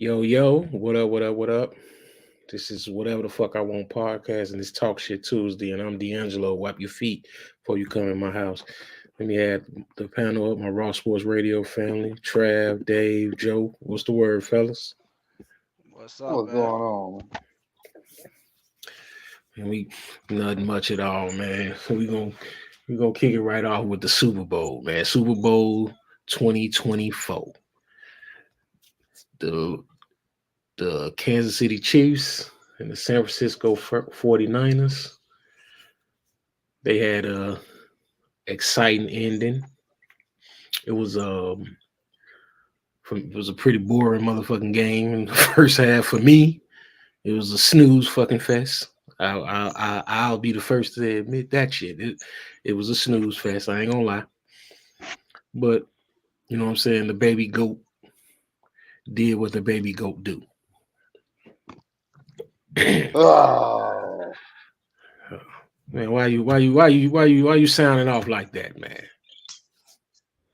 Yo, what up, what up, what up? This is Whatever the Fuck I Want podcast, and it's Talk Shit Tuesday, and I'm DeAngelo. Wipe your feet before you come in my house. Let me add the panel up, my Raw Sports Radio family, Trav, Dave, Joe. What's the word, fellas? What's up, What's man? going on? And we nothing much at all, man. So we gonna kick it right off with the Super Bowl, man. Super Bowl 2024. The the Kansas City Chiefs and the San Francisco 49ers. They had a exciting ending. It was it was a pretty boring motherfucking game in the first half for me. It was a snooze fucking fest. I'll be the first to admit that shit. It was a snooze fest. I ain't gonna lie. But you know what I'm saying? The baby goat did what the baby goat do. Oh, Man, why you sounding off like that, man?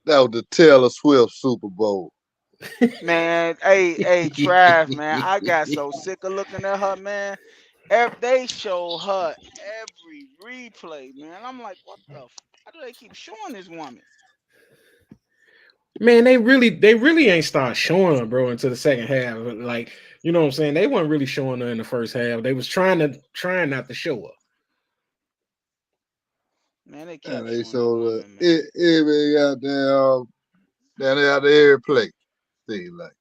that was the Taylor Swift Super Bowl. Man, hey, Trav, man, I got so sick of looking at her, man. They show her every replay, man. I'm like, what the? Why do they keep showing this woman? Man, they really ain't start showing her, bro, until the second half. Like, you know what I'm saying? They weren't really showing her in the first half. They was trying not to show her. Man, they keep And they showing that showed woman, man. every goddamn down there at every play. Seems like.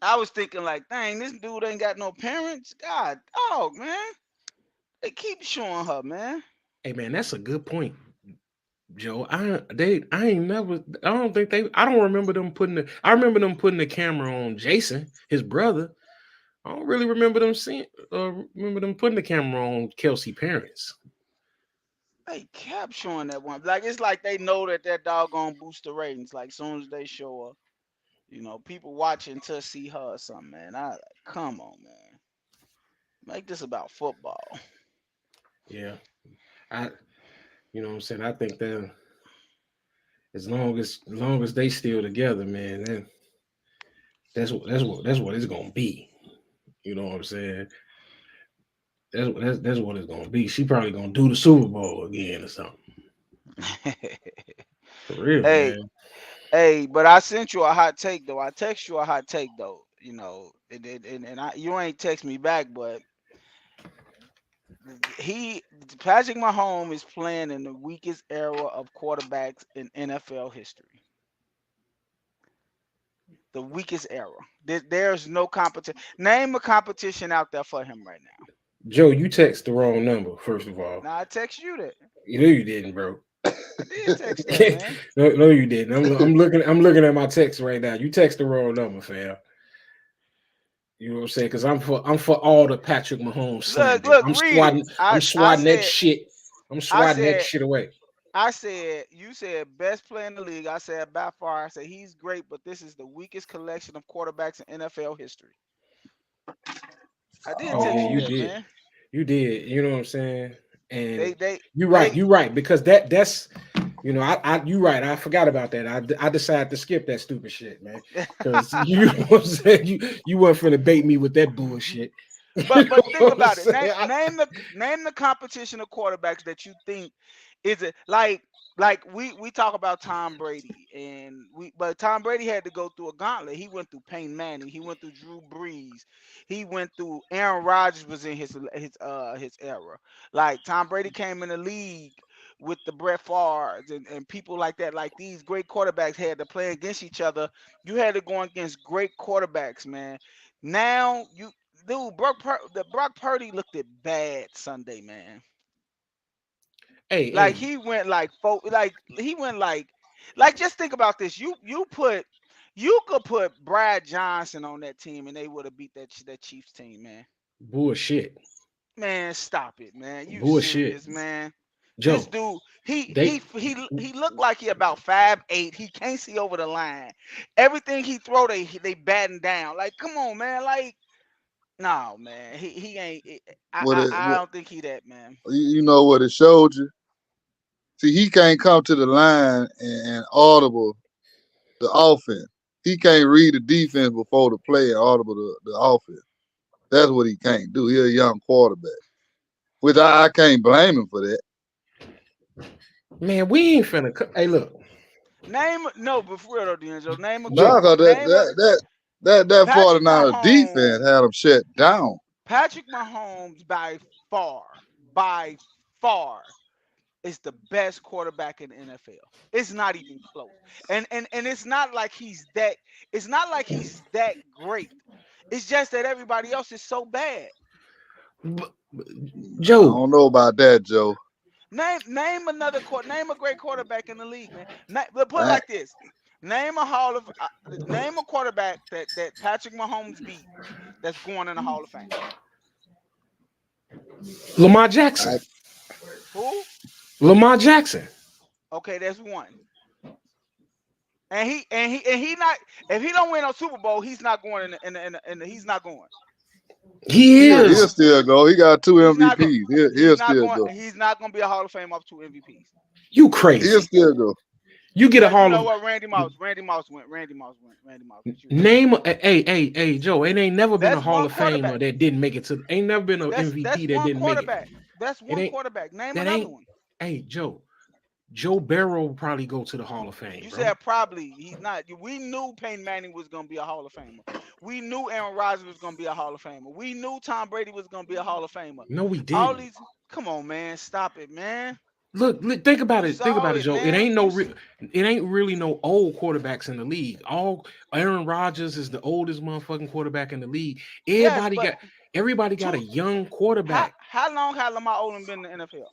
I was thinking, like, dang, this dude ain't got no parents. God, dog, man. They keep showing her, man. Hey, man, that's a good point, Joe. I ain't never. I don't think they. I don't remember them putting the. I remember them putting the camera on Jason, his brother. I don't really remember them seeing. Remember them putting the camera on Kelsey parents. They kept showing that one. Like, it's like they know that dog gonna boost the ratings. Like, soon as they show her. People watching to see her or something, man. Come on, man. Make this about football. Yeah, I. You know what I'm saying? I think that as long as they still together, man, that's what it's gonna be. You know what I'm saying? That's what it's gonna be. She probably gonna do the Super Bowl again or something. For real, hey, man. hey, but I sent you a hot take though. I text you a hot take though. You ain't text me back, but he Patrick Mahomes is playing in the weakest era of quarterbacks in NFL history. The weakest era. There's no competition. Name a competition out there for him right now. Joe, you text the wrong number. First of all, Now I text you that. you know you didn't, bro. I did text that, man. No, you didn't. I'm looking at my text right now. You text the wrong number, fam. You know what I'm saying? Because I'm for all the Patrick Mahomes slander. Look, I'm read it. swatting I'm I swatting that said, shit. I'm I swatting that said, shit away. you said best player in the league. I said by far. I said he's great, but this is the weakest collection of quarterbacks in NFL history. I did Oh yeah, text you you Oh, that, did. man. You did. You know what I'm saying? And They, they, you're right. they. You're right because that's you're right. I forgot about that. I decided to skip that stupid shit, man. Because you know what I'm saying. You weren't finna bait me with that bullshit. You but know think what I'm about it. saying? Name the competition of quarterbacks that you think is it like we talk about Tom Brady but Tom Brady had to go through a gauntlet. He went through Peyton Manning. He went through Drew Brees. He went through Aaron Rodgers was in his era. Like Tom Brady came in the league with the Brett Favres and people like that. Like these great quarterbacks had to play against each other. You had to go against great quarterbacks, man. Now Brock Purdy looked it bad Sunday, man. Hey, Like hey, he went like he went like just think about this. You could put Brad Johnson on that team and they would have beat that Chiefs team, man. bullshit, Man, stop it, man. You bullshit, serious, man? This Joe. dude, They he looked like he about 5'8". He can't see over the line. Everything he throw, they batting down. Like, come on, man. Like, no, man. He ain't. what it I what don't think he that, man. you know what it showed you? See, he can't come to the line and audible the offense. he can't read the defense before the play and audible the offense. That's what he can't do. He's a young quarterback, which I can't blame him for that. Man, we ain't finna. Hey, look, Name no, but for real though, DeAngelo, name a No, Joe. because name a that Patrick 49er Mahomes. defense had him shut down. Patrick Mahomes far, by far, is the best quarterback in the NFL. It's not even close. And it's not like he's that great. It's just that everybody else is so bad. I Joe, don't know about that, Joe. Name a great quarterback in the league, man. But put it I, like this: name a quarterback that Patrick Mahomes beat that's going in the Hall of Fame. Lamar Jackson. I, Who? Lamar Jackson. Okay, that's one. And he not, if he don't win a Super Bowl, he's not going he's not going. He he'll is. still go. He got two He's not going. MVPs. He'll still go. He's not going to be a Hall of Fame up to MVPs. You He'll crazy. still go. You get a Well, you Hall know of what? Randy Moss went. Randy Moss went. name. Hey, Joe. It ain't never been a That's Hall one of Famer quarterback. that didn't make it to. Ain't never been an That's MVP that one didn't make it. quarterback. That's It one ain't. quarterback. Name That another ain't. one. Hey, Joe Barrow will probably go to the Hall of Fame. You Bro. said probably. He's not. We knew Peyton Manning was going to be a Hall of Famer. We knew Aaron Rodgers was going to be a Hall of Famer. We knew Tom Brady was going to be a Hall of Famer. No, we All didn't. these. Come on, man. Stop it, man. Look, think about You it. Think saw about it, it, Joe. It man. ain't it ain't really no old quarterbacks in the league. All Aaron Rodgers is the oldest motherfucking quarterback in the league. Yes, but Everybody got two. a young quarterback. How long has Lamar Odom been in the NFL?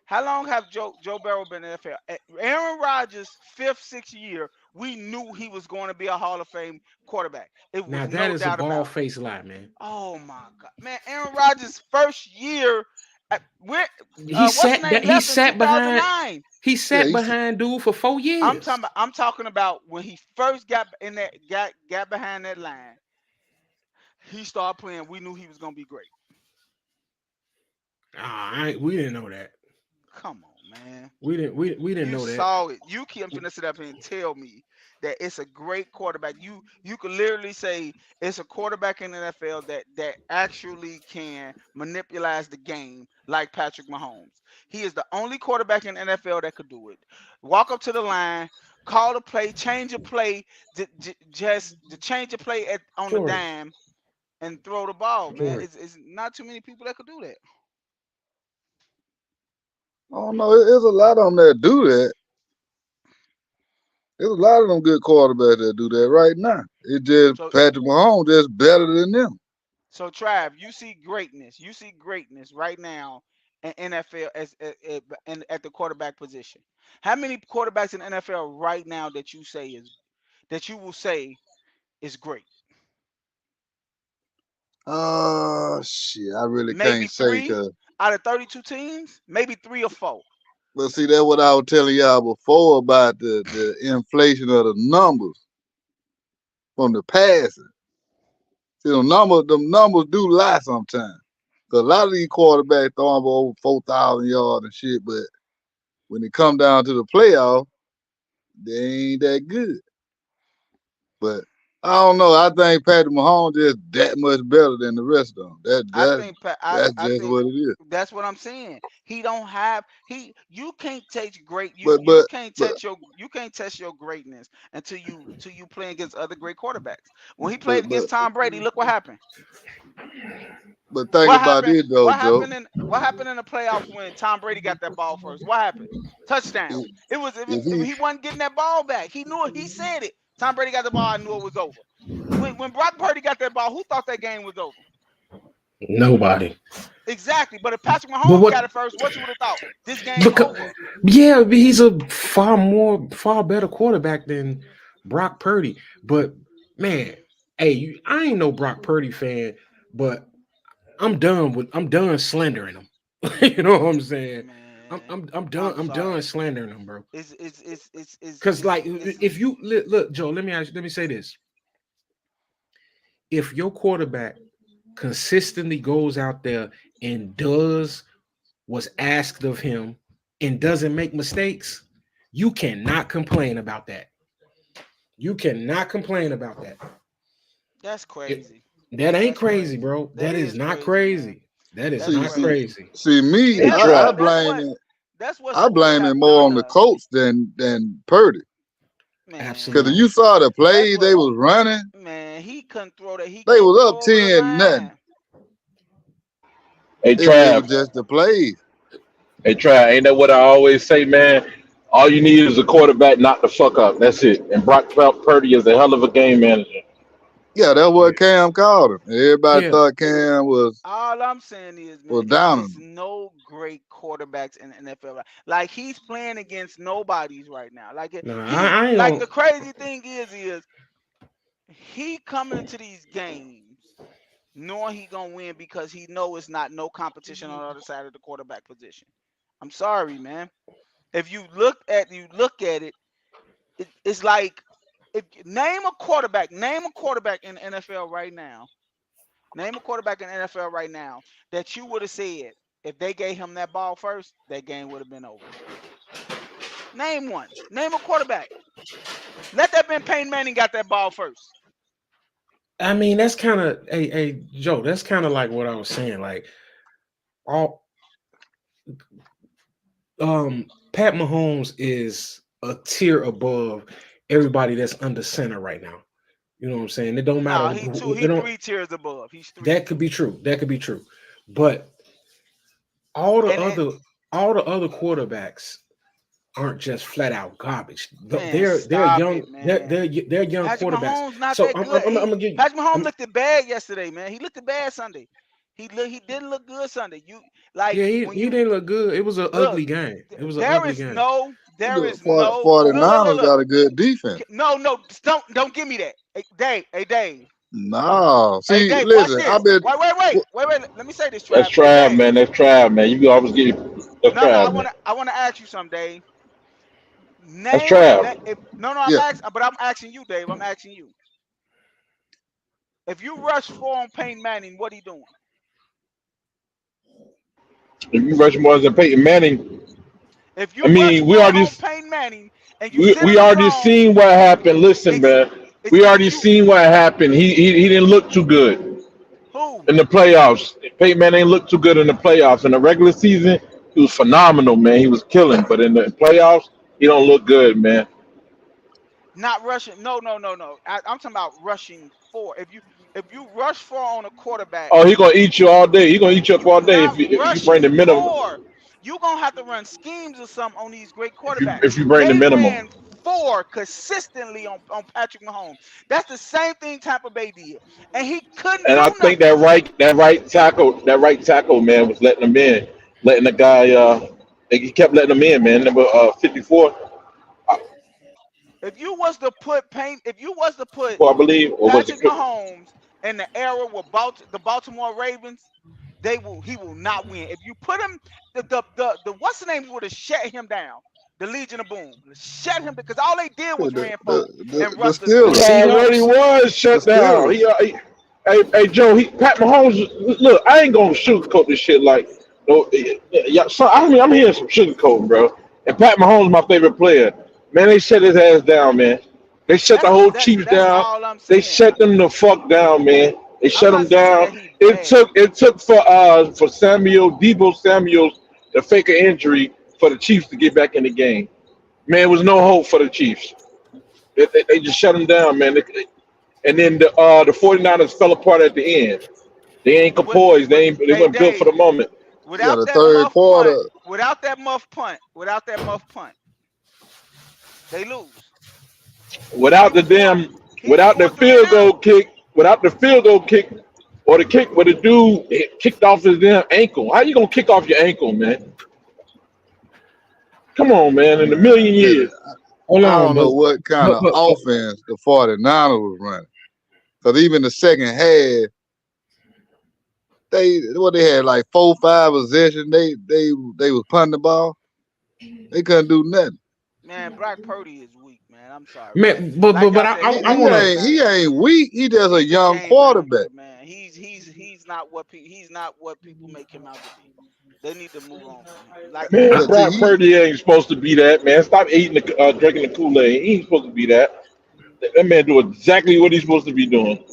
How long have Joe Barrow been in the NFL? Aaron Rodgers' fifth, sixth year, we knew he was going to be a Hall of Fame quarterback. It Now was that no is a doubt ball about it. face lie, man. Oh my God, man! Aaron Rodgers' first year, He what's the sat name that he left in sat behind 2009? he Yeah, sat behind dude for 4 years. I'm talking about when he first got in that got behind that line. He started playing. We knew he was gonna be great. We didn't know that. Come on, man. We didn't You know that. saw it. You keep finna sit up here and tell me that it's a great quarterback. You could literally say it's a quarterback in the NFL that actually can manipulate the game like Patrick Mahomes. He is the only quarterback in the NFL that could do it. Walk up to the line, call the play, change a play, just to change a play on the Jordan, dime and throw the ball. Man, Jordan. it's not too many people that could do that. I don't know. There's a lot of them that do that. There's a lot of them good quarterbacks that do that right now. It's just So Patrick Mahomes just better than them. So Trav, you see greatness. You see greatness right now in NFL at the quarterback position. How many quarterbacks in NFL right now that you will say is great? Shit, I really Maybe can't say three because, out of 32 teams. Maybe three or four. but see, that's what I was telling y'all before about the inflation of the numbers from the passing. See, them numbers do lie sometimes. Cause a lot of these quarterbacks throwing for over 4,000 yards and shit, but when it come down to the playoff, they ain't that good. But I don't know. I think Patrick Mahomes is that much better than the rest of them. I think That's I just think what it is. that's what I'm saying. He don't have he you can't take great But you but can't but test your greatness until you play against other great quarterbacks. When he but played but against Tom Brady, look what happened. but think about it though, Joe. What happened in the playoffs when Tom Brady got that ball first? What happened? Touchdown. If, if he He wasn't getting that ball back. He knew it. He said it. Tom Brady got the ball. I knew it was over. When Brock Purdy got that ball, who thought that game was over? Nobody. Exactly. But if Patrick But Mahomes what? got it first, what you would have thought? This game Because over. yeah, but he's a far better quarterback than Brock Purdy. But man, hey, I ain't no Brock Purdy fan, but I'm done slandering him. You know what I'm saying? Man, I'm done. I'm I'm done sorry. slandering him, bro. It's Because like, it's if you look, Joe, let me say this: if your quarterback consistently goes out there and does what's asked of him and doesn't make mistakes, you cannot complain about that. You cannot complain about that. That's It- crazy. that ain't That's crazy, crazy. bro. That That is is not crazy, man. crazy. That is That's See, not see, crazy. crazy. see me. And It I dropped. blame it. that's what I schools blame it have more done on the us. coach than Purdy. Because if Man, you Absolutely. saw the that's plays what they was running, man, he couldn't throw that. He they can't was up throw over the 10-0. line. Hey, It Trav. was just the plays. Hey, Trav. Ain't that what I always say, man? All you need is a quarterback not to fuck up. That's it. And Brock Purdy is a hell of a game manager. Yeah, that's Yeah. what Cam called him. Everybody Yeah. thought Cam All I'm saying is, man, was down it's him. no great quarterbacks in the NFL. Like he's playing against nobodies right now. No, He I ain't like gonna. the crazy thing is he coming into these games knowing he gonna win because he know it's not no competition on the other side of the quarterback position. I'm sorry, man. If you look at it, it's like if name a quarterback in the NFL right now. Name a quarterback in the NFL right now that you would have said if they gave him that ball first, that game would have been over. Name one. Name a quarterback. Let that been Peyton Manning got that ball first. I mean, that's kind of, hey, Joe. That's kind of like what I was saying. Like all, Pat Mahomes is a tier above everybody that's under center right now. You know what I'm saying? It don't matter. No, he It don't. three tiers above. He's three. That could be true. That could be true. But all the And other all the other quarterbacks aren't just flat out garbage. man, They're stop young. it, man. They're young Patrick quarterbacks. Mahomes not So that good. I'm gonna give you. Patrick Mahomes I'm, looked bad yesterday, man. He looked bad Sunday. He didn't look good Sunday. You like yeah, when he you didn't look good. It was an look. ugly game. It was an There ugly is game. no, there The is no. Look. 49ers got a good defense. No, don't give me that. Hey Dave. No. Hey See, Dave, watch listen, I've this. been Wait. Let me say this, That's Trav. Hey Trav, Dave. man. That's Trav, man. You always get that's No, I Trav, man. wanna ask you something, Dave. That's Name, Trav. if, no, I'm yeah. asking, but I'm asking you, Dave. I'm asking you. If you rush four on Peyton Manning, what he doing? If you rush more than Peyton Manning, If I you rush mean, four on Peyton Manning and you sit we in the already zone, seen what happened. Listen, ex, man. We but already you seen what happened. He didn't look too good who? in the playoffs. Peyton Manning ain't look too good in the playoffs. In the regular season, he was phenomenal, man. He was killing. But in the playoffs, he don't look good, man. Not rushing. No. I'm talking about rushing four. If you rush four on a quarterback, Oh, he gonna eat you all day. He gonna eat you up all day not if you bring the rushing minimum. four, you gonna have to run schemes or something on these great quarterbacks. If you bring the They minimum. ran four consistently on Patrick Mahomes. That's the same thing Tampa Bay did, and he couldn't And I do think nothing. that right tackle, man, was letting him in, letting the guy. He kept letting him in, man. Number 54, If you was to put I believe, or was it? Patrick Mahomes in the era with the Baltimore Ravens, he will not win. If you put him, the what's the name would have shut him down. The Legion of Boom shut him because all they did was The ran the folk and the, the rush the The He score. Steelers. already Seahawks. was The shut down. Steelers. Hey Joe, Pat Mahomes. Look, I ain't gonna sugarcoat this shit. Like, no, yeah. So I'm hearing some sugarcoating, bro. And Pat Mahomes, is my favorite player. Man, they shut his ass down, man. They shut the whole Chiefs That's down. all I'm They saying. shut them the fuck down, man. They I'm shut not them saying that down. he It bad. took for Debo Samuels to fake an injury for the Chiefs to get back in the game. Man, there was no hope for the Chiefs. They just shut them down, man. And then the 49ers fell apart at the end. They ain't With composed. with They hey weren't built for the Dave, moment. Yeah, the third quarter. without that muff punt, they lose. He Without the was damn, he was without the going three and field goal out. kick, or the kick where the dude kicked off his damn ankle. How you gonna kick off your ankle, man? Come on, man. In a million Listen, years. Hold I on, don't know what kind of but offense the 49ers was running. Because even the second half, they had like 4-5 possessions. They was punting the ball. They couldn't do nothing. Man, Brock Purdy is weak, man. I'm sorry, man. man, but Like I I said, I, he's I a He want to. game ain't he manager. ain't weak. He just a He's a young game quarterback. manager, man. He's not what people make him out to be. They need to move on from him. Like Man, Yeah, see, Brock Purdy ain't supposed to be that, man. Stop eating drinking the Kool-Aid. He ain't supposed to be that. That man do exactly what he's supposed to be doing.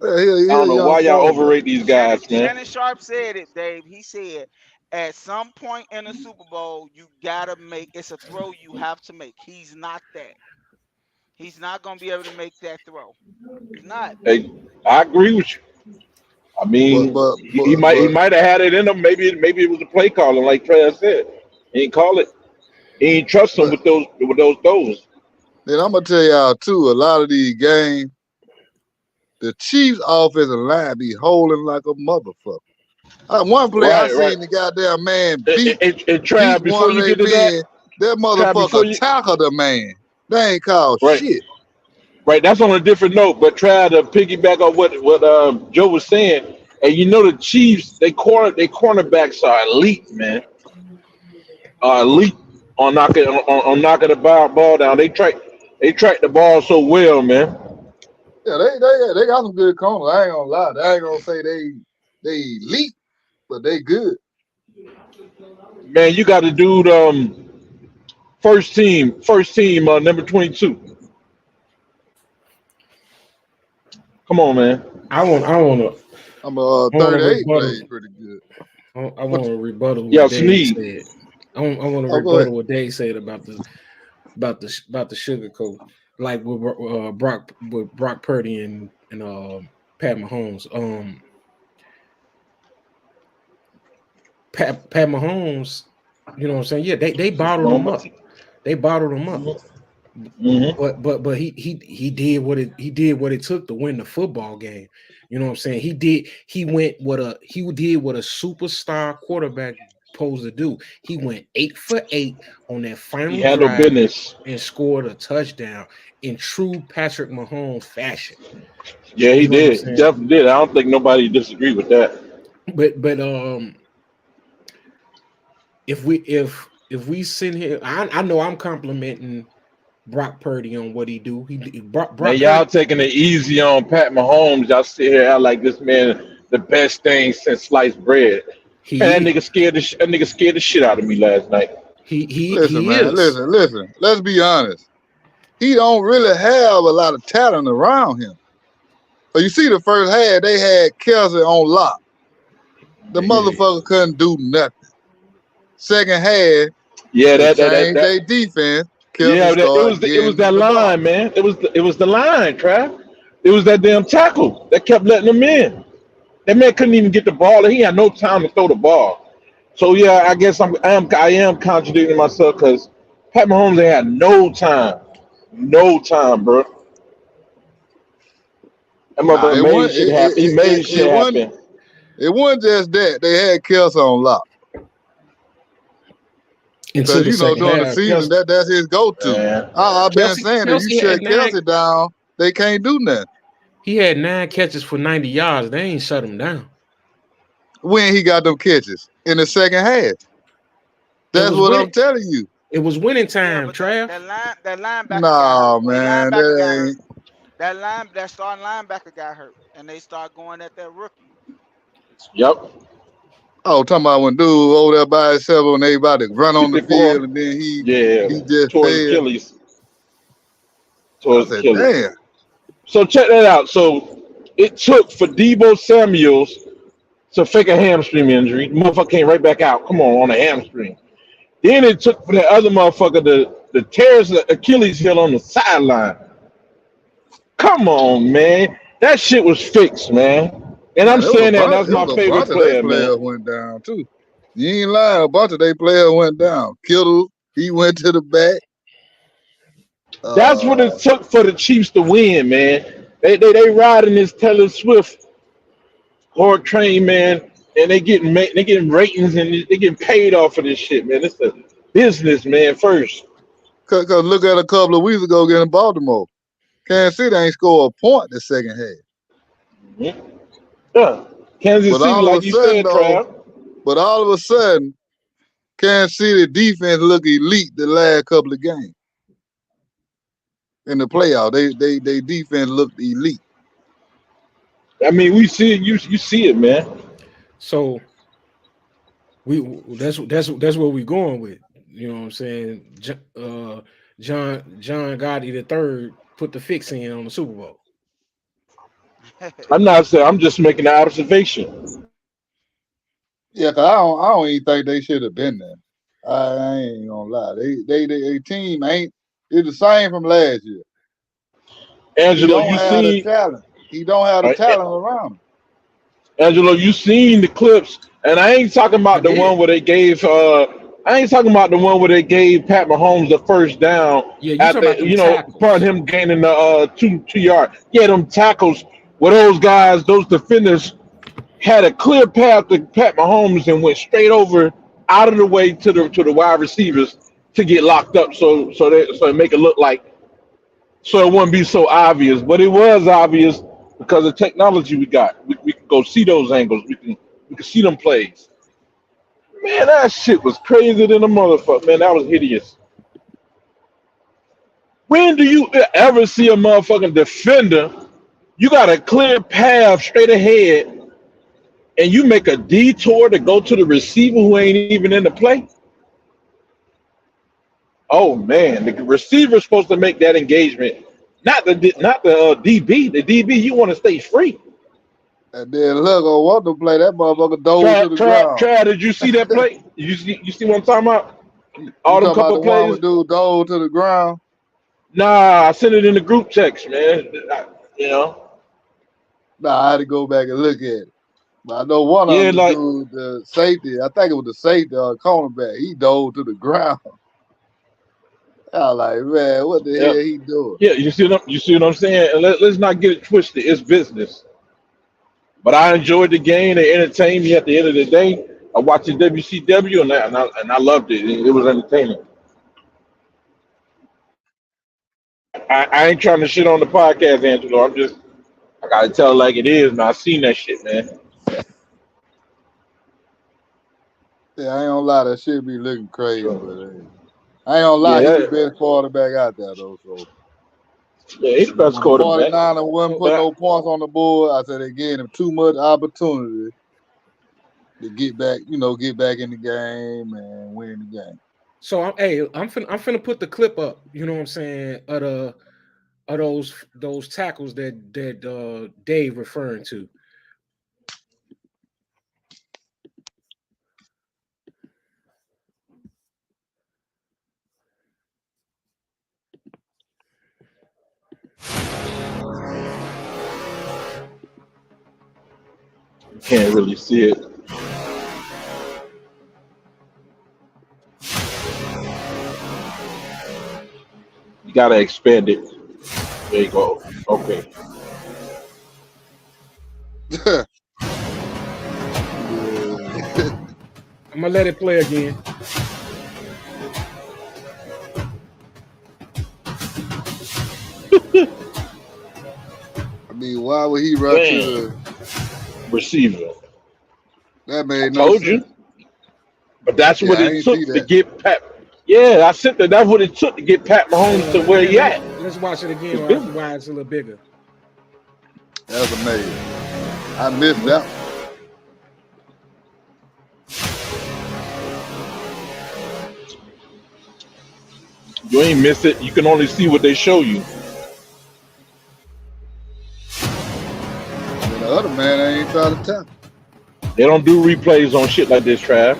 He I don't a know young why y'all quarterback. overrate these guys, man. Shannon Sharp said it, Dave. He said at some point in the Super Bowl, you gotta make it's a throw you have to make. He's not that. He's not gonna be able to make that throw. He's not. Hey, I agree with you. I But mean, but he but might he but might have had it in him. Maybe it was a play calling, like Trav said. He ain't call it. He ain't trust him but with those throws. then I'm gonna tell y'all too. A lot of these games, the Chiefs' offensive line be holding like a motherfucker. One play I Right, right. seen the goddamn man And beat Trav, one before of you their get to that, men. That Trav, before motherfucker you tackled the man. They ain't called right, shit. right. That's on a different note. But try to piggyback on what Joe was saying. And you know the Chiefs, they cornerbacks are elite, man. Are elite on knocking the ball down. They track the ball so well, man. Yeah, they got some good corners. I ain't gonna lie. I ain't gonna say they elite, but they good. Man, you got to do first team, number 22. Come on, man. I want to I'm I want to 38 rebuttal. plays pretty good. I What? want to rebuttal Yeah, what Dave Sneed. said. I want to Oh, go ahead. rebuttal what Dave said about the sugar coat, like with Brock Purdy and Pat Mahomes. Pat Mahomes, you know what I'm saying? Yeah, they bottled him up. They bottled him up. Mm-hmm. But he did what it took to win the football game. You know what I'm saying? He did what a superstar quarterback supposed to do. He went 8 for 8 on that He final handled drive business. and scored a touchdown in true Patrick Mahomes fashion. Yeah, he You know what I'm did. He saying? definitely did. I don't think nobody disagreed with that. But if we sit here, I know I'm complimenting Brock Purdy on what he do. Man, Brock y'all Purdy. taking it easy on Pat Mahomes. Y'all sit here act like this man the best thing since sliced bread. Man, He is. that nigga scared the shit out of me last night. Listen, He man. is. Listen. Let's be honest. He don't really have a lot of talent around him. But you see, the first half they had Kelsey on lock. The motherfucker couldn't do nothing. Second half Yeah, they that that that, changed that their defense. Kelsey yeah, started it was getting that the ball. line, man. It was the line, Trav. It was that damn tackle that kept letting him in. That man couldn't even get the ball. He had no time to throw the ball. So yeah, I guess I am contradicting myself because Pat Mahomes ain't had no time, bro. That Nah, motherfucker it made wasn't. shit happen. He made shit happen. It wasn't just that they had Kelsey on lock Into because the second during the half. season that's his go-to. Man. I've been saying if you Kelsey had shut Kelsey down, they can't do nothing. he had 9 catches for 90 yards. They ain't shut him down. When he got them catches in the second half, It that's was what winning. I'm telling you. It was winning Yeah, time, but Trav. that linebacker got hurt. Nah, That man, linebacker got that hurt. ain't. That starting linebacker got hurt, and they start going at that rookie. Yep. Oh, talking about when dude over there by himself when they about to run on the 54. field and then Yeah. he just Towards fell. Achilles. I Towards said, Achilles. damn. So check that out. So it took for Debo Samuels to fake a hamstring injury. The motherfucker came right back out. Come on a hamstring. Then it took for that other motherfucker to tear his Achilles heel on the sideline. Come on, man. That shit was fixed, man. And I'm Man, saying that's it my was a favorite bunch of their player, man. players went down too. You ain't lying, a bunch of their players went down. Kittle, he went to the back. That's what it took for the Chiefs to win, man. They riding this Taylor Swift hard train, man, and they getting ratings and they getting paid off for this shit, man. It's a business, man. First, Cause look at a couple of weeks ago against Baltimore. Kansas City ain't scored a point the second half. yeah. Kansas But City, all of a like you sudden said, though, Trav. Kansas City defense look elite the last couple of games. In the playoff, they defense looked elite. I mean, we see it. You see it, man. So that's where we going with. You know what I'm saying? John Gotti the third put the fix in on the Super Bowl. I'm not saying. I'm just making an observation. Yeah, cause I don't even think they should have been there. I ain't gonna lie. They team ain't. It's the same from last year. He Angelo, don't you have the seen? talent. He don't have the talent around him. Angelo, you seen the clips, and I ain't talking I about the one did. where they gave. I ain't talking about the one where they gave Pat Mahomes the first down Yeah, you talking after about them upon tackles. him gaining the 2 yard. Yeah, them tackles where those guys, those defenders, had a clear path to Pat Mahomes and went straight over out of the way to the wide receivers to get locked up, so it make it look like so it wouldn't be so obvious, but it was obvious because of technology we got. We can go see those angles. We can see them plays. Man, that shit was crazy than a motherfucker. Man, that was hideous. When do you ever see a motherfucking defender? You got a clear path straight ahead, and you make a detour to go to the receiver who ain't even in the play. Oh man, the receiver's supposed to make that engagement, not the DB. The DB, you want to stay free. And then look, on one to play that motherfucker dove to the ground. Try. Did you see that play? You see what I'm talking about? You All them talking about couple the of one plays. with dude dove to the ground? Nah, I sent it in the group text, man. You know, Nah, I had to go back and look at it. But I know one of yeah, them, the like dude, the safety. I think it was the safety or cornerback. He dove to the ground. I was like, man, what the yeah, hell he doing? yeah. You see what I'm saying? And let's not get it twisted. It's business. But I enjoyed the game. They entertained me at the end of the day. I watched the WCW and I loved it. It was entertaining. I ain't trying to shit on the podcast, Angelo. I gotta tell it like it is, man. I seen that shit, man. Yeah, I ain't gonna lie, that shit be looking crazy, but So, I ain't gonna lie, he yeah, the best quarterback out there though. So yeah, he's the best when the quarterback. 49ers wasn't So, putting But no points on the board, I said they gave him too much opportunity to get back in the game and win the game. so I'm finna put the clip up. You know what I'm saying? Of those tackles that Dave referring to. you can't really see it. You gotta expand it. There you go. Okay. Yeah. I'm gonna let it play again. I mean, why would he run to Bam. the Receiver. that I made no told you. sense. But that's Yeah, what I it ain't see took to that. get Pat. Yeah, I said that. That's what it took to get Pat Mahomes to where he at. Let's watch it again It's after business. why it's a little bigger. That's amazing. I missed that one. You ain't miss it. You can only see what they show you. And the other man ain't trying to tackle. They don't do replays on shit like this, Trav.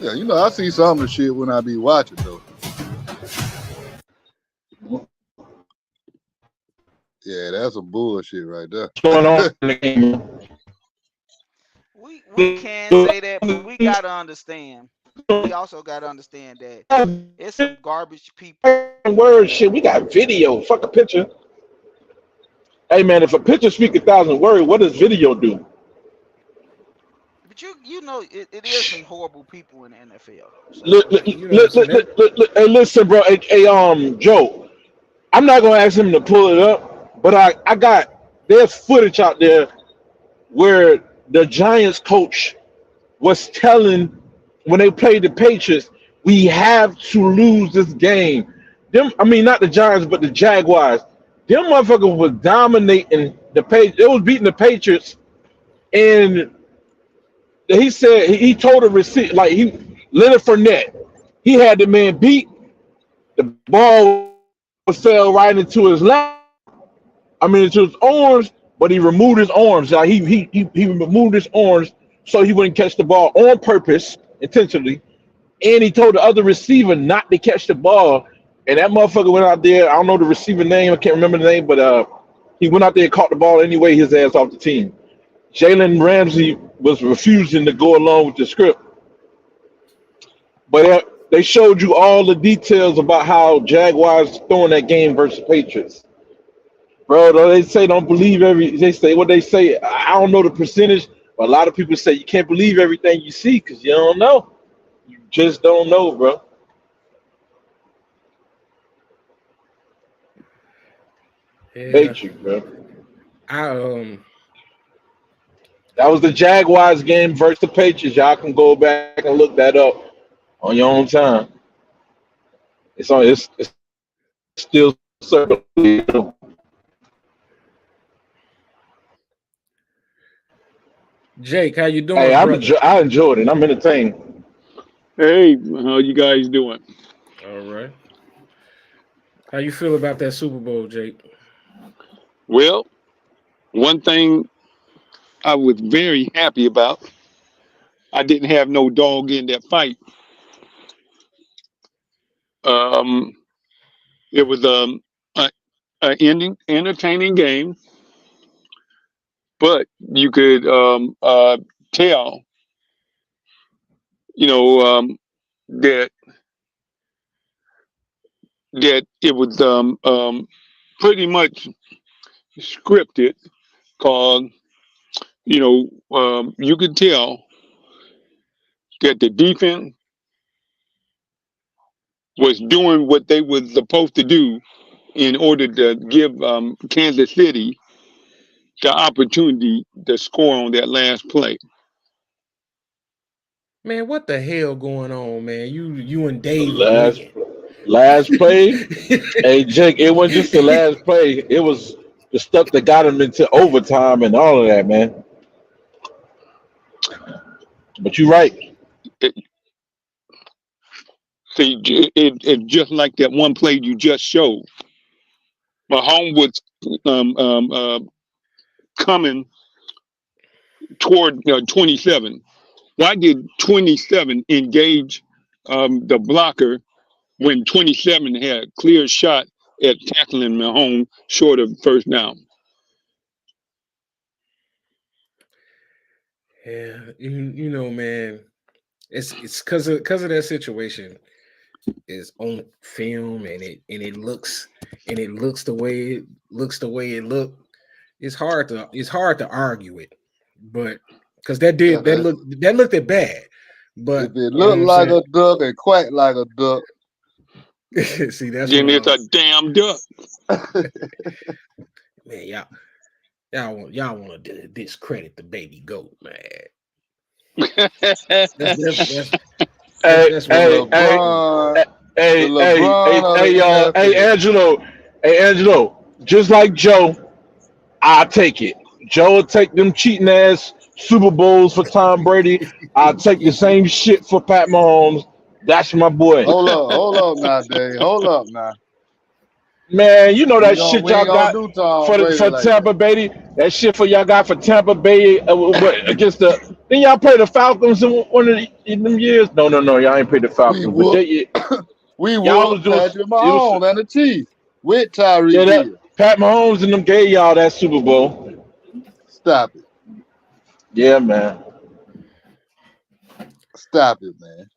Yeah, I see some of the shit when I be watching though. Yeah, that's some bullshit right there. What's going on in the game? We can say that, but we gotta understand. We also gotta understand that it's some garbage people. Word shit. We got video. Fuck a picture. Hey man, if a picture speak 1,000 words, what does video do? But it is some horrible people in the NFL though. So Look, look, You know what I'm look, saying? look, look, look, hey, listen, bro. Hey, Joe. I'm not gonna ask him to pull it up, but there's footage out there where the Giants coach was telling when they played the Patriots, we have to lose this game. I mean, not the Giants, but the Jaguars. Them motherfuckers was dominating the Patriots. It was beating the Patriots, and he said he told the receiver Leonard Fournette. He had the man beat. The ball fell right into his lap. I mean, into his arms, but he removed his arms. Like he removed his arms so he wouldn't catch the ball on purpose, intentionally. And he told the other receiver not to catch the ball. And that motherfucker went out there. I don't know the receiver name. I can't remember the name, but he went out there and caught the ball anyway. His ass off the team. Jalen Ramsey was refusing to go along with the script. But they showed you all the details about how Jaguars throwing that game versus Patriots. Bro, they say don't believe they say what they say. I don't know the percentage, but a lot of people say you can't believe everything you see because you don't know. You just don't know, bro. Yeah. Matrix, bro. That was the Jaguars game versus the Patriots. Y'all can go back and look that up on your own time. It's still circulating. Jake, how you doing, Hey, brother? I enjoyed it. I'm entertained. Hey, how you guys doing? All right. How you feel about that Super Bowl, Jake? Well, one thing I was very happy about, I didn't have no dog in that fight. It was an entertaining game, but you could tell, that it was pretty much scripted. Cause you could tell that the defense was doing what they were supposed to do in order to give Kansas City the opportunity to score on that last play. Man, what the hell going on, man? You and The Dave agreeing. last play. Hey, Jake, it wasn't just the last play. It was the stuff that got him into overtime and all of that, man. But you're right. See, it just like that one play you just showed. Mahomes was coming toward 27. Why did 27 engage the blocker when 27 had a clear shot at tackling Mahomes short of first down? Yeah, you know, man, it's because of that situation. Is on film and it looks the way it looked. It's hard to argue it, but because that looked at bad. But if it looked like a duck and quack like a duck, see, that's then what it's a damn duck. Man, y'all want to discredit the baby goat, man. That's Angelo, just like Joe, I'll take it. Joe will take them cheating ass Super Bowls for Tom Brady. I'll take the same shit for Pat Mahomes. That's my boy. Hold up now, Dave. Hold up now. Man, you know that shit y'all got for like Tampa Bay. That shit for y'all got for Tampa Bay against the. Then y'all play the Falcons in one of them years. No, y'all ain't played the Falcons. We whooped Patrick Mahomes and the Chiefs with Tyreek Hill. Pat Mahomes and them gave y'all that Super Bowl. Stop it. Yeah, man. Stop it, man.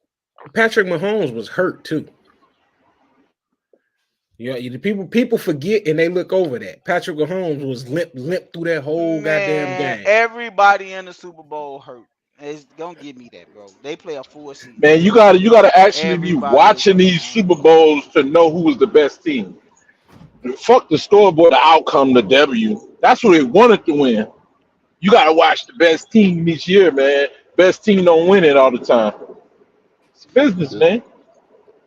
Patrick Mahomes was hurt too. Yeah, people forget and they look over that. Patrick Mahomes was limp through that whole goddamn game. Everybody in the Super Bowl hurt. Don't give me that, bro. They play a full season. Man, you gotta actually be watching these Super Bowls to know who was the best team. Fuck the scoreboard, the outcome, the W. That's what they wanted to win. You gotta watch the best team each year, man. Best team don't win it all the time. It's business, man.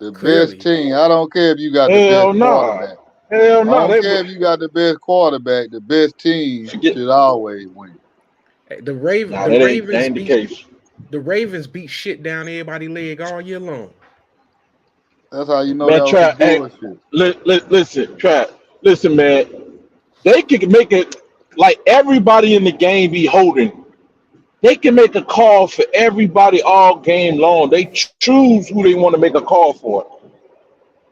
The best team. I don't care if you got the best quarterback. Hell no. I don't care if you got the best quarterback. The best team should always win. The Ravens beat shit down everybody's leg all year long. That's how you know Man, that was some try. Hey, bullshit. listen, try. Listen, man. They can make it like everybody in the game be holding. They can make a call for everybody all game long. They choose who they want to make a call for.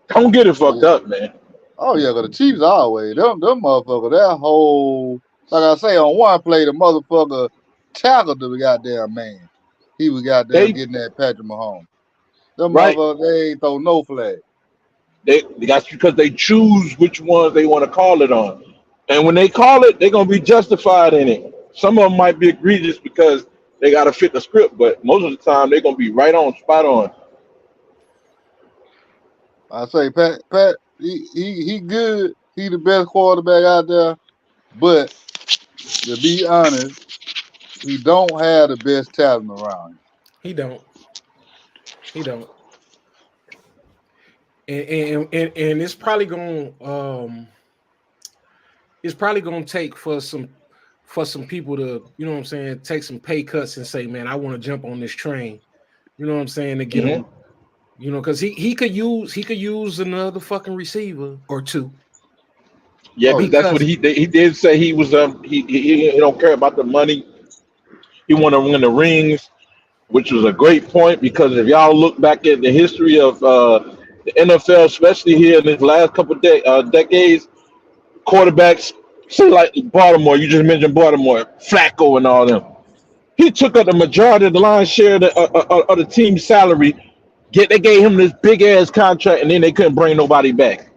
Don't get it Oh fucked yeah. up, man. Oh yeah, cause the Chiefs always them motherfucker. That whole like I say on one play, the motherfucker tackled the goddamn man. He was goddamn They getting at Patrick Mahomes. Them right. motherfuckers they ain't throw no flag. That's because they choose which ones they want to call it on. And when they call it, they're gonna be justified in it. Some of them might be egregious because they gotta fit the script, but most of the time they're gonna be right on, spot on. I say Pat, he good. He the best quarterback out there. But to be honest, he don't have the best talent around him. He don't. He don't. And it's probably gonna take for some people to, you know what I'm saying, take some pay cuts and say, man, I want to jump on this train. You know what I'm saying, to get hmm him, you know, because he could use another fucking receiver or two. Yeah, Oh because yeah. that's what Because he did say he was he don't care about the money. He want to win the rings, which was a great point because if y'all look back at the history of the NFL, especially here in these last couple of decades, quarterbacks, say like Baltimore, you just mentioned Baltimore, Flacco and all them. He took up the majority of the lion's share of the team's salary. They gave him this big ass contract, and then they couldn't bring nobody back.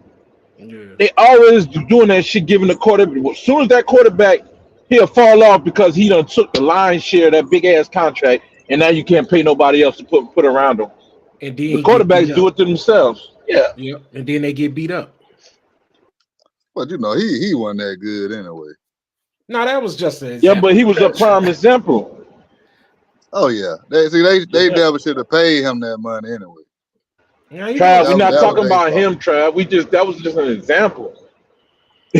yeah, They always doing that shit, giving the quarterback. As soon as that quarterback, he'll fall off because he done took the lion's share of that big ass contract, and now you can't pay nobody else to put around him. and then The he get beat quarterbacks do up. it to themselves. Yeah, Yep, and then they get beat up. But you know, he wasn't that good anyway. No, that was just an yeah, but example. he was a prime example. Oh yeah. They Yeah. never should have paid him that money anyway. Yeah, he Trav, was we're not That was talking their about fault. him, Trav. That was just an example.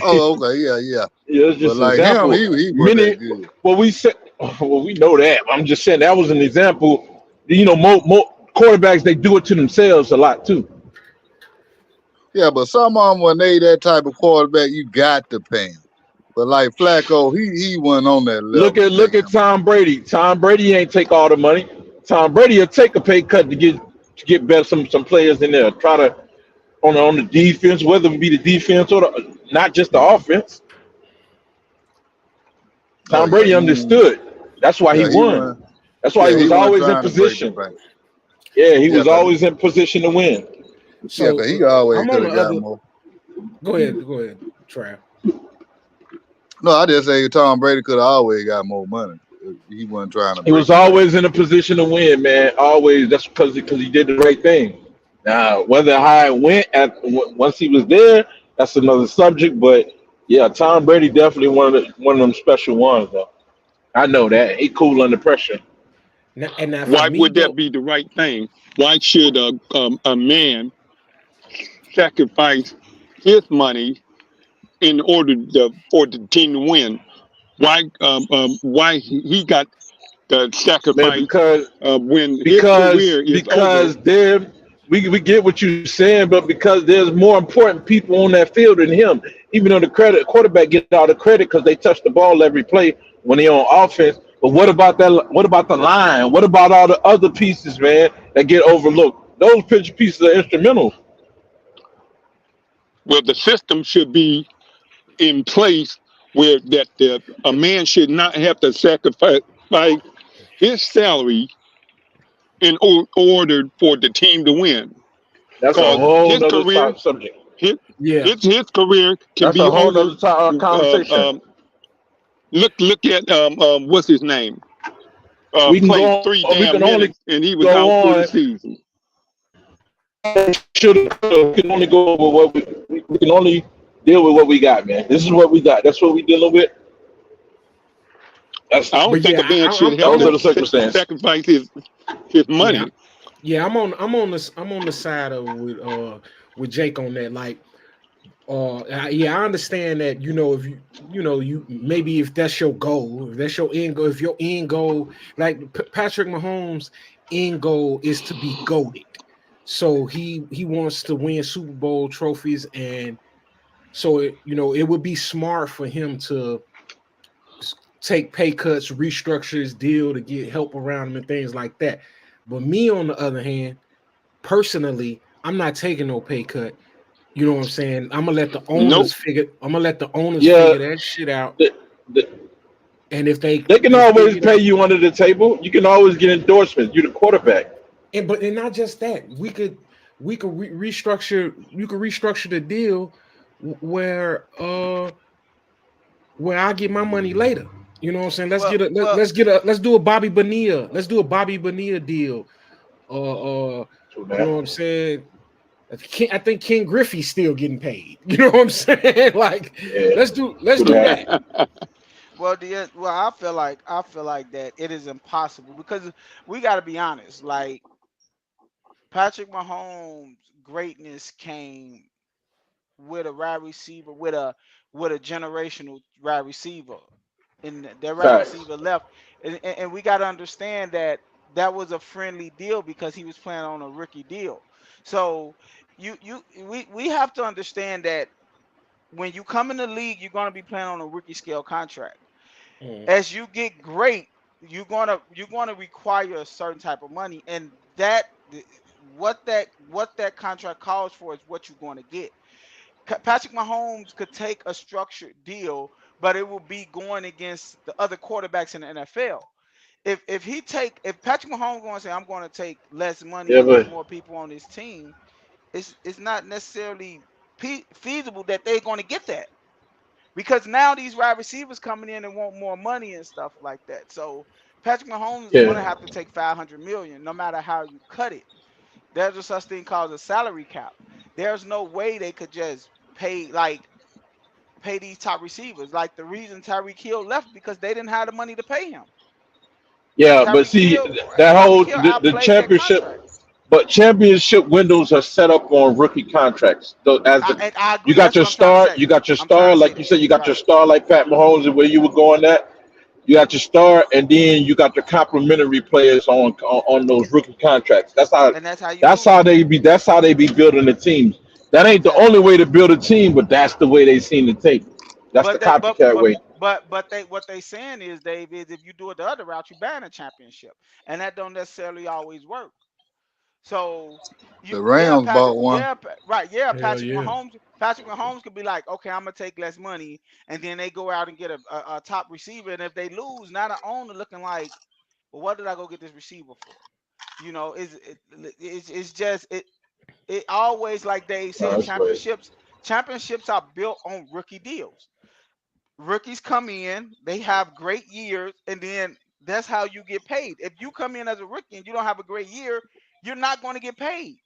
Oh, okay, yeah. Yeah, it's But just an like him, example. he wasn't that Many, good. well, we said, well, we know that. I'm just saying that was an example. You know, more quarterbacks they do it to themselves a lot too. Yeah, but some of them when they that type of quarterback, you got to pay him. But like Flacco, he wasn't on that Look level to at pay look at him that Tom much. Brady. Tom Brady ain't take all the money. Tom Brady will take a pay cut to get better some players in there. Try to on the defense, whether it be the defense or not just the offense. Oh Tom yeah, Brady understood. That's why he he won. wasn't That's why he yeah, he was wasn't always in trying to break the position. bank. Yeah, he Yeah, was cause always in position to win. so. he always I'm could on the have got other. more. Go ahead, Trav. No, I just say Tom Brady could have always got more money. He wasn't trying to He break was the bank. always in a position to win, man. Always. That's because he did the right thing. Now, whether how it went once he was there, that's another subject. But yeah, Tom Brady definitely one of them special ones, though. I know that he cool under pressure. Now for Why me would that though, be the right thing? Why should a man sacrifice his money in order for the team to win? Why he got the Man, sacrifice because when his because career is over? because there we get what you're saying, but because there's more important people on that field than him. Even though the quarterback get all the credit because they touch the ball every play when they on offense. But what about that? What about the line? What about all the other pieces, man, that get overlooked? Those pieces are instrumental. Well, the system should be in place where a man should not have to sacrifice his salary in order for the team to win. That's a Because whole his nother career, top subject. his, yeah, his career can That's be a whole over. nother conversation. Look at what's his name? We can Played go. three We can damn only minutes and he was go out for the on. season. We can only go over what we can only deal with what we got, man. This is what we got. That's what we dealing with. That's I don't but think yeah, a man should have I'm those are to the circumstances. sacrifice his yeah, money. yeah. I'm on the side of with Jake on that. Like, yeah, I understand that. You know, if you maybe if that's your goal, if that's your end goal, if your end goal, like Patrick Mahomes' end goal is to be goated. So he wants to win Super Bowl trophies, and so it would be smart for him to take pay cuts, restructure his deal to get help around him and things like that. But me, on the other hand, personally, I'm not taking no pay cut. You know what I'm saying? I'm gonna let the owners Nope. figure. I'm gonna let the owners Yeah, figure that shit out. the, the, And if they they can they always figure it pay out, you under the table. You can always get endorsements. You're the quarterback. and not just that, we could restructure. You could restructure the deal where I get my money later. You know what I'm saying? Let's Well, get a well, let's do a Bobby Bonilla. Let's do a Bobby Bonilla deal. So You know that, what I'm saying? I think Ken Griffey's still getting paid. You know what I'm saying? Like, yeah, let's so do that. that. I feel like that it is impossible because we got to be honest. Like Patrick Mahomes' greatness came with a wide receiver with a generational wide receiver, and their wide Facts. receiver left, and we got to understand that that was a friendly deal because he was playing on a rookie deal. So we have to understand that when you come in the league, you're going to be playing on a rookie scale contract. Mm, As you get great, you're gonna require a certain type of money, and that what that contract calls for is what you're going to get. Patrick Mahomes could take a structured deal, but it will be going against the other quarterbacks in the NFL. If Patrick Mahomes going to say I'm going to take less money Yeah, and get but more people on his team, it's not necessarily feasible that they're going to get that because now these wide receivers coming in and want more money and stuff like that. So Patrick Mahomes is going to yeah, have to take 500 million no matter how you cut it. There's a such thing called a salary cap. There's no way they could just pay these top receivers. Like the reason Tyreek Hill left because they didn't have the money to pay him. yeah. But Tyreek see, Hill that Tyreek whole Hill the outplayed that championship, contract. but championship windows are set up on rookie contracts. So as the And I you agree. got That's your what I'm trying to star, say. you got your I'm trying star, to say like you that. said, you got your Right. star like Pat Mahomes and where you were going at. You got your star, and then you got the complementary players on those rookie contracts. And that's how you That's lose. how they be building the teams. That ain't the only Exactly. way to build a team, but that's the way they seem to think. That's the But they copycat way. but they what they saying is, Dave, is if you do it the other route, you ban a championship. And that don't necessarily always work. So The Rams bought one. Right, yeah, hell yeah. Patrick Mahomes could be like, okay, I'm gonna take less money, and then they go out and get a top receiver, and if they lose, now the owner looking like, well, what did I go get this receiver for? It's just it always like Dave No, said, that's great. championships are built on rookie deals. Rookies come in, they have great years, and then that's how you get paid. If you come in as a rookie and you don't have a great year, you're not going to get paid.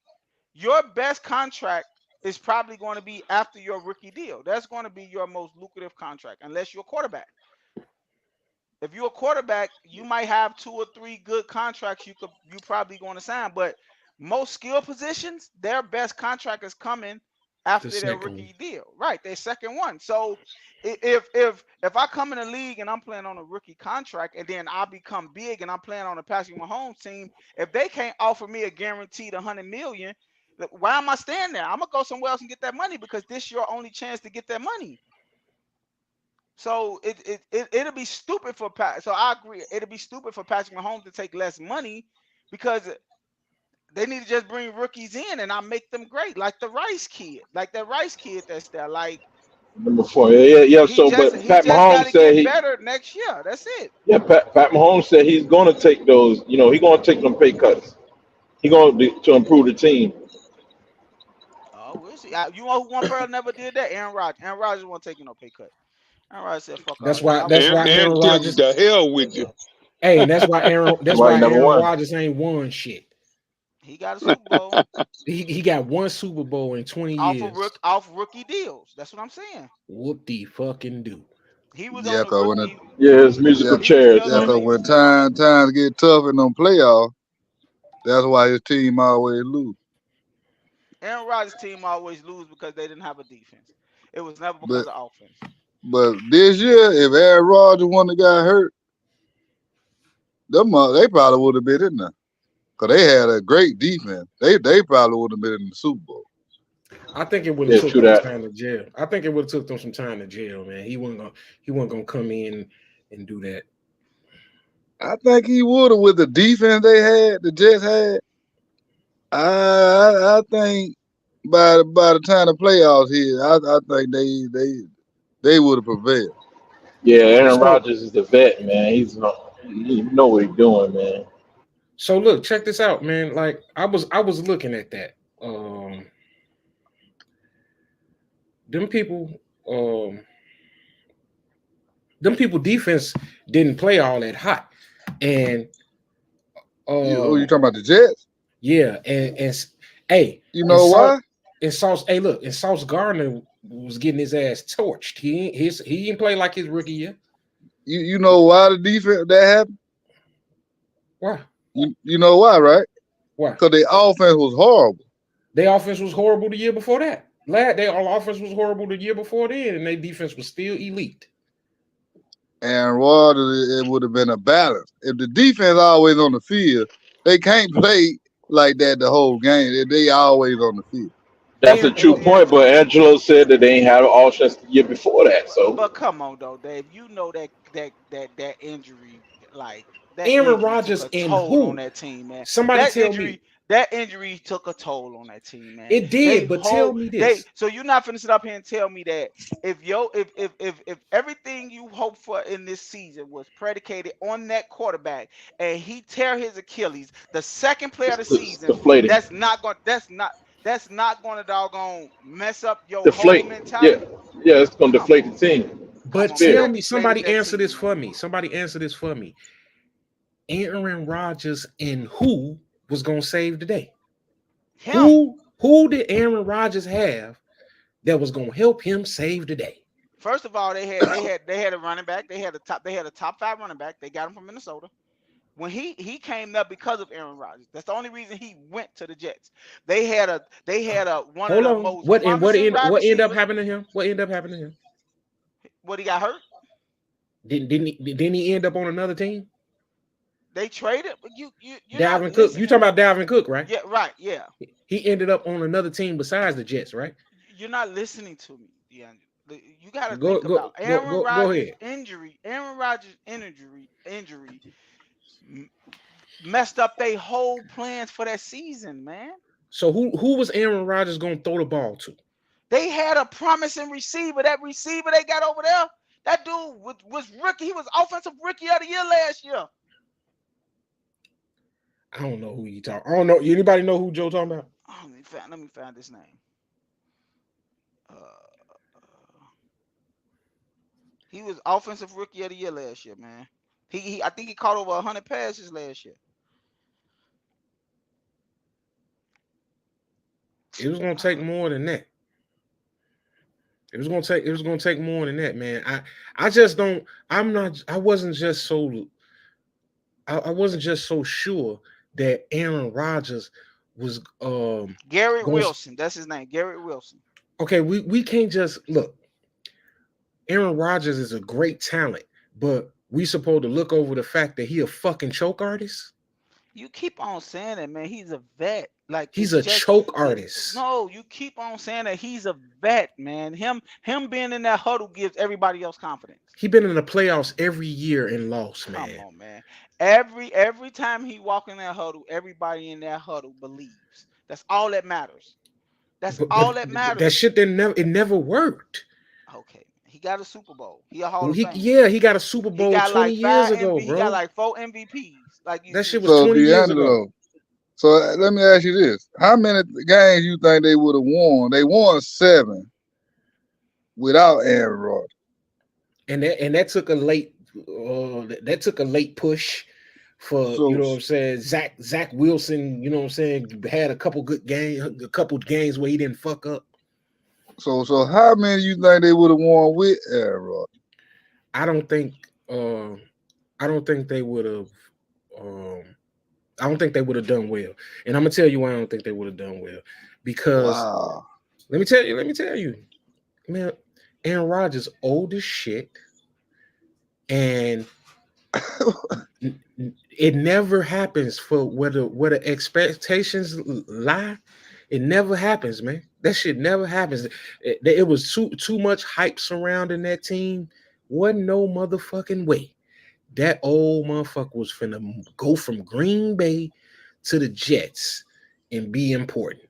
Your best contract is probably going to be after your rookie deal. That's going to be your most lucrative contract, unless you're a quarterback. If you're a quarterback, you might have two or three good contracts you probably going to sign, but most skill positions, their best contract is coming The after their second one. rookie deal. Right, their second one. So if I come in the league and I'm playing on a rookie contract and then I become big and I'm playing on a Patrick Mahomes team, if they can't offer me a guaranteed 100 million, why am I staying there? I'm gonna go somewhere else and get that money because this is your only chance to get that money. So it'll be stupid for Pat. So I agree. It'll be stupid for Patrick Mahomes to take less money because they need to just bring rookies in and I make them great, like the Rice kid, like that Rice kid that's there. Like Number four. Yeah, yeah, yeah. he So, just but he Pat just got Mahomes to said get he, better next year. That's it. yeah, Pat Mahomes said he's going to take those. He's going to take them pay cuts. He's going to improve the team. Oh, we'll see. You know who one person never did that? Aaron Rodgers. Aaron Rodgers wasn't taking no pay cut. Aaron Rodgers said, "Fuck all That's that. why. I want That's my Aaron, why money." Aaron Aaron tell you Rodgers. the hell with you. Hey, and that's why Aaron. That's That's why why he never Aaron won. Rodgers ain't won shit. He got a Super Bowl He got one Super Bowl in 20 years. off rookie deals. That's what I'm saying. Whoop the fucking do. He was Yeah, on the cause when it, rookie. Yeah, it's musical yeah, He was chairs, still yeah, on man. cause the. when times get tough in them playoffs, that's why his team always lose. Aaron Rodgers' team always lose because they didn't have a defense. It was never because But of offense. this year, if Aaron Rodgers wouldn't have got hurt, they probably would have been in there. Cause they had a great defense. They probably would have been in the Super Bowl. I think it would have took true them that. time to jail. I think it would have took them some time to jail, man. He wasn't gonna come in and do that. I think he would have with the defense they had, the Jets had. I think by the time the playoffs hit, I think they would have prevailed. Yeah, Aaron So Rodgers is the vet, man. He know what he's doing, man. so look, check this out, man. Like I was looking at that. Them people, defense didn't play all that hot, and You talking about the Jets? yeah, hey, You know why? And Sauce Gardner was getting his ass torched. He didn't play like his rookie year. You know why the defense that happened? Why? You know why, right? Why? Because their offense was horrible. Their offense was horrible the year before that. Their offense was horrible the year before then, and their defense was still elite. And Rodgers, it would have been a balance. If the defense always on the field, they can't play like that the whole game. They always on the field. That's a true point, but Angelo said that they ain't had an offense the year before that. So, But come on, though, Dave. You know that injury, like that Aaron injury Rodgers took a and toll who? on that team, man. Somebody That tell injury, me. that injury took a toll on that team, man. It did, but tell me this. So you're not finna sit up here and tell me that if everything you hope for in this season was predicated on that quarterback and he tear his Achilles, the second player of the season, deflating. that's not gonna doggone mess up your Deflate. whole mentality. Yeah, it's gonna deflate the team. But Come on, tell man. me, somebody answer this for me. Somebody answer this for me. Aaron Rodgers and who was gonna save the day? Him. Who did Aaron Rodgers have that was gonna help him save the day? First of all, they had a running back. They had a top 5 running back. They got him from Minnesota. When he came up because of Aaron Rodgers. That's the only reason he went to the Jets. They had a one Hold of the on. most What promising wide ended up receivers. happening to him? What ended up happening to him? What, he got hurt? Didn't he end up on another team? They traded. You're Dalvin Cook. You talking about Dalvin Cook, right? Yeah, right. Yeah. He ended up on another team besides the Jets, right? You're not listening to me, DeAngelo. You got to Go think about Aaron Rodgers' ahead. injury. Aaron Rodgers' injury messed up their whole plans for that season, man. So who was Aaron Rodgers gonna throw the ball to? They had a promising receiver. That receiver they got over there, that dude was rookie. He was offensive rookie of the year last year. I don't know who you talking. I don't know. Anybody know who Joe talking about? Oh, let me find this name. He was offensive rookie of the year last year, man. I think he caught over 100 passes last year. It was gonna take more than that. It was gonna take more than that, man. I wasn't just so sure that Aaron Rodgers was Garrett Wilson. That's his name, Garrett Wilson. Okay, we can't just look. Aaron Rodgers is a great talent, but we supposed to look over the fact that he a fucking choke artist. You keep on saying that, man. He's a vet. Like, he's a choke artist. No, you keep on saying that he's a vet, man. Him being in that huddle gives everybody else confidence. He been in the playoffs every year and lost, man. Come on, man. Every time he walk in that huddle, everybody in that huddle believes. That's all that matters. That's all that matters. That shit never worked. Okay. He got a Super Bowl. He a Hall of Fame. Yeah, he got a Super Bowl 20 years ago, bro. He got like 4 MVPs. Like, that shit was 20 years ago. So let me ask you this: how many games you think they would have won? They won 7 without Aaron Rodgers, and that took a late push for you know what I'm saying. Zach Wilson, you know what I'm saying, had a couple games where he didn't fuck up. So how many you think they would have won with Aaron Rodgers? I don't think they would have. I don't think they would have done well, and I'm gonna tell you why I don't think they would have done well. Because let me tell you, man, Aaron Rodgers old as shit, and It never happens for where the expectations lie. It never happens, man. That shit never happens. It was too much hype surrounding that team. Wasn't no motherfucking way that old motherfucker was finna go from Green Bay to the Jets and be important.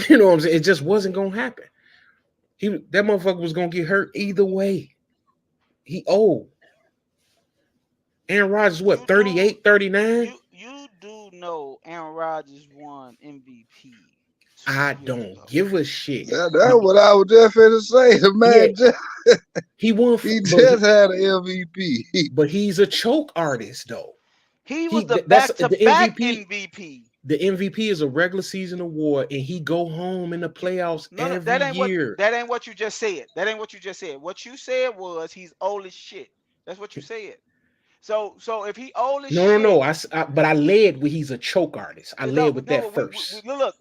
You know what I'm saying? It just wasn't gonna happen. That motherfucker was gonna get hurt either way. He old. Aaron Rodgers, what, You do 38, 39? you do know Aaron Rodgers won MVP 2 I years don't ago. give a shit. That's what I was just finna say. The man He won, he just had an MVP. but he's a choke artist though. He was the That's the back-to-back MVP. MVP. The MVP is a regular season award, and he go home in the playoffs No, every that ain't year. that ain't what you just said. That ain't what you just said. What you said was he's old as shit. That's what you said. So if he old as shit, No. But I led with he's a choke artist. I led with that we first. look.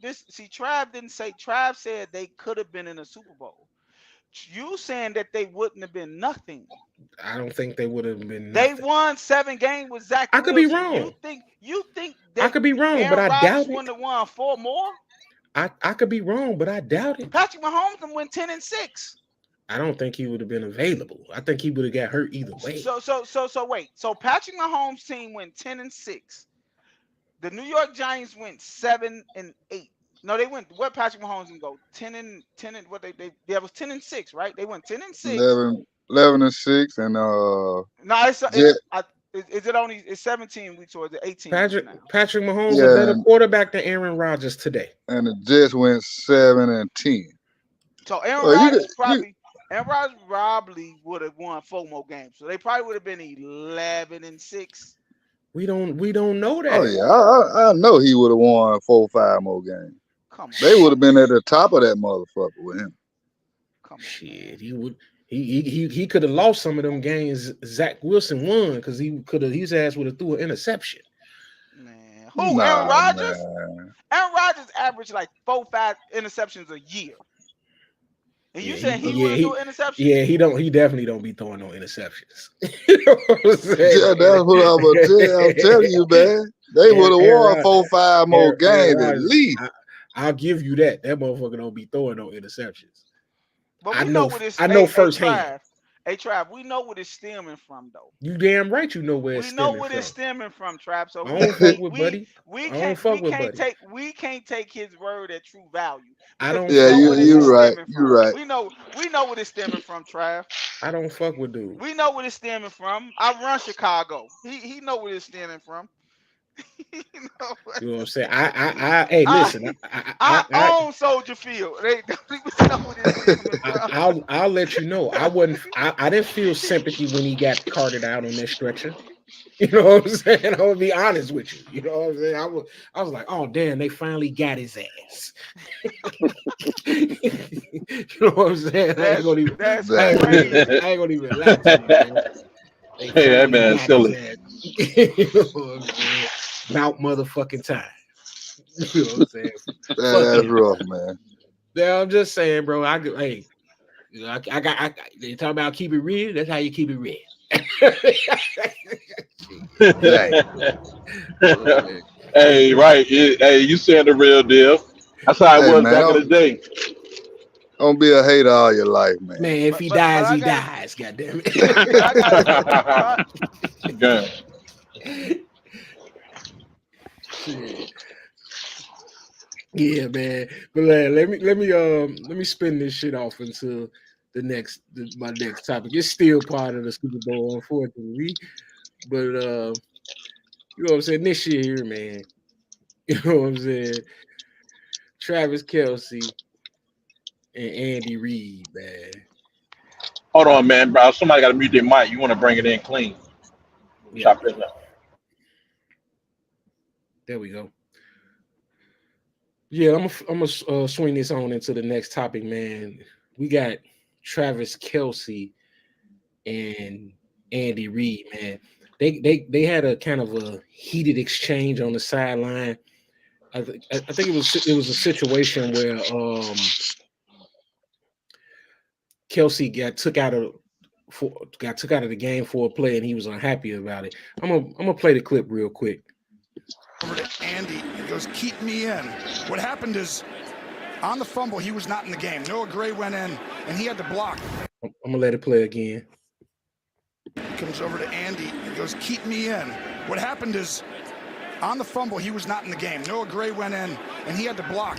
This. See, Trav didn't say. Trav said they could have been in a Super Bowl. You saying that they wouldn't have been nothing. I don't think they would have been They nothing. won 7 games with Zach I could Wilson. be wrong. You think I that could be wrong, but Aaron I Rodgers doubt it. wouldn't have won 4 more? I could be wrong, but I doubt it. Patrick Mahomes went 10-6. I don't think he would have been available. I think he would have got hurt either way. So wait. So Patrick Mahomes' team went 10-6. The New York Giants went 7-8. No, they went. What Patrick Mahomes and go 10 and what they was 10-6, right? They went 10-6. 11-6, and No, is it only 17 weeks or is it 18 weeks now? Patrick Mahomes Yeah, a better quarterback than Aaron Rodgers today. and the Jets went 7-10. So Aaron Rodgers probably would have won 4 more games. So they probably would have been 11-6. We don't know that. Oh yeah, I know he would have won 4 or 5 more games. Come on. They would have been at the top of that motherfucker with him. Come on, Shit, he would. He could have lost some of them games Zach Wilson won because his ass would have threw an interception. Man, who? Aaron Rodgers? Man. Aaron Rodgers averaged like 4-5 interceptions a year. And you saying he wouldn't throw interceptions? Yeah, he definitely don't be throwing no interceptions. You know what I'm saying? Yeah, that's what I'm telling you, man. They would have won 4 or 5 more games at least. I'll give you that. That motherfucker don't be throwing no interceptions. But we know what it's. I know firsthand. Hey, Trav, we know what it's stemming from, though. You damn right you know where it's stemming from. We know what it's stemming from, Trav. So I don't fuck with Buddy. We can't take his word at true value. I don't. Yeah, you're right. You're right. We know what it's stemming from, Trav. I don't fuck with dude. We know what it's stemming from. I run Chicago. He know what it's stemming from. You know what I'm saying? Hey, listen. I own Soldier Field. They know what it's I'll let you know. I didn't feel sympathy when he got carted out on that stretcher. You know what I'm saying? I would be honest with you. You know what I'm saying? I was like, oh damn, they finally got his ass. You know what I'm saying? I ain't gonna even lie to you, man. Hey, that man's silly. You know what I'm saying? About motherfucking time. You know what I'm saying? That's rough, man. Yeah, I'm just saying, bro. They talk about keep it real. That's how you keep it real. Hey, right. Hey, you saying the real deal. That's how it was back in the day. Don't be a hater all your life, man. Man, if he dies, he dies. God damn it. Yeah, man. But let me spin this shit off into my next topic. It's still part of the Super Bowl, unfortunately. But you know what I'm saying? This shit here, man. You know what I'm saying? Travis Kelce and Andy Reid, man. Hold on, man, bro. Somebody got to mute their mic. You want to bring it in clean. Yeah. Chop it up. There we go. Yeah, I'm gonna swing this on into the next topic, man. We got Travis Kelce and Andy Reid, man. They had a kind of a heated exchange on the sideline. I think it was a situation where Kelce got took out of got took out of the game for a play, and he was unhappy about it. I'm gonna play the clip real quick. Over to Andy. He goes, keep me in. What happened is, on the fumble, he was not in the game. Noah Gray went in, and he had to block. I'm gonna let it play again. Comes over to Andy. He goes, keep me in. What happened is, on the fumble, he was not in the game. Noah Gray went in, and he had to block.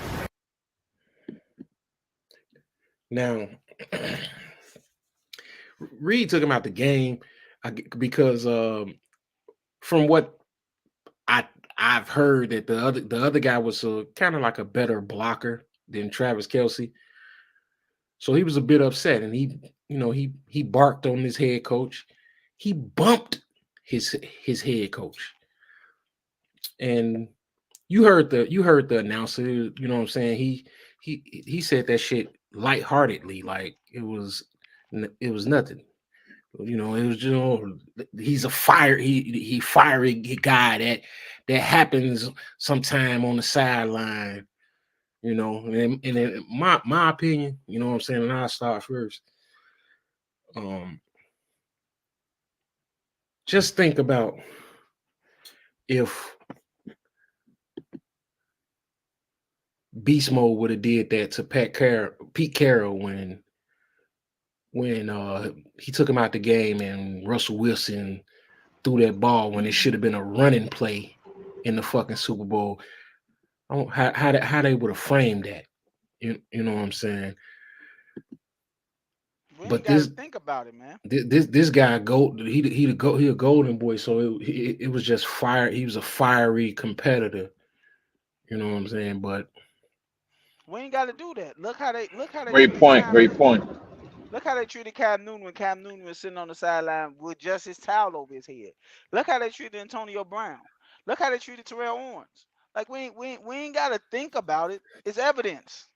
Now, Reed took him out the game because from what I've heard that the other guy was kind of like a better blocker than Travis Kelce, so he was a bit upset, and he barked on his head coach. He bumped his head coach, and you heard the announcer. You know what I'm saying? He said that shit lightheartedly, like it was nothing. It was he's a fiery guy that happens sometime on the sideline. And in my opinion, you know what I'm saying, and I'll start first. Just think about if Beast Mode would have did that to Pete Carroll when he took him out the game and Russell Wilson threw that ball when it should have been a running play in the fucking Super Bowl. How they would have framed that. You know what I'm saying? But this, think about it, man. This guy he a golden boy, so it was just fire. He was a fiery competitor. You know what I'm saying? But we ain't got to do that. Look how they Great point. Great point. Look how they treated Cam Newton when Cam Newton was sitting on the sideline with just his towel over his head. Look how they treated Antonio Brown. Look how they treated Terrell Owens. Like we ain't got to think about it. It's evidence.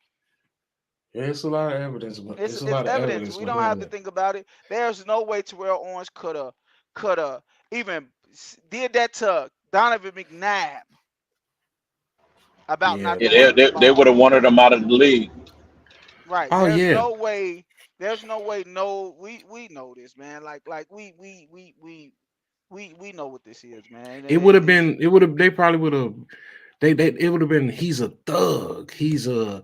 Yeah, it's a lot of evidence. It's a lot of evidence. We don't have to think about it. There's no way Terrell Owens could have even did that to Donovan McNabb about not. Yeah, they would have wanted him out of the league. Right. Oh, There's no way. There's no way. No, we know this, man. Like we know what this is, man. It would have been. It would have. They probably would have. It would have been. He's a thug. He's a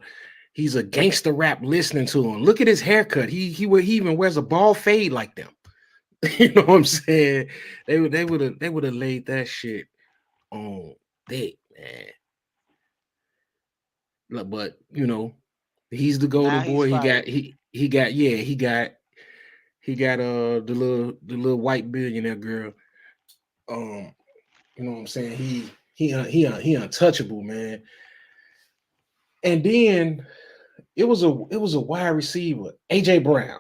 gangster rap. Listening to him. Look at his haircut. He even wears a ball fade like them. You know what I'm saying? They would have laid that shit on thick, man. But he's the golden boy. He got the little white billionaire girl. You know what I'm saying? He untouchable, man. And then it was a wide receiver, AJ Brown.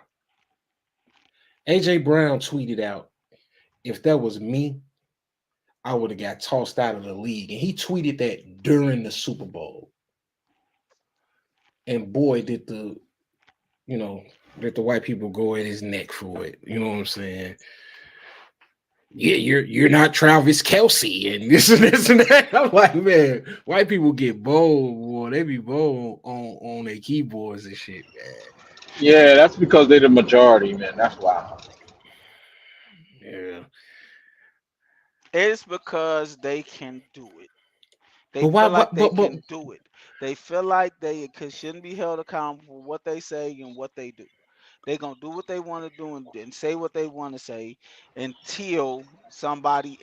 AJ Brown tweeted out, if that was me, I would have got tossed out of the league. And he tweeted that during the Super Bowl. And boy, did the white people go at his neck for it. You know what I'm saying? Yeah, you're not Travis Kelce and this and that. I'm like, man, white people get bold, boy. They be bold on their keyboards and shit, man. Yeah, that's because they're the majority, man. That's why. Yeah. It's because they can do it. They feel like they can do it. They feel like they shouldn't be held accountable for what they say and what they do. They're going to do what they want to do and say what they want to say until somebody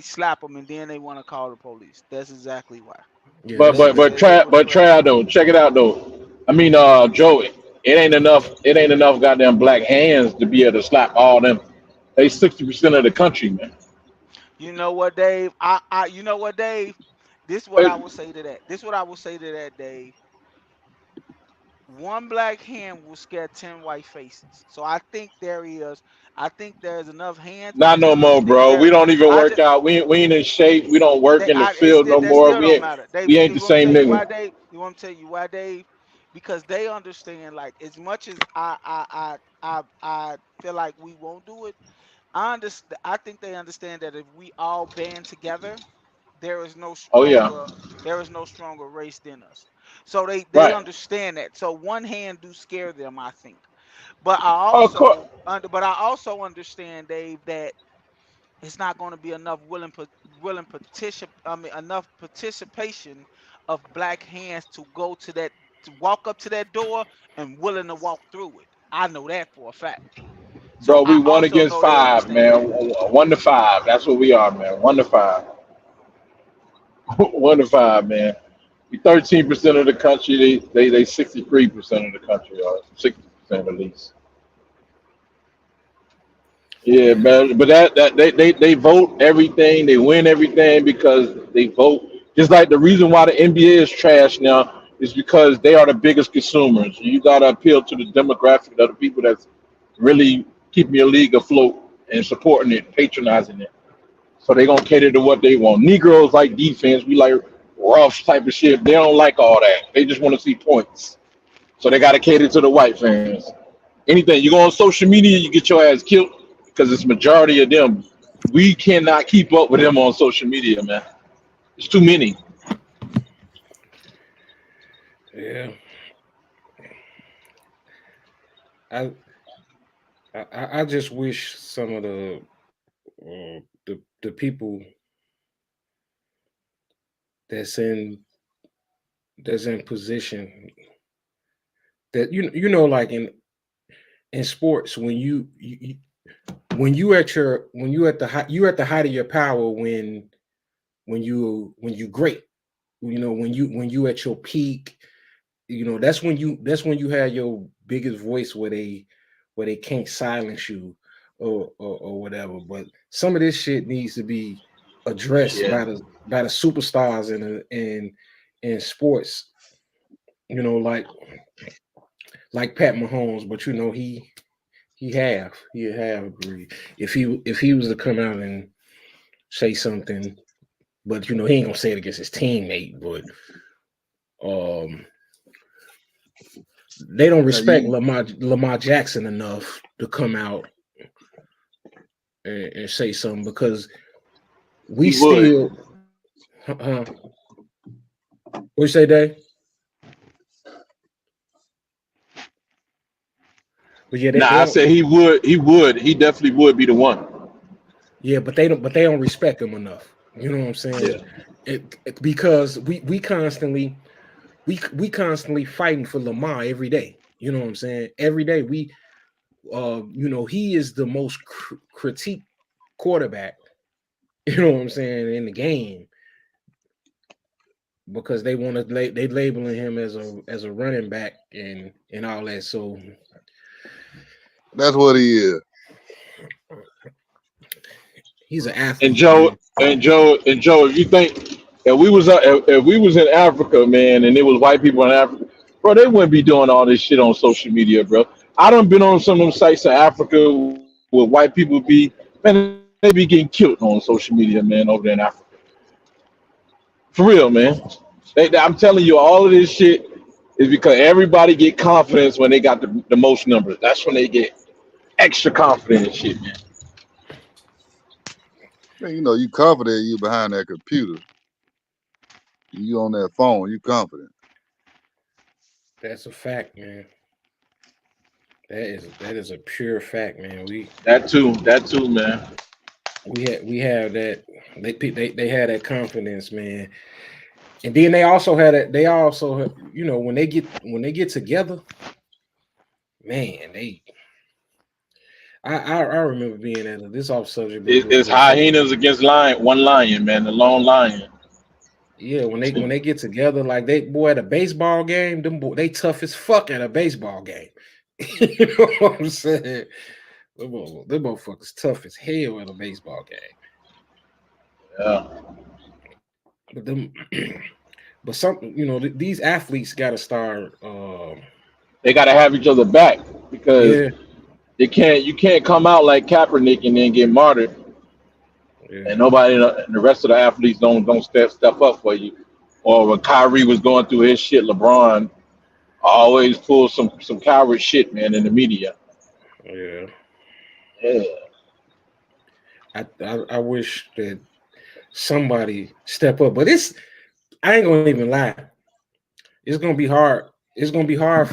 slap them, and then they want to call the police. That's exactly why. Yeah, But try though. Check it out though. I mean, Joe, it ain't enough. It ain't enough goddamn black hands to be able to slap all them. They 60% of the country, man. You know what, Dave? You know what, Dave? This is what I will say to that. Dave. One black hand will scare 10 white faces. So I think there's enough hands. Not no more, bro. We don't even work out. We ain't in shape. We don't work in the field no more. Still don't matter. Dave, we ain't the same nigga. You want me to tell you why, Dave? Because they understand, like, as much as I feel like we won't do it, I think they understand that if we all band together, there is no stronger race than us. So they understand that. So one hand do scare them, I think. But I but I also understand, Dave, that it's not going to be enough enough participation of black hands to go to walk up to that door and willing to walk through it. I know that for a fact. So Bro, we I one also against know they five, understand man. that. 1-5. That's what we are, man. 1-5. 1-5, man. We 13% of the country. They 63% of the country, or 60% at least. Yeah, man. But they vote everything. They win everything because they vote. Just like the reason why the NBA is trash now is because they are the biggest consumers. You gotta appeal to the demographic of the people that's really keeping your league afloat and supporting it, patronizing it. So they gonna cater to what they want. Negroes like defense. We like rough type of shit. They don't like all that. They just want to see points. So they gotta cater to the white fans. Anything you go on social media, you get your ass killed because it's majority of them. We cannot keep up with them on social media, man. It's too many. Yeah. I I just wish some of the people that's in position that like in sports when when you at the height of your power when you great, when you at your peak, that's when you have your biggest voice where they can't silence you or whatever. But some of this shit needs to be addressed Yeah. by the superstars in sports, like Pat Mahomes. But he have agreed. If he was to come out and say something, but he ain't gonna say it against his teammate, but um they don't Now respect you Lamar Jackson enough to come out and say something, because we He would. still what you say, Dave? But yeah, they Nah, I don't. said he would. He would. He definitely would be the one. Yeah, but they don't respect him enough. You know what I'm saying? Yeah. Because we constantly fighting for Lamar every day. You know what I'm saying? Every day he is the most critiqued quarterback. You know what I'm saying, in the game, because they want to they labeling him as a running back and all that. So that's what he is. he's an And athlete, Joe, man. and Joe, if you think if we was in Africa, man, and there was white people in Africa, bro, they wouldn't be doing all this shit on social media, bro. I done been on some of them sites in Africa where white people be, man, they be getting killed on social media, man, over there in Africa. For real, man. I'm telling you, all of this shit is because everybody get confidence when they got the most numbers. That's when they get extra confident and shit, man. Man, you confident you behind that computer. You on that phone, you confident. That's a fact, man. That is a pure fact, man. That too, man. We have that. They had that confidence, man. And then they also had it. They also, when they get together, man. I remember being at this off subject, It's but hyenas against one lion, man, the lone lion. yeah, when they get together, like at a baseball game, they tough as fuck at a baseball game. You know what I'm saying? Them motherfuckers tough as hell at a baseball game. Yeah. But them, but some, these athletes got to start. They gotta have each other back because Yeah, you can't come out like Kaepernick and then get martyred, and yeah, nobody and the rest of the athletes don't step up for you. Or when Kyrie was going through his shit, LeBron always pulled some coward shit, man, in the media. yeah. Yeah. I wish that somebody step up, but I ain't gonna even lie. It's gonna be hard. It's gonna be hard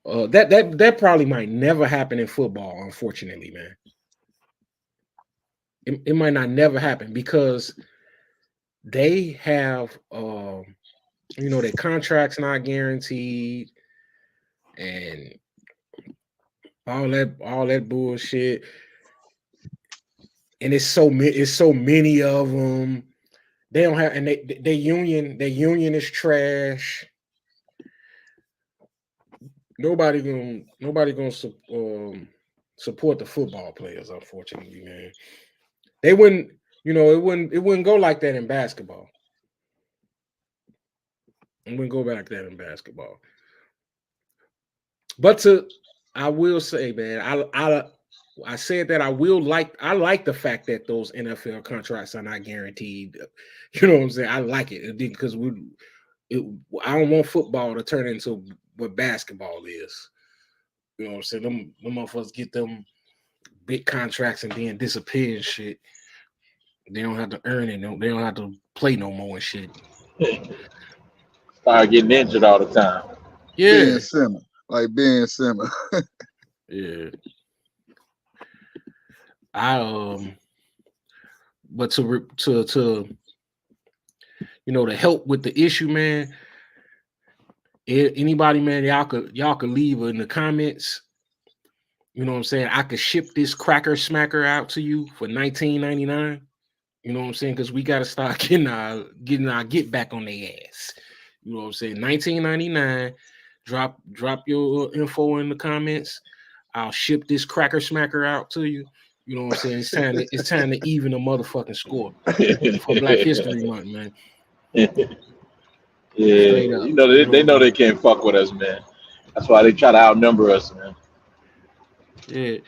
That probably might never happen in football, unfortunately, man. It might not never happen because they have their contracts not guaranteed and all that bullshit. And it's so many of them. They don't have, and their union is trash. Nobody gonna support the football players, unfortunately, man. They wouldn't, it wouldn't go like that in basketball. It wouldn't go back that in basketball. But I will say, man, I said that I like the fact that those NFL contracts are not guaranteed. You know what I'm saying? I like it because I don't want football to turn into what basketball is. You know what I'm saying? Them motherfuckers get them big contracts and then disappear and shit. They don't have to earn it. They don't have to play no more and shit. Start getting injured all the time. Yeah. Ben Simmons, like Ben Simmons. Yeah. But to to help with the issue, man. Anybody, man, y'all could leave in the comments. You know what I'm saying? I could ship this cracker smacker out to you for $19.99. You know what I'm saying? Because we gotta start getting our get back on their ass. You know what I'm saying? $19.99. Drop your info in the comments. I'll ship this cracker smacker out to you. You know what I'm saying? It's time to even the motherfucking score for Black History Month, man. Yeah, Up, they know they can't fuck with us, man. That's why they try to outnumber us, man. Yeah,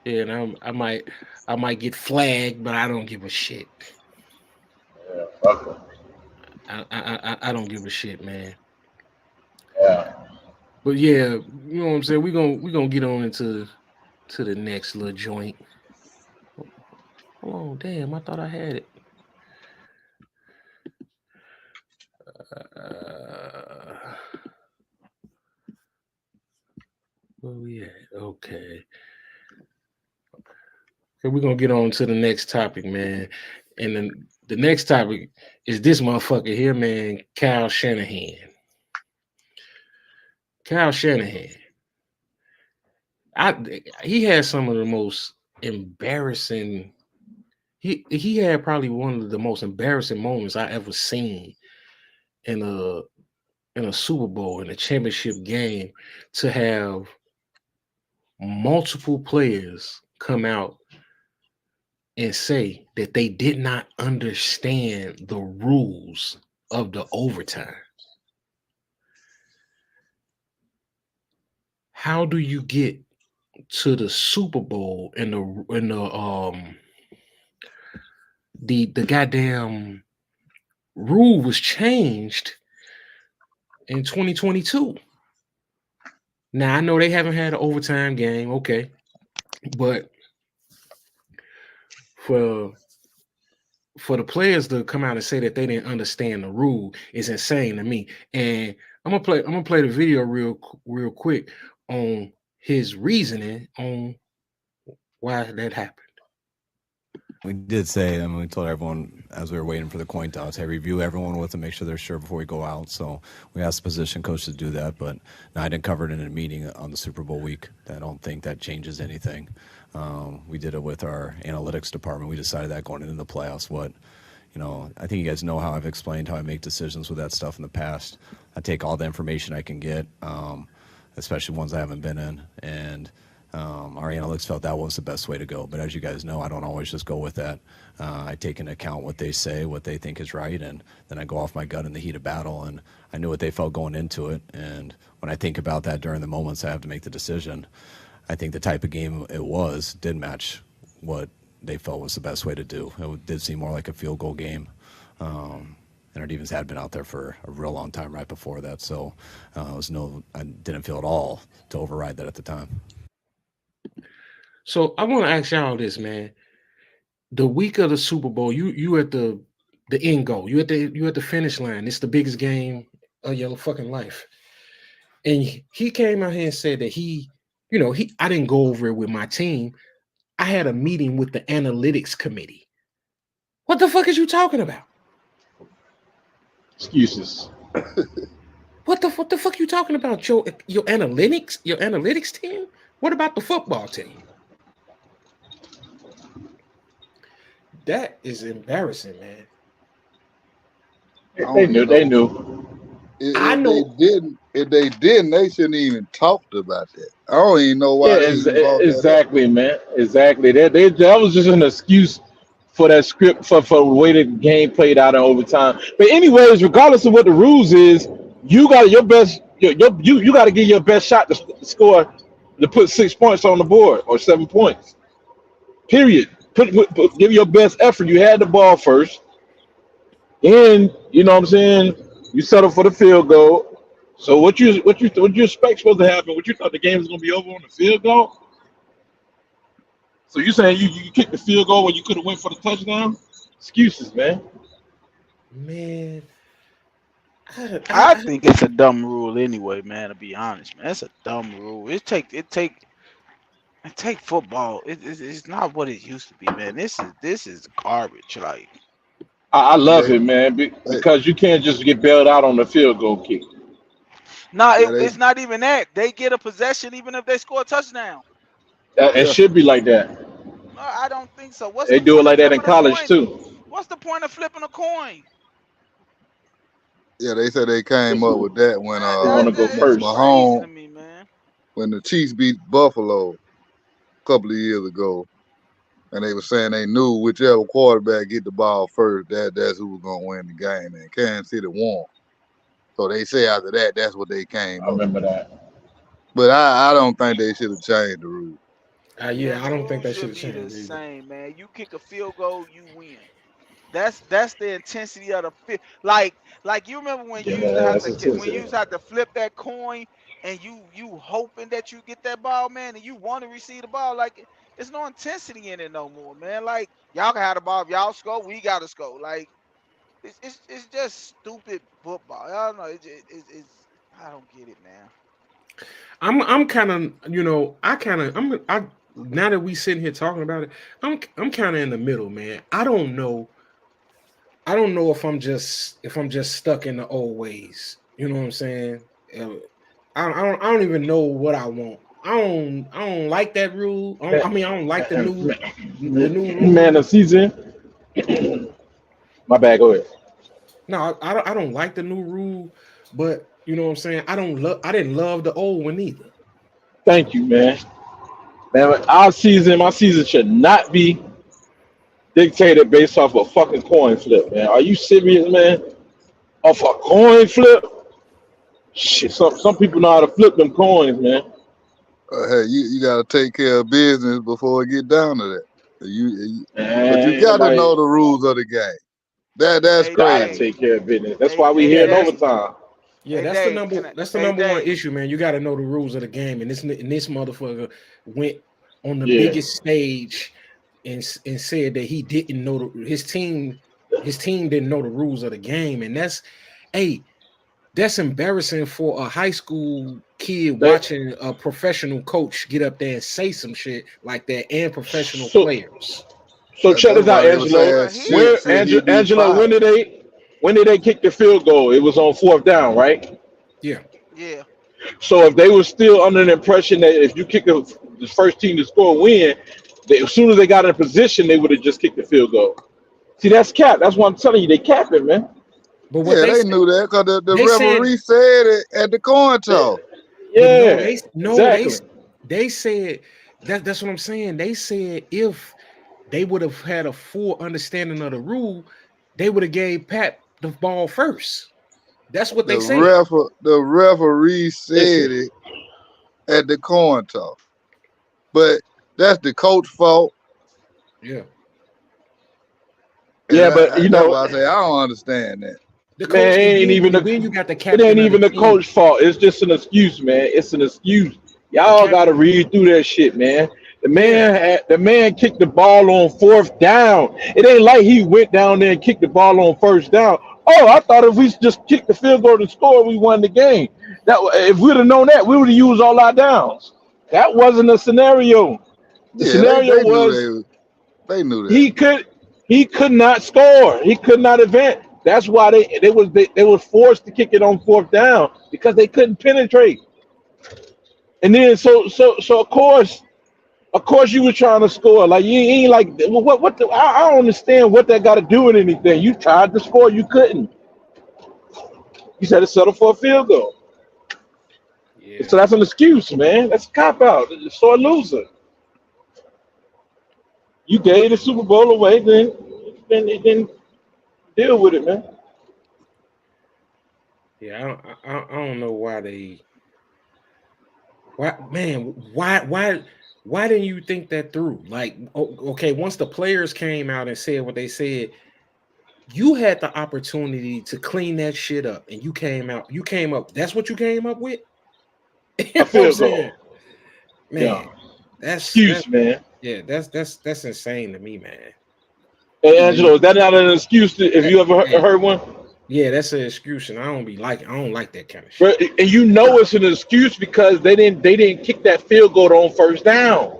and I might get flagged, but I don't give a shit. Yeah, fuck them. I don't give a shit, man. Yeah. But yeah, you know what I'm saying? We're gonna get on into the next little joint. Oh damn, I thought I had it. Where we at? Okay. So we're gonna get on to the next topic, man. And then the next topic is this motherfucker here, man, Kyle Shanahan. Kyle Shanahan. He has some of the most embarrassing. He had probably one of the most embarrassing moments I ever seen in a Super Bowl, in a championship game, to have multiple players come out and say that they did not understand the rules of the overtime. How do you get to the Super Bowl and the goddamn rule was changed in 2022? Now I know they haven't had an overtime game, okay, but for the players to come out and say that they didn't understand the rule is insane to me. And I'm gonna play the video real quick on his reasoning on why that happened. We did say, we told everyone as we were waiting for the coin toss, hey, review everyone with them, make sure they're sure before we go out. So we asked the position coach to do that, but no, I didn't cover it in a meeting on the Super Bowl week. I don't think that changes anything. We did it with our analytics department. We decided that going into the playoffs. I think you guys know how I've explained how I make decisions with that stuff in the past. I take all the information I can get, especially ones I haven't been in, and our analysts felt that was the best way to go. But as you guys know, I don't always just go with that. I take into account what they say, what they think is right, and then I go off my gut in the heat of battle. And I knew what they felt going into it. And when I think about that during the moments I have to make the decision, I think the type of game it was did match what they felt was the best way to do. It did seem more like a field goal game. And our defense had been out there for a real long time right before that. So I didn't feel at all to override that at the time. So I want to ask y'all this, man. The week of the Super Bowl, you at the end goal. You at the finish line. It's the biggest game of your fucking life. And he came out here and said that I didn't go over it with my team. I had a meeting with the analytics committee. What the fuck is you talking about? Excuses. What the fuck you talking about? Your analytics team? What about the football team? That is embarrassing, man. They knew. I know. If they didn't, they shouldn't even talked about that. I don't even know why. Exactly, man. Exactly. That was just an excuse for that script for the way the game played out in overtime. But anyways, regardless of what the rules is, you got your best. You got to give your best shot to score, to put 6 points on the board or 7 points. Period. Give your best effort. You had the ball first, and you know what I'm saying. You settle for the field goal. So what you expect supposed to happen? What you thought the game was gonna be over on the field goal? So you saying you kicked the field goal when you could have went for the touchdown? Excuses, man. Man, I think it's a dumb rule anyway, man. To be honest, man, it's a dumb rule. It take football. It's not what it used to be, man. This is garbage. Like, I love it, man, because you can't just get bailed out on the field goal kick. it's not even that. They get a possession even if they score a touchdown. It should be like that. No, I don't think so. They do it like that in college too. What's the point of flipping a coin? Yeah, they said they came up with that when want to go first. Mahomes, To me, man. when the Chiefs beat Buffalo a couple of years ago, and they were saying they knew whichever quarterback get the ball first, that's who was gonna win the game. And Kansas City won. So they say after that, that's what they came up. I remember that. But I don't think they should have changed the rule. I don't think they should have changed the it. Same, man. You kick a field goal, you win. That's the intensity of the fit. Like you remember when you used to have to flip that coin and you hoping that you get that ball, man, and you want to receive the ball. Like, there's no intensity in it no more, man. Like, y'all can have the ball. If y'all score, we gotta score. Like, it's just stupid football. I don't know. It's I don't get it, man. I'm kind of, now that we sitting here talking about it, I'm kind of in the middle, man. I don't know if I'm just stuck in the old ways. You know what I'm saying? I don't even know what I want. I don't like that rule. I don't like the new rule. Man of season. My bad. Go ahead. No, I don't like the new rule, but you know what I'm saying. I didn't love the old one either. Thank you, man. Man, my season should not be dictated based off a fucking coin flip, man. Are you serious, man? Off a coin flip? Shit, some people know how to flip them coins, man. Hey, you got to take care of business before it get down to that. But you got to know the rules of the game. That's crazy. Take care of business. That's why we here in overtime. Yeah, that's the number one issue, man. You got to know the rules of the game, and this motherfucker went on the biggest stage and said that he didn't know his team didn't know the rules of the game, and that's embarrassing for a high school kid watching a professional coach get up there and say some shit like that, and professional players. So check this out, Angelo. Angelo, when did they kick the field goal? It was on 4th down, right? Yeah. Yeah. So if they were still under the impression that if you kick the first team to score win, as soon as they got in position, they would have just kicked the field goal. See, that's cap. That's what I'm telling you. They capping, man. But they knew that because the referee said it at the coin toss. Yeah. They said that's what I'm saying. They said if they would have had a full understanding of the rule, they would have gave Pat the ball first. That's what they said. The referee said it at the coin toss. But that's the coach's fault. Yeah. Yeah, but that's why I say I don't understand that. It ain't even the coach's fault. It's just an excuse, man. It's an excuse. Y'all got to read through that shit, man. The man kicked the ball on 4th down. It ain't like he went down there and kicked the ball on 1st down. Oh, I thought if we just kicked the field goal to score, we won the game. if we'd have known that, we would have used all our downs. That wasn't a scenario. The Yeah, scenario they knew was they knew that. he could not score. He could not advance. That's why they was forced to kick it on fourth down because they couldn't penetrate. And then so of course you were trying to score. Like you ain't like I don't understand what that got to do with anything. You tried to score, you couldn't. You said to settle for a field goal. Yeah. So that's an excuse, man. That's a cop out. It's sore loser. You gave the Super Bowl away, then deal with it, man. Yeah, I don't know why why didn't you think that through? Like, okay, once the players came out and said what they said, you had the opportunity to clean that shit up, and you came up. That's what you came up with. You know A what I'm field saying? goal. Man, Yeah. that's Excuse, man. yeah, that's insane to me, man. Hey, Angelo, is that not an excuse? If you ever heard one? Yeah, that's an excuse, and I don't like that kind of shit. But, and you know it's an excuse because they didn't kick that field goal on first down.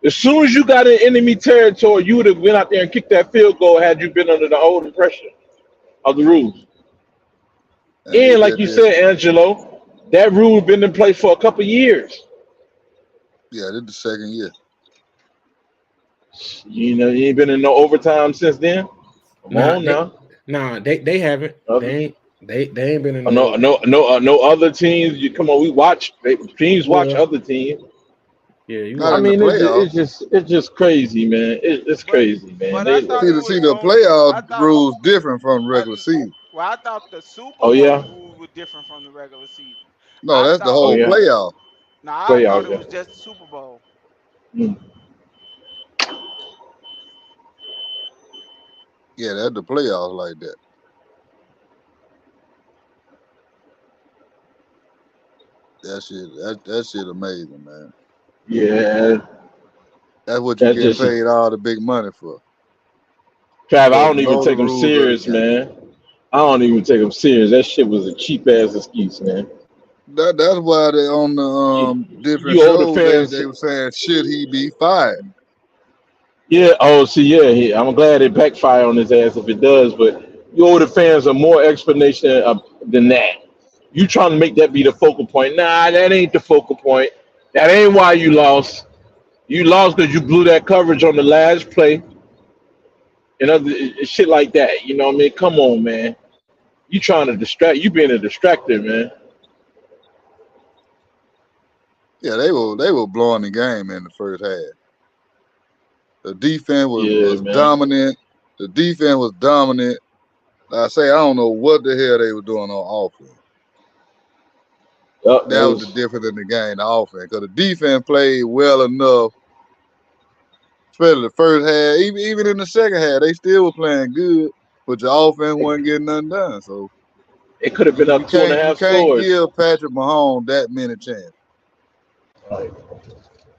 As soon as you got in enemy territory, you would have went out there and kicked that field goal had you been under the old impression of the rules. And like you said, Angelo, that rule been in place for a couple of years. Yeah, this is the second year. You know, you ain't been in no overtime since then. Come on now. Nah, they haven't. They ain't been in no other teams. Come on, we watch. Teams watch other teams. Yeah, I mean, it's just crazy, man. It's crazy, man. See the playoff rules different from regular season. Well, I thought the Super Bowl rules were different from the regular season. No, that's the whole playoff. No, I thought it was just the Super Bowl. Yeah, that's the playoffs like that. That shit amazing, man. Yeah. That's what you get paid all the big money for. Trav, I don't even take them serious, man. I don't even take them serious. That shit was a cheap ass excuse, man. That's why they on the different shows they were saying should he be fired? Yeah. Oh, see, yeah. I'm glad it backfire on his ass if it does. But you older fans are more explanation than that. You trying to make that be the focal point? Nah, that ain't the focal point. That ain't why you lost. You lost because you blew that coverage on the last play and other shit like that. You know what I mean? Come on, man. You trying to distract? You being a distractor, man. Yeah, they were blowing the game in the first half. The defense was dominant. The defense was dominant. Like I say, I don't know what the hell they were doing on offense. That was the difference in the game, the offense. Because the defense played well enough, especially the first half. Even in the second half, they still were playing good, but the offense wasn't getting nothing done. So it could have been up 2.5 scores. You can't give Patrick Mahomes that many chances. Right.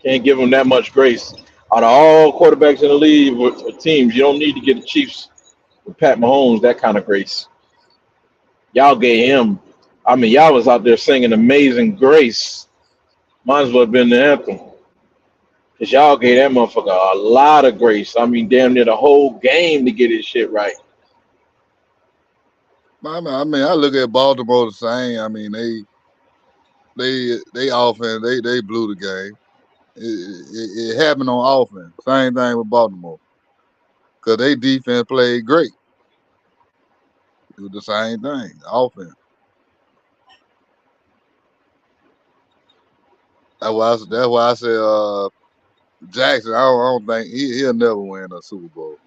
Can't give him that much grace. Out of all quarterbacks in the league with teams, you don't need to get the Chiefs with Pat Mahomes that kind of grace. Y'all gave him. I mean, y'all was out there singing Amazing Grace. Might as well have been the anthem. Because y'all gave that motherfucker a lot of grace. I mean, damn near the whole game to get his shit right. I mean, I look at Baltimore the same. I mean, they offense, they blew the game. It happened on offense. Same thing with Baltimore. Because they defense played great. It was the same thing, offense. That's why I said Jackson, I don't think he'll never win a Super Bowl.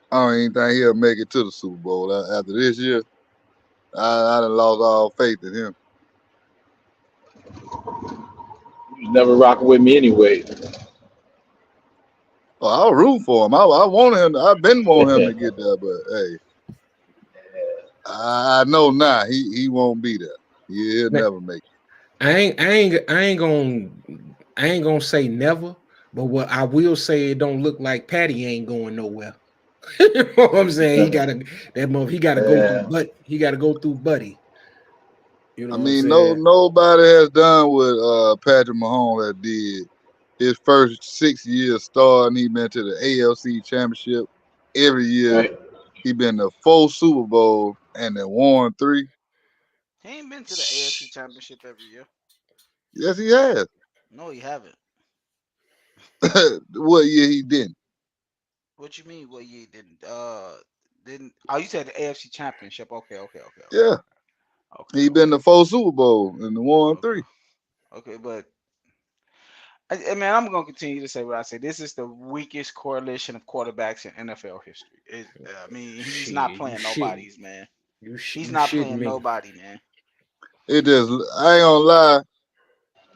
I don't even think he'll make it to the Super Bowl after this year. I done lost all faith in him. He was never rocking with me anyway. Oh, I'll root for him. I wanted him. I've been wanting him to get there, but hey, I know now he won't be there. He'll never make it. I ain't gonna say never, but what I will say, it don't look like Patty ain't going nowhere. You know what I'm saying? He gotta go through Buddy. You know I what I'm mean, no, saying? nobody has done what Patrick Mahomes has did. His first 6 years starting, he been to the AFC Championship every year. Right. He been to 4 Super Bowls and then won 3. He ain't been to the AFC Championship every year. Yes, he has. No, he haven't. What year he didn't? What you mean? What you didn't? Didn't? Oh, you said the AFC Championship. Okay, okay, okay, okay, Yeah, okay, he been okay, to 4 Super Bowls and won okay, 3. okay. But man, I'm gonna continue to say what I say. This is the weakest correlation of quarterbacks in NFL history. I mean, he's not Shit, you playing shitting. nobody's man. You He's you not shitting playing me. nobody, man. It just, I ain't gonna lie.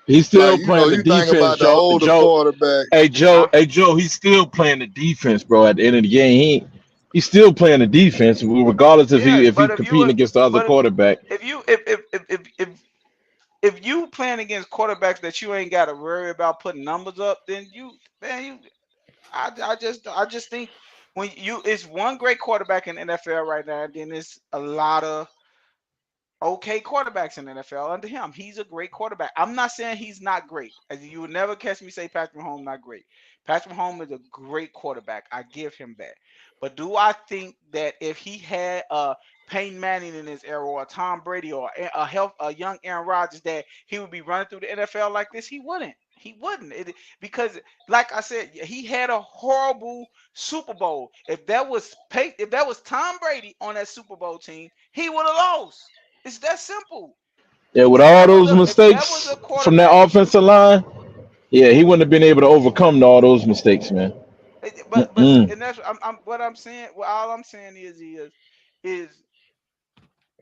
He's Like still playing the you think defense, about the Joe. older Joe, quarterback. Huh? Hey Joe, he's still playing the defense, bro. At the end of the game, he's still playing the defense, regardless Yeah, if but he's if you competing were, against the other but quarterback. if you if you playing against quarterbacks that you ain't got to worry about putting numbers up, then I just think when you it's one great quarterback in the NFL right now, then it's a lot of okay quarterbacks in the NFL under him. He's a great quarterback. I'm not saying he's not great. As you would never catch me say Patrick Mahomes not great. Patrick Mahomes is a great quarterback. I give him that. But do I think that if he had Peyton Manning in his era or Tom Brady or a young Aaron Rodgers that he would be running through the NFL like this? He wouldn't. He wouldn't. Because like I said, he had a horrible Super Bowl. If that was Tom Brady on that Super Bowl team, he would have lost. It's that simple. Yeah, with If all that was those a if that was mistakes a from that quarterback, offensive line, yeah, he wouldn't have been able to overcome all those mistakes, man. but see, Mm-mm. and that's I'm what I'm saying. What all I'm saying is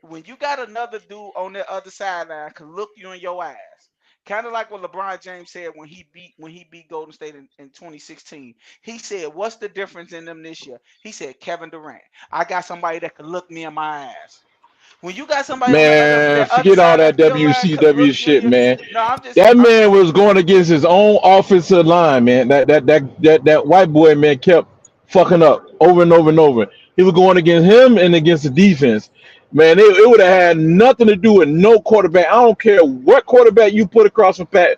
when you got another dude on the other sideline can look you in your eyes. Kind of like what LeBron James said when he beat Golden State in 2016. He said, "What's the difference in them this year?" He said, "Kevin Durant. I got somebody that can look me in my eyes." When you got somebody on Man, that other forget all side of that that field line could WCW look you in shit, your man. no, That I'm man just was going against his own offensive line, man. That white boy, man, kept fucking up over and over and over. He was going against him and against the defense. Man, it would have had nothing to do with no quarterback. I don't care what quarterback you put across from Pat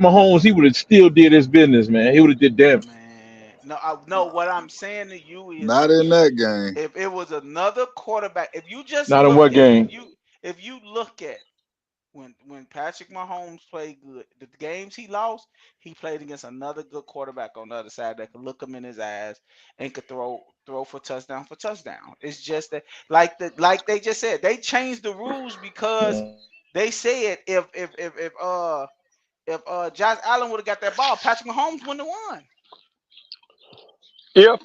Mahomes, he would have still did his business, man. He would have did damn. man. No. What I'm saying to you is Not in that game. if it was another quarterback, if you just Not in look what at game? if you look at when Patrick Mahomes played good, the games he lost, he played against another good quarterback on the other side that could look him in his eyes and could throw for touchdown for touchdown. It's just that like they just said, they changed the rules because they said if Josh Allen would have got that ball, Patrick Mahomes wouldn't have won. If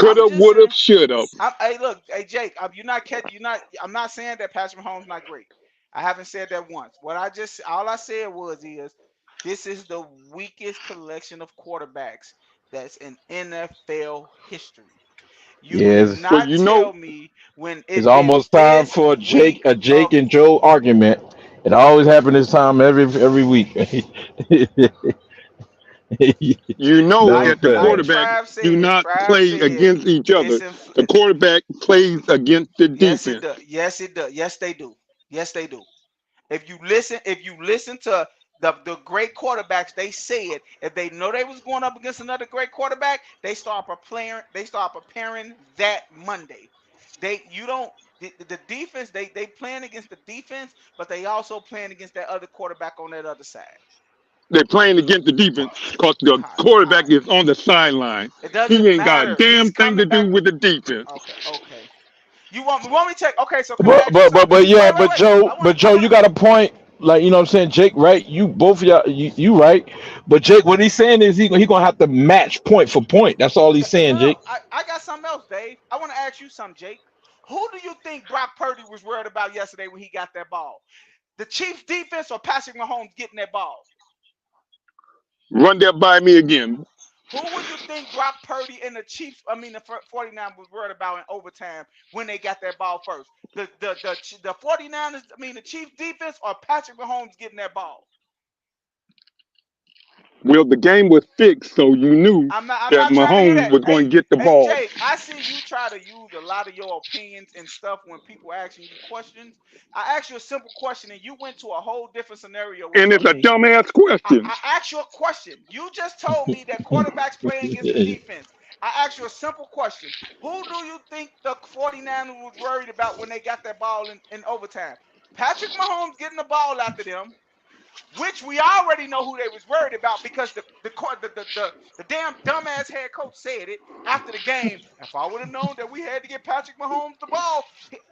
I'm coulda, just woulda, saying. shoulda. Hey, look, hey Jake, you're not catch, you're not. I'm not saying that Patrick Mahomes not great. I haven't said that once. All I said is this is the weakest collection of quarterbacks that's in NFL history. You Yes, But cannot you know, tell me when it's it's been almost time this for weak A Jake of and Joe argument. It always happens this time every week. you know Never that the like fails. quarterback Trav do said. not Trav play said against each it's other. in. The quarterback plays against the Yes, it defense. does. Yes, it does. Yes, they do. Yes, they do. If you listen to the great quarterbacks, they said if they know they was going up against another great quarterback, they start preparing that Monday. They you don't the defense they playing against the defense, but they also playing against that other quarterback on that other side. They're playing against the defense because the How? quarterback is on the sideline. It doesn't He ain't got a matter. He's damn thing to coming do back. with the defense. Okay, okay. You want me to check? Okay, so can I ask you something? But yeah, Wait. But I Joe, want you got a point. Like you know what I'm saying, Jake, right? You both of y'all, you right. But Jake, what he's saying is he gonna have to match point for point. That's all he's saying, no. Jake. I got something else, Dave. I want to ask you something, Jake. Who do you think Brock Purdy was worried about yesterday when he got that ball? The Chiefs defense or Patrick Mahomes getting that ball? Run that by me again. Who would you think Brock Purdy and the Chiefs, I mean the 49ers was worried about in overtime when they got that ball first? The 49ers, I mean the Chiefs defense or Patrick Mahomes getting that ball? Well, the game was fixed, so you knew I'm that not trying to hear Mahomes that. was going Hey, to get the hey, ball. Jake, I see you try to use a lot of your opinions and stuff when people asking you questions. I asked you a simple question and you went to a whole different scenario with And it's a something. dumbass question. I asked you a question. You just told me that quarterbacks playing against the defense. I asked you a simple question. Who do you think the 49ers was worried about when they got that ball in overtime? Patrick Mahomes getting the ball after them, which we already know who they was worried about because the damn dumbass head coach said it after the game. If I would have known that we had to get Patrick Mahomes the ball,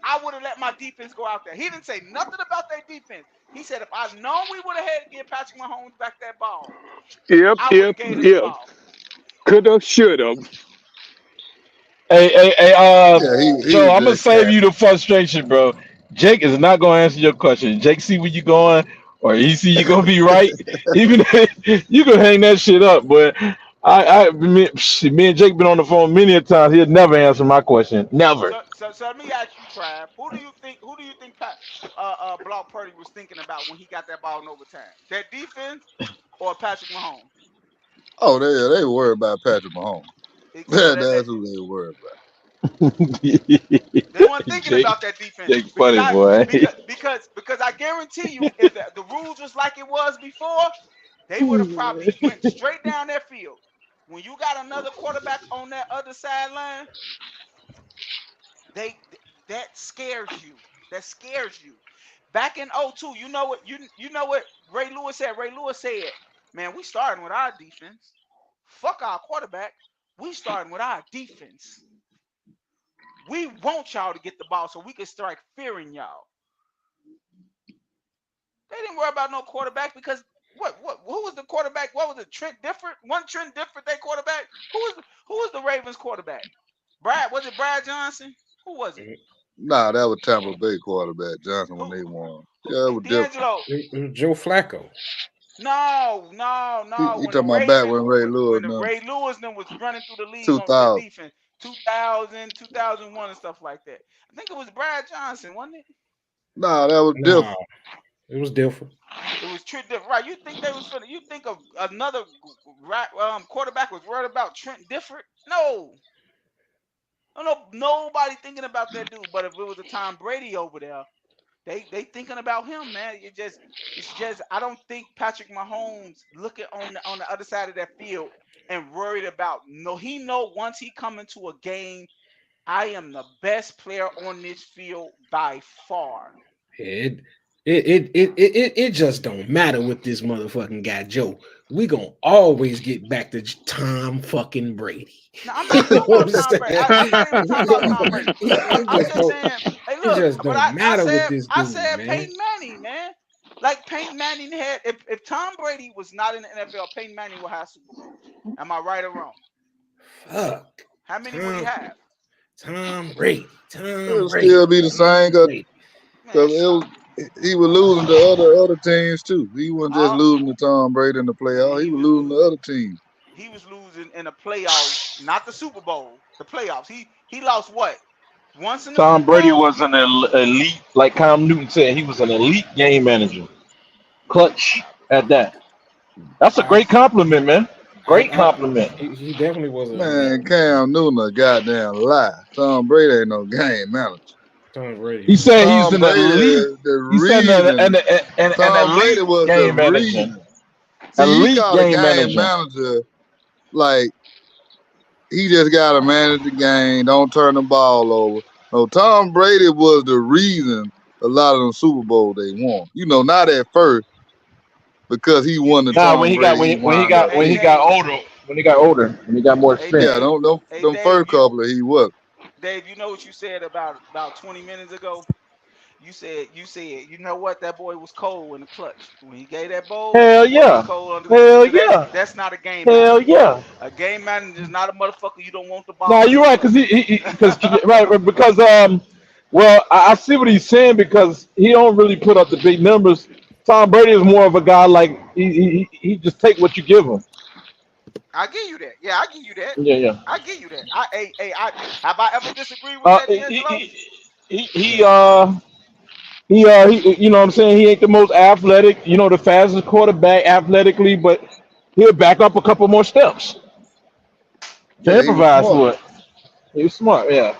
I would have let my defense go out there. He didn't say nothing about their defense. He said if I'd known we would have had to get Patrick Mahomes back that ball, I would have gave him the If. ball. Coulda, shoulda. Hey, Yeah, he Joe, was I'm gonna just save you capping. the frustration, bro. Jake is not gonna answer your question. Jake see where you going, or he see you gonna be right. Even you can hang that shit up, but me and Jake been on the phone many a times. He'll never answer my question. Never. So let me ask you, Trav. Who do you think Brock Purdy was thinking about when he got that ball in overtime? That defense or Patrick Mahomes? Oh, they were worried about Patrick Mahomes. So that That's who they were worried about. they weren't thinking Jake, about that defense Jake, funny boy. because I guarantee you, if the rules was like it was before, they would have probably went straight down that field. When you got another quarterback on that other sideline, they that scares you. That scares you. Back in '02, you know what Ray Lewis said? Ray Lewis said, "Man, we starting with our defense. Fuck our quarterback. We starting with our defense. We want y'all to get the ball so we can start fearing y'all." They didn't worry about no quarterback because who was the quarterback? What was it? Trent Difford? One Trent Difford, they quarterback. Who was the Ravens quarterback? Was it Brad Johnson? Who was it? Nah, that was Tampa Bay quarterback Johnson when Who they won. Yeah, it was different. DeAngelo? Joe Flacco. No. You talking about back when Ray Lewis When them Ray Lewis was running through the league on the 2000. defense, 2000, 2001, and stuff like that. I think it was Brad Johnson, wasn't it? Nah, that was Nah, different. it was different. It was Trent Difford, right? You think they was finna? You think of another quarterback was worried about Trent Difford? No, nobody thinking about that dude. But if it was a Tom Brady over there, they thinking about him, man. It's just I don't think Patrick Mahomes looking on the other side of that field and worried about. No, he know once he come into a game, I am the best player on this field by far. It it just don't matter with this motherfucking guy Joe. We gonna always get back to Tom fucking Brady. Now I'm You not know talking what about I'm Tom Brady. I'm not even talking about Tom saying? Brady. I'm just saying, hey, It look, just but don't I matter with said this I dude, said man. Peyton Manning, man. Like Peyton Manning had if Tom Brady was not in the NFL, Peyton Manning will have Super Bowls. Am I right or wrong? Fuck. How many would he Tom have? Tom Brady. It'll Tom Brady. still be the same Brady. Man, because he was losing to other teams too. He wasn't just uh, losing to Tom Brady in the playoffs. He he was was losing to other teams. he was losing in the playoffs, not the Super Bowl, the playoffs. He lost what? Once in the Tom Super Brady Bowl? was an elite, like Cam Newton said, he was an elite game manager. Clutch at that. That's a I great compliment, man. Great I compliment. he definitely was an elite Man, Cam Newton a goddamn lie. Tom Brady ain't no game manager. Tom Brady. He said he's Tom an Brady elite. is the He said reason. an Tom Brady elite was the game manager. reason. See, you Elite call a game game manager. manager like he just got to manage the game, don't turn the ball over. No, Tom Brady was the reason a lot of them Super Bowl they won. Not at first because he You won the Nah, when Tom he got Brady he when he wound up got hey when he being. got Dave, older, when he got more hey Yeah, experience. Dave, them first you couple of he was. Dave, you know what you said about 20 minutes ago? You said, you know what? That boy was cold in the clutch. When he gave that bowl, Hell that boy was yeah. cold under the Hell so yeah. that's not a game Hell manager. yeah. A game manager is not a motherfucker you don't want the No, ball in you're his right, because face. because because well, I see what he's saying because he don't really put up the big numbers. Tom Brady is more of a guy like he just take what you give him. I give you that. Yeah, I give you that. Yeah, yeah. I give you that. I have I ever disagreed with Uh, that, he D'Angelo? he he, he uh he you know what I'm saying, he ain't the most athletic, the fastest quarterback athletically, but he'll back up a couple more steps to Yeah, he was improvise smart. for it. He was smart, yeah.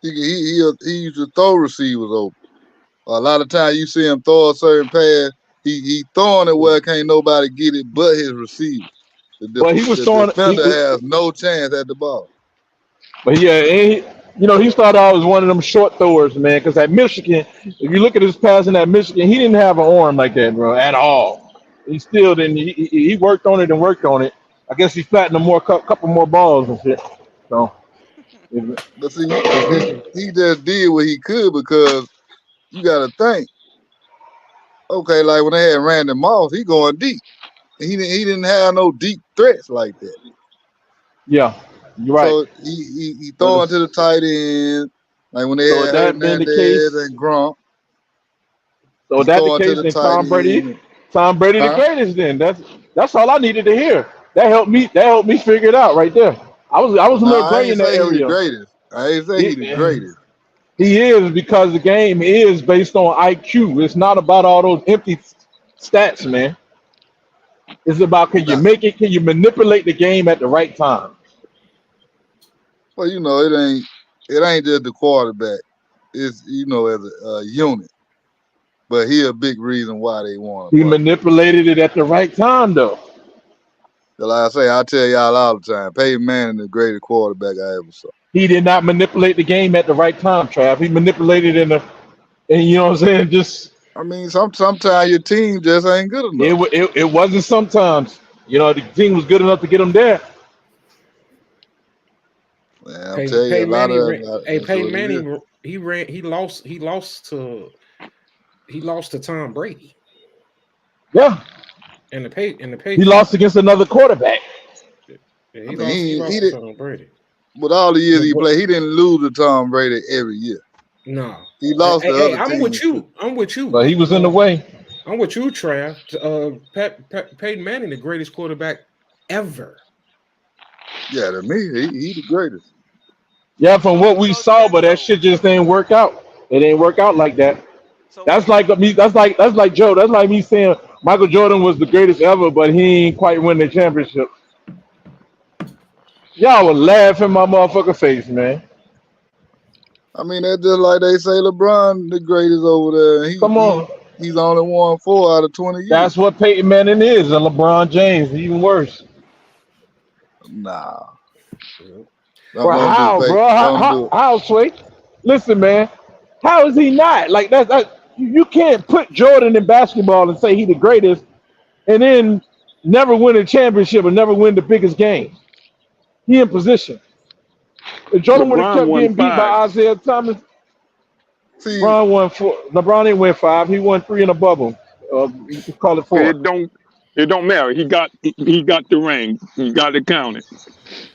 He used to throw receivers open. A lot of times you see him throw a certain pass, he throwing it where can't nobody get it but his receiver. But he was The throwing. defender has no chance at the ball. But yeah, and he started out as one of them short throwers, man. Because at Michigan, if you look at his passing at Michigan, he didn't have an arm like that, bro, at all. He still didn't. He worked on it and worked on it. I guess he's flattened a couple more balls and shit. So, But see, he just did what he could because you got to think. Okay, like when they had Randy Moss, he going deep. He didn't have no deep threats like that. yeah, you're right. So he throwing to the tight end, like when they So had that being the case, Hernandez and Gronk. so He that the throwing to case, the then tight end. Tom Brady the Huh? greatest. Then that's all I needed to hear. That helped me figure it out right there. I was a little Nah, I gray ain't in that say he the area. greatest. I ain't say he the greatest. He is, because the game is based on IQ. It's not about all those empty stats, man. It's about, can you Nah. make it? Can you manipulate the game at the right time? Well, it ain't just the quarterback. It's as a unit. But he a big reason why they want to He play. manipulated it at the right time, though. Like I say, I tell y'all all the time, Peyton Manning the greatest quarterback I ever saw. He did not manipulate the game at the right time, Trav. He manipulated and you know what I'm saying? Just I mean, sometimes your team just ain't good enough. it wasn't sometimes. The team was good enough to get him there. Man, I'm telling you, a lot of that. Hey, That's Peyton what it is. Manning, he lost to Tom Brady. Yeah. And the Patriots. He lost against another quarterback. Yeah, I mean, he lost did. to Tom Brady. With all the years he played, he didn't lose to Tom Brady every year. No. He lost to other I'm teams. with you. But he was in the way. I'm with you, Trav. Peyton Manning, the greatest quarterback ever. Yeah, to me, he the greatest. Yeah, from what we saw, but that shit just didn't work out. It didn't work out like that. So That's like me. That's like Joe. That's like me saying Michael Jordan was the greatest ever, but he ain't quite win the championship. Y'all would laugh in my motherfucking face, man. I mean, that's just like they say LeBron the greatest over there. Come on. He's only won 4 out of 20 years. That's what Peyton Manning is, and LeBron James, even worse. Nah. Bro, how, bro? How, Sway? Listen, man. How is he not? Like, you can't put Jordan in basketball and say he the greatest and then never win a championship or never win the biggest game. He in position. If Jordan would have kept getting beat by Isaiah Thomas, LeBron won 4. LeBron didn't win 5. He won 3 in a bubble. You could call it 4. It don't matter. He got the ring. He got it counted.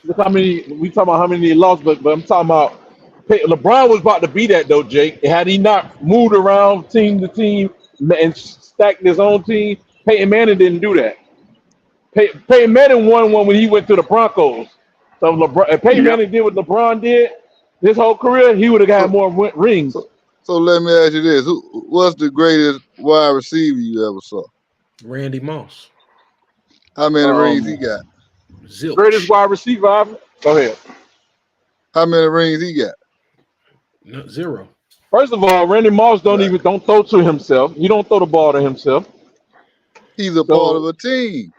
Look how many we talking about, how many he lost, but I'm talking about LeBron was about to be that though, Jake. Had he not moved around team to team and stacked his own team, Peyton Manning didn't do that. Peyton Manning won one when he went to the Broncos. So if Peyton Manning did what LeBron did his whole career, he would have got more rings. So let me ask you this: what's the greatest wide receiver you ever saw? Randy Moss. How many rings he got? Zilch. Greatest wide receiver ever? Go ahead. How many rings he got? No, 0. First of all, Randy Moss don't throw to himself. He don't throw the ball to himself. He's a part of a team.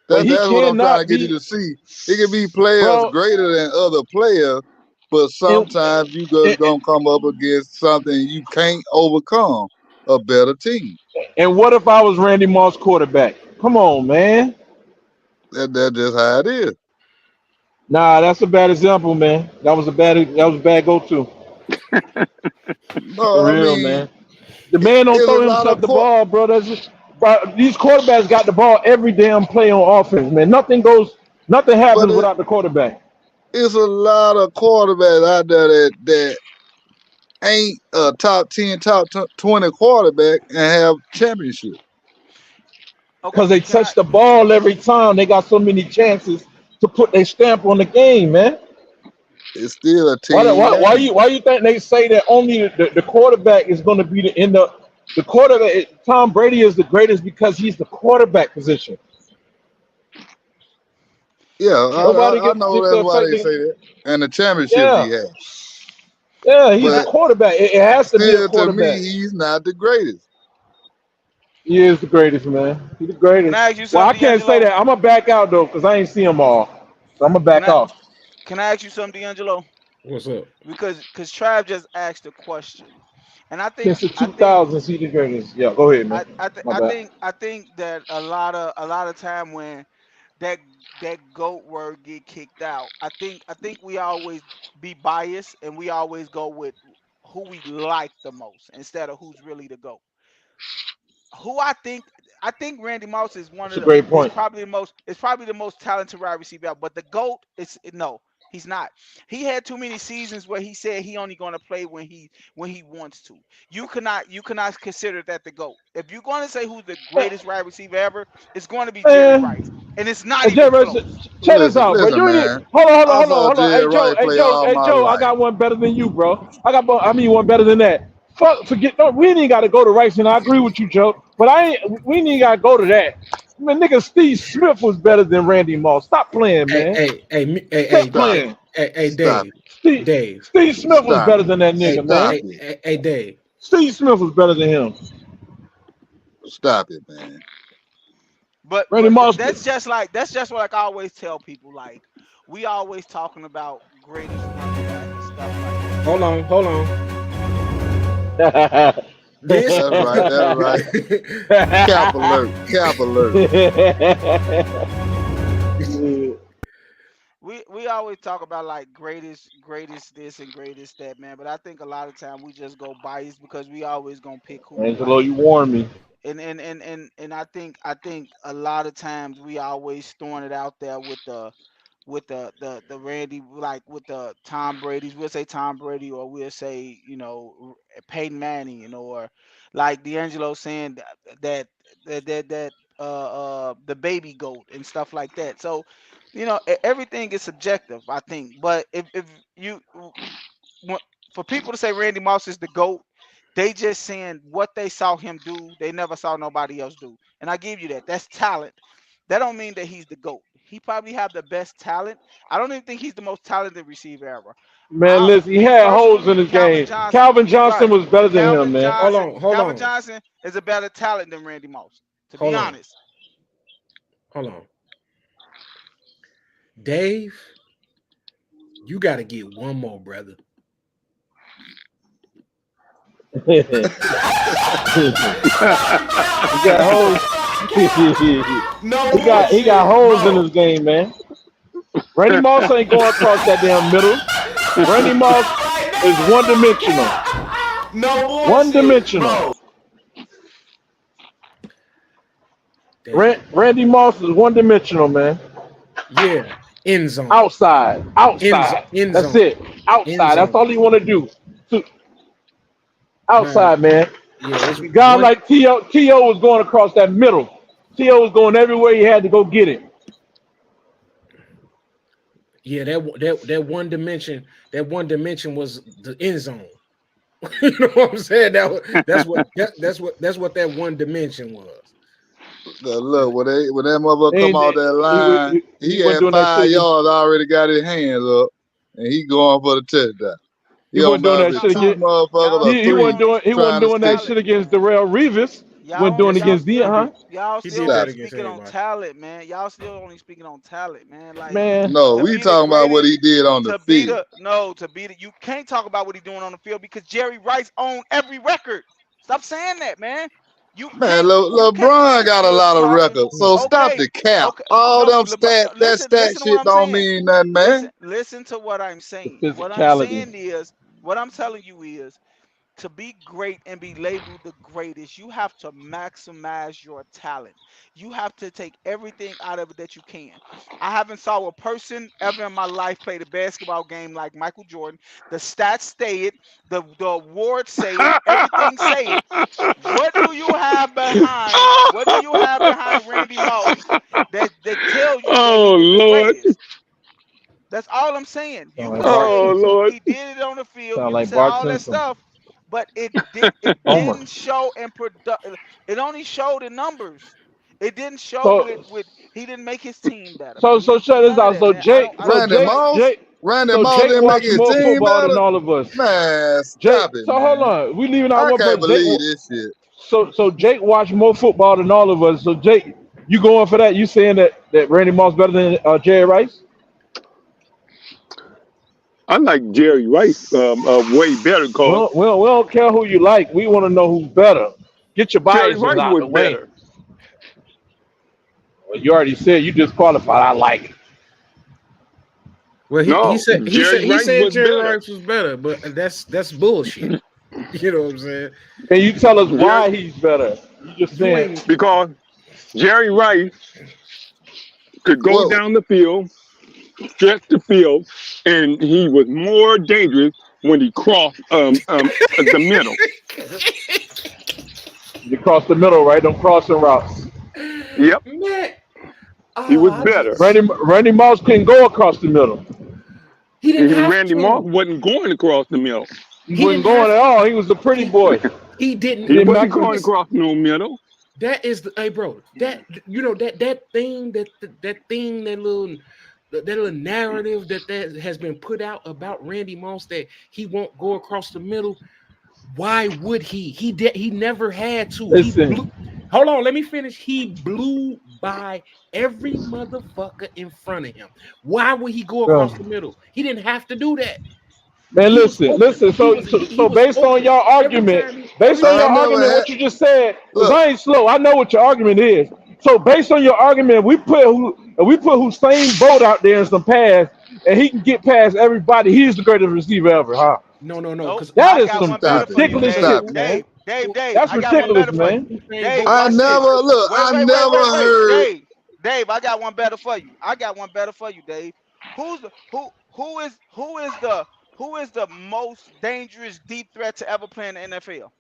That's what I'm trying to get you to see. It can be players greater than other players, but sometimes you just gonna come up against something you can't overcome. A better team. And what if I was Randy Moss quarterback? Come on, man. That's just how it is. Nah, that's a bad example, man. That was a bad go-to. No, For real, man. The man don't throw himself the ball, bro. These quarterbacks got the ball every damn play on offense, man. Nothing happens without the quarterback. It's a lot of quarterbacks out there that ain't a top 10, top 20 quarterback and have championship. Because they touch the ball every time. They got so many chances to put their stamp on the game, man. It's still a team. Why you think they say that only the quarterback is going to be the quarterback? Tom Brady is the greatest because he's the quarterback position. Yeah, Nobody I gets know to that's why affect they it. say that. And the championships Yeah, he had. yeah, he's a But quarterback. It has to be a still, to me, quarterback. he's not the greatest. He is the greatest, man. He's the Can greatest. I ask you Well, I something, can't say D'Angelo? that. I'm gonna back out though, cause I ain't see them all. So I'm gonna Can back I off. can I ask you something, D'Angelo? What's up? Because Trav just asked a question, and Since the 2000s, he's the greatest. Yeah, go ahead, man. My bad. I think that a lot of time when that that goat word get kicked out, I think we always be biased and we always go with who we like the most instead of who's really the goat. Who I think Randy Moss is one That's of a the great is point. probably the most talented wide receiver out. But the GOAT is no, he's not. He had too many seasons where he said he only gonna play when he wants to. You cannot consider that the GOAT. If you're gonna say who's the greatest wide receiver ever, it's gonna be Jerry Rice. Man, And it's not hey, even Jerry, close. check this out, bro. Listen, You ain't man. hold on, hold on, I hold on, saw hold on. Jed Wright play all Hey my Joe, I life. got one better than you, bro. I mean one better than that. Forget. No, we ain't got to go to Rice, and I agree with you, Joe. But we ain't got to go to that. Man, nigga, Steve Smith was better than Randy Moss. Stop playing, Hey, man. hey, hey, Stop Stop playing. it. Dave, Stop it. Dave, Steve Smith was Stop better it. than that hey, nigga, Stop man. hey, it. Dave. Steve Smith was better than him. Stop it, man. But Randy Moss. that's just like I always tell people. Like we always talking about greatest running back and stuff like that. Hold on. This, That's right. That's right. Cap alert. Cap alert. We always talk about like greatest this and greatest that, man. But I think a lot of time we just go biased because we always gonna pick who we Angelo, like. you warned me. And I think a lot of times we always throwing it out there with the Randy, like with the Tom Brady's. We'll say Tom Brady, or we'll say Peyton Manning, or like D'Angelo saying that the baby goat and stuff like that. So everything is subjective, I think. But if you wa- for people to say Randy Moss is the GOAT, they just saying what they saw him do, they never saw nobody else do. And I give you that. That's talent. That don't mean that he's the GOAT. He probably have the best talent. I don't even think he's the most talented receiver ever. Man, listen, he Me had holes personally, in his Calvin game. Johnson, Calvin Johnson right? was better than him, Calvin man. Johnson, hold Calvin on, Johnson is a better talent than Randy Moss, to be hold on, honest. hold on. Dave, you got to get one more, brother. He got holes. No He got bullshit, holes in bro. his game, man. Randy Moss ain't going across that damn middle. Randy Moss is one dimensional. No One bullshit, dimensional. bro. Damn. Randy Moss is one dimensional, man. Yeah, end zone, Outside, outside. end That's zone, it. end Outside. That's zone. all he want to do. So, Nah, outside, man. yeah, it's A guy one. like T.O. was going across that middle. T.O. was going everywhere he had to go get it. Yeah, that one dimension. That one dimension was the end zone. You know what I'm saying? That's what that one dimension was. Look, when that mother come And out that line, he he wasn't had doing that shit 5 yards, already got his hands up, and he going for the touchdown. He he don't wasn't doing matter if that Y'all it's shit two y'all again. motherfuckers y'all or three He wasn't trying to doing that stick it. shit talent, against man. Darrell Reeves. Wasn't Y'all doing Yes, it he y'all against he still Dion, did. huh? y'all He still did only that Stop it. against speaking on everybody. talent, man. Y'all still only speaking on talent, man. Like Man, No, to we be the talking about what greatest, he did on the to be field. the no, to be the you can't talk about what he's doing on the field because Jerry Rice owned every record. Stop saying that, man. You Man, can't you can't LeBron got a you're lot of talking records, so stop okay. the cap. Okay. All No, them stat, no, that stat listen to what shit I'm don't saying. mean nothing, man. Listen to what I'm the saying. What I'm physicality. saying is what I'm telling you is to be great and be labeled the greatest, you have to maximize your talent. You have to take everything out of it that you can. I haven't saw a person ever in my life play the basketball game like Michael Jordan. The stats say it, the awards say it, everything say it. What do you have behind Randy Moss that tell you that he Oh is the Lord. greatest? That's all I'm saying. Sound You like can Bart say Oh Simpson. Lord. he did it on the field. Sound You can like say Bart all that Simpson. stuff, but it Homer. didn't show in product. It only showed in numbers. It didn't show So with he didn't make his team better, so man. He so didn't do check this none of out. that, So man. I don't Jake, I don't Randy feel like Moss, Randy Moss Jake didn't make watched his more team football than better. all of us. Man, Jake, stop it, so hold man. on. We leaving out I one can't person. Jake, believe this shit. so Jake watched more football than all of us. So Jake, you going for that? You saying that Randy Moss better than Jerry Rice? I like Jerry Rice way better because We don't care who you like. We want to know who's better. Get your Jerry biases Rice out was the way. better. Well, you already said you disqualified. I like it. Well, No, Jerry he Rice said was Jerry better. Rice was better, but that's bullshit. You know what I'm saying? Can you tell us Jerry, why he's better? You just You saying. ain't because Jerry Rice could go Well, down the field, stretch the field, and he was more dangerous when he crossed the middle. You cross the middle, right? Don't crossing routes. Yep, man. he Oh, was I better. just Randy Moss couldn't go across the middle. he didn't And have Randy Moss to. wasn't going across the middle. He He wasn't didn't going have at to. all. He was a pretty He boy. he didn't. He He didn't wasn't matter. going Listen, across no middle. that is the hey, bro. That you know that thing that thing that little narrative that has been put out about Randy Moss that he won't go across the middle. Why would he? He never had to. He Listen, blew. Hold on, let me finish. He blew by every motherfucker in front of him. Why would he go across bro. the middle? He didn't have to do that. Man, He was listen, open. listen. He So was based on open your every argument, time. based Every on I your time. ain't never argument, had. what you just said, because Look, I ain't slow. I know what your argument is. So based on your argument, we put Hussein Bolt out there in some pass, and he can get past everybody. He's the greatest receiver ever, huh? No. Nope. Because That I is got some one better stop it, for you, ridiculous Dave. stop shit, it. man. Dave, That's I got one ridiculous, better for you. man. Usain Dave, Bolt I watch was never this. look. I never heard. Dave, I got one better for you. I got one better for you, Dave. Who's the who is the most dangerous deep threat to ever play in the NFL?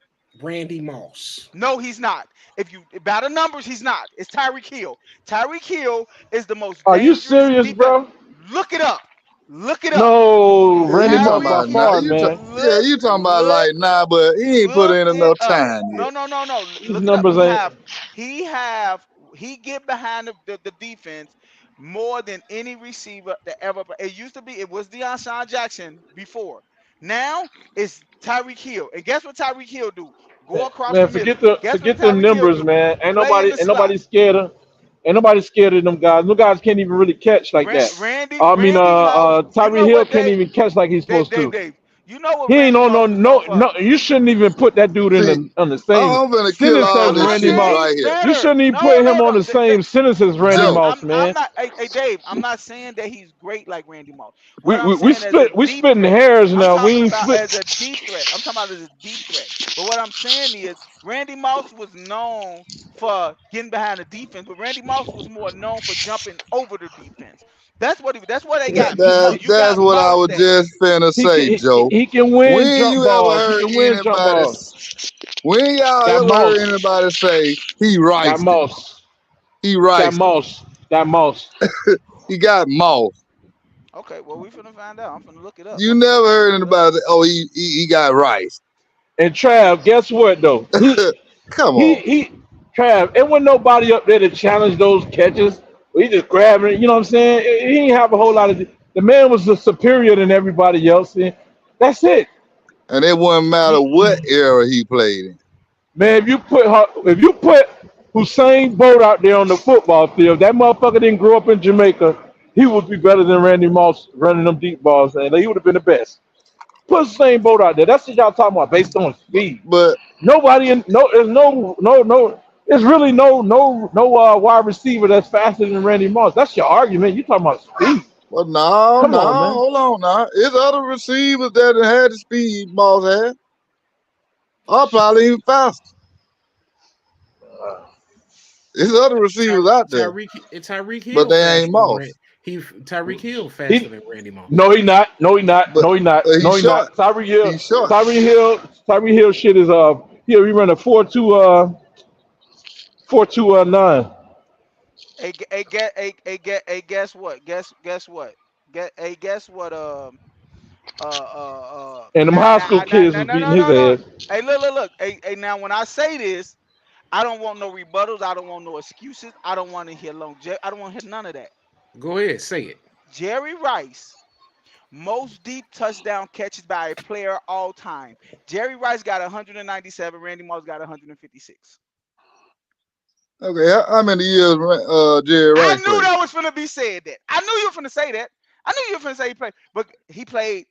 Randy Moss. No, he's not. If you by the numbers, he's not. It's Tyreek Hill. Tyreek Hill is the most Are you dangerous serious, deep threat. bro? Look it up. Look it up. No, Yeah, Randy you Moss talking by Tyreek about now? Hill. far, man. Yeah, you talking about Look like nah, but he ain't put Look in it enough up. time yet. No. These Look it up. numbers ain't. He have he get behind the defense more than any receiver that ever. It used to be it was DeAngelo Jackson before. Now it's Tyreek Hill. And guess what Tyreek Hill do? Go across Man, the middle. forget Guess what them Tyreek Hill numbers, do? man. Play in the Ain't slot. nobody scared of, ain't nobody scared of them guys. Them guys can't even really catch like that. Randy Moss. You Tyree know Hill what, can't Dave? even catch like he's supposed to. Dave. You know what He ain't Randy on Moss is known for? no. You shouldn't even put that dude in See, on the same I'm gonna kill sentence all as I'm this not Randy shit saying Moss. right he's here. You better. shouldn't even put him on No. the same sentence as Randy Joe, Moss, I'm man. not. Hey, Dave, I'm not saying that he's great like Randy Moss. What I'm We saying as a split we deep splitting threat. hairs I'm now. We talking ain't about split. as a deep threat. I'm talking about as a deep threat. But what I'm saying is Randy Moss was known for getting behind the defense, but Randy Moss was more known for jumping over the defense. That's what they got. You that's got what I Moss was there. just finna say, Joe. He can win When jump you ever balls. He heard can win jump anybody? balls. When y'all Got ever heard Moss. anybody say he Got riced him? Moss. He Got riced him. Moss. Got Moss. He got Moss. Okay, well we finna find out. I'm finna look it up. You I'm finna never go heard look it up. anybody say, "Oh, he got riced." And Trav, guess what though? Come on. Trav, it wasn't nobody up there to challenge those catches. He just grabbing it, you know what I'm saying? He didn't have a whole lot of the man was superior than everybody else. And that's it. And it wouldn't matter what era he played in. Man, if you put Hussein Bolt out there on the football field, that motherfucker didn't grow up in Jamaica, he would be better than Randy Moss running them deep balls, and he would have been the best. Put Hussein Bolt out there. That's what y'all talking about based on speed. But Nobody in no there's no there's really no wide receiver that's faster than Randy Moss. That's your argument. You talking about speed. no, Come on, man. hold on now. It's other receivers that had the speed Moss had. Or probably even faster. There's other receivers out there, Tyreek but Hill they faster ain't than Moss. Tyreek Hill faster He than Randy Moss. no he not. No he not. But No he not. No he's he short. not. Tyreek Hill He's short. Tyreek Hill shit is he run a 4.2 9. Guess what? Guess what? Guess what? And them Now, high now, school now, kids now, was no, beating no, his no, no. ass. Hey, look. Hey, now when I say this, I don't want no rebuttals. I don't want no excuses. I don't want to hear I don't want to hear none of that. Go ahead, say it. Jerry Rice, most deep touchdown catches by a player all time. Jerry Rice got 197. Randy Moss got 156. Okay, how many years Jerry I Rice knew played? that was finna be said. That I knew you were finna say that. I knew you were finna say he played, but he played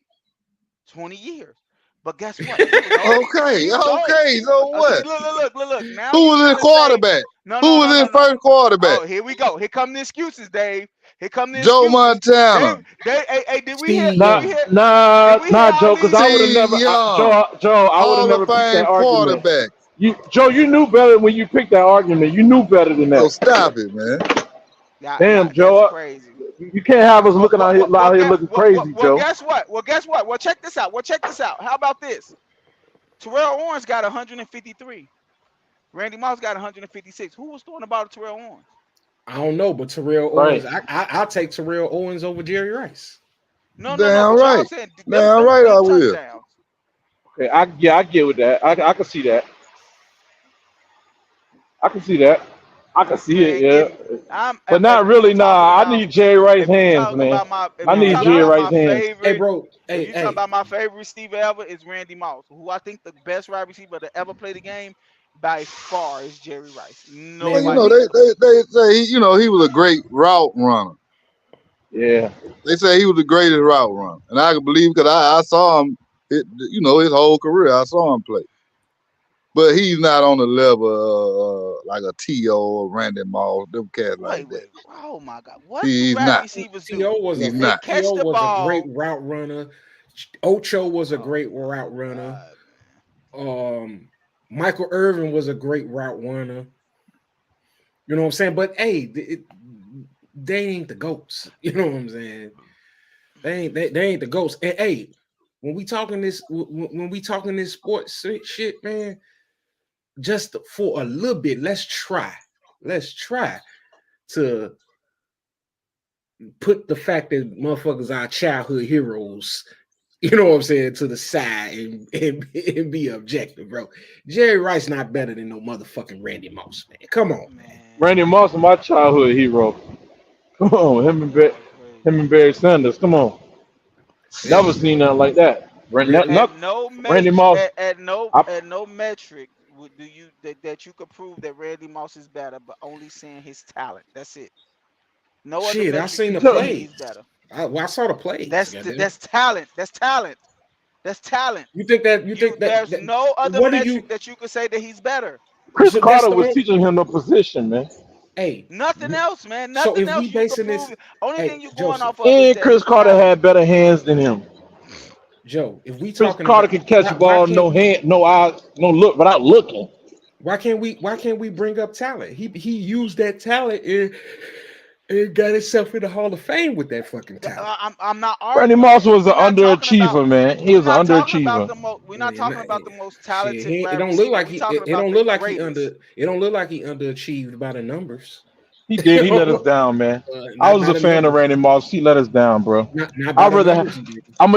20 years. But guess what? Okay, okay. So what? Look. Now Who was his quarterback? Who was his first quarterback? Oh, here we go. Here come the excuses, Dave. Here come the Joe excuses. Montana. Hey, did we hear? Steve Nah, Young. Joe, because I would have Steve never, Young. Joe, I would have Hall never of picked that Fame argument. quarterback. Joe, you knew better when you picked that argument. You knew better than So that. stop it, man. Damn, That's Joe, crazy. you can't have us looking out here looking crazy, Joe. Guess what? Well, check this out. How about this? Terrell Owens got 153. Randy Moss got 156. Who was throwing about Terrell Owens? I don't know, but Terrell Right. Owens, I'll take Terrell Owens over Jerry Rice. No. Damn But right. y'all saying Damn right I will. touchdowns. Okay, I get with that. I can see that. I can see that. I can see it, yeah. But not really, nah. I need Jerry Rice's hands, man. I need Jerry Rice's hands. Hey, bro. If you talking about my favorite receiver ever, is Randy Moss, who I think the best wide receiver to ever play the game by far is Jerry Rice. No, Well, you know, they say he was a great route runner. Yeah. They say he was the greatest route runner, and I can believe because I saw him. His whole career I saw him play. But he's not on the level like a T.O. or Randy Moss, them cats like that. Oh my God, what He's do not. receivers do? T.O. was He's a not. Catch the ball. great route runner. Ocho was a great route runner. Michael Irvin was a great route runner. You know what I'm saying? But hey, they ain't the GOATs. You know what I'm saying? They ain't the GOATs. And hey, when we talking this sports shit, man, just for a little bit, let's try to put the fact that motherfuckers are childhood heroes, you know what I'm saying, to the side and be objective, bro. Jerry Rice not better than no motherfucking Randy Moss, man. Come on, man. Randy Moss is my childhood hero. Come on, him and Barry Sanders. Come on. Never seen nothing like that. Randy Moss. At no metric do you that you could prove that Randy Moss is better, but only seeing his talent. That's it. No other Shit, metric I seen the you can say play. he's better. I saw the play. That's talent. That's talent. You think that there's no other metric that you could say that he's better. Chris Carter was teaching him the position, man. Hey, nothing else, man. So Nothing if else we you can basing prove. this, Only thing you're going off of and is Chris Carter had better hands than him. Joe, if we Chris talking Carter can catch the ball, no hand, no eyes, no look, without looking. Why can't we bring up talent? He used that talent and got himself in the Hall of Fame with that fucking talent. I'm not Randy arguing. Moss was an underachiever, man. He was an underachiever. We're not talking about the most talented. Shit, it don't look like he underachieved by the numbers. He did. He let us down, man. I was a fan of Randy Moss. He let us down, bro. I'm gonna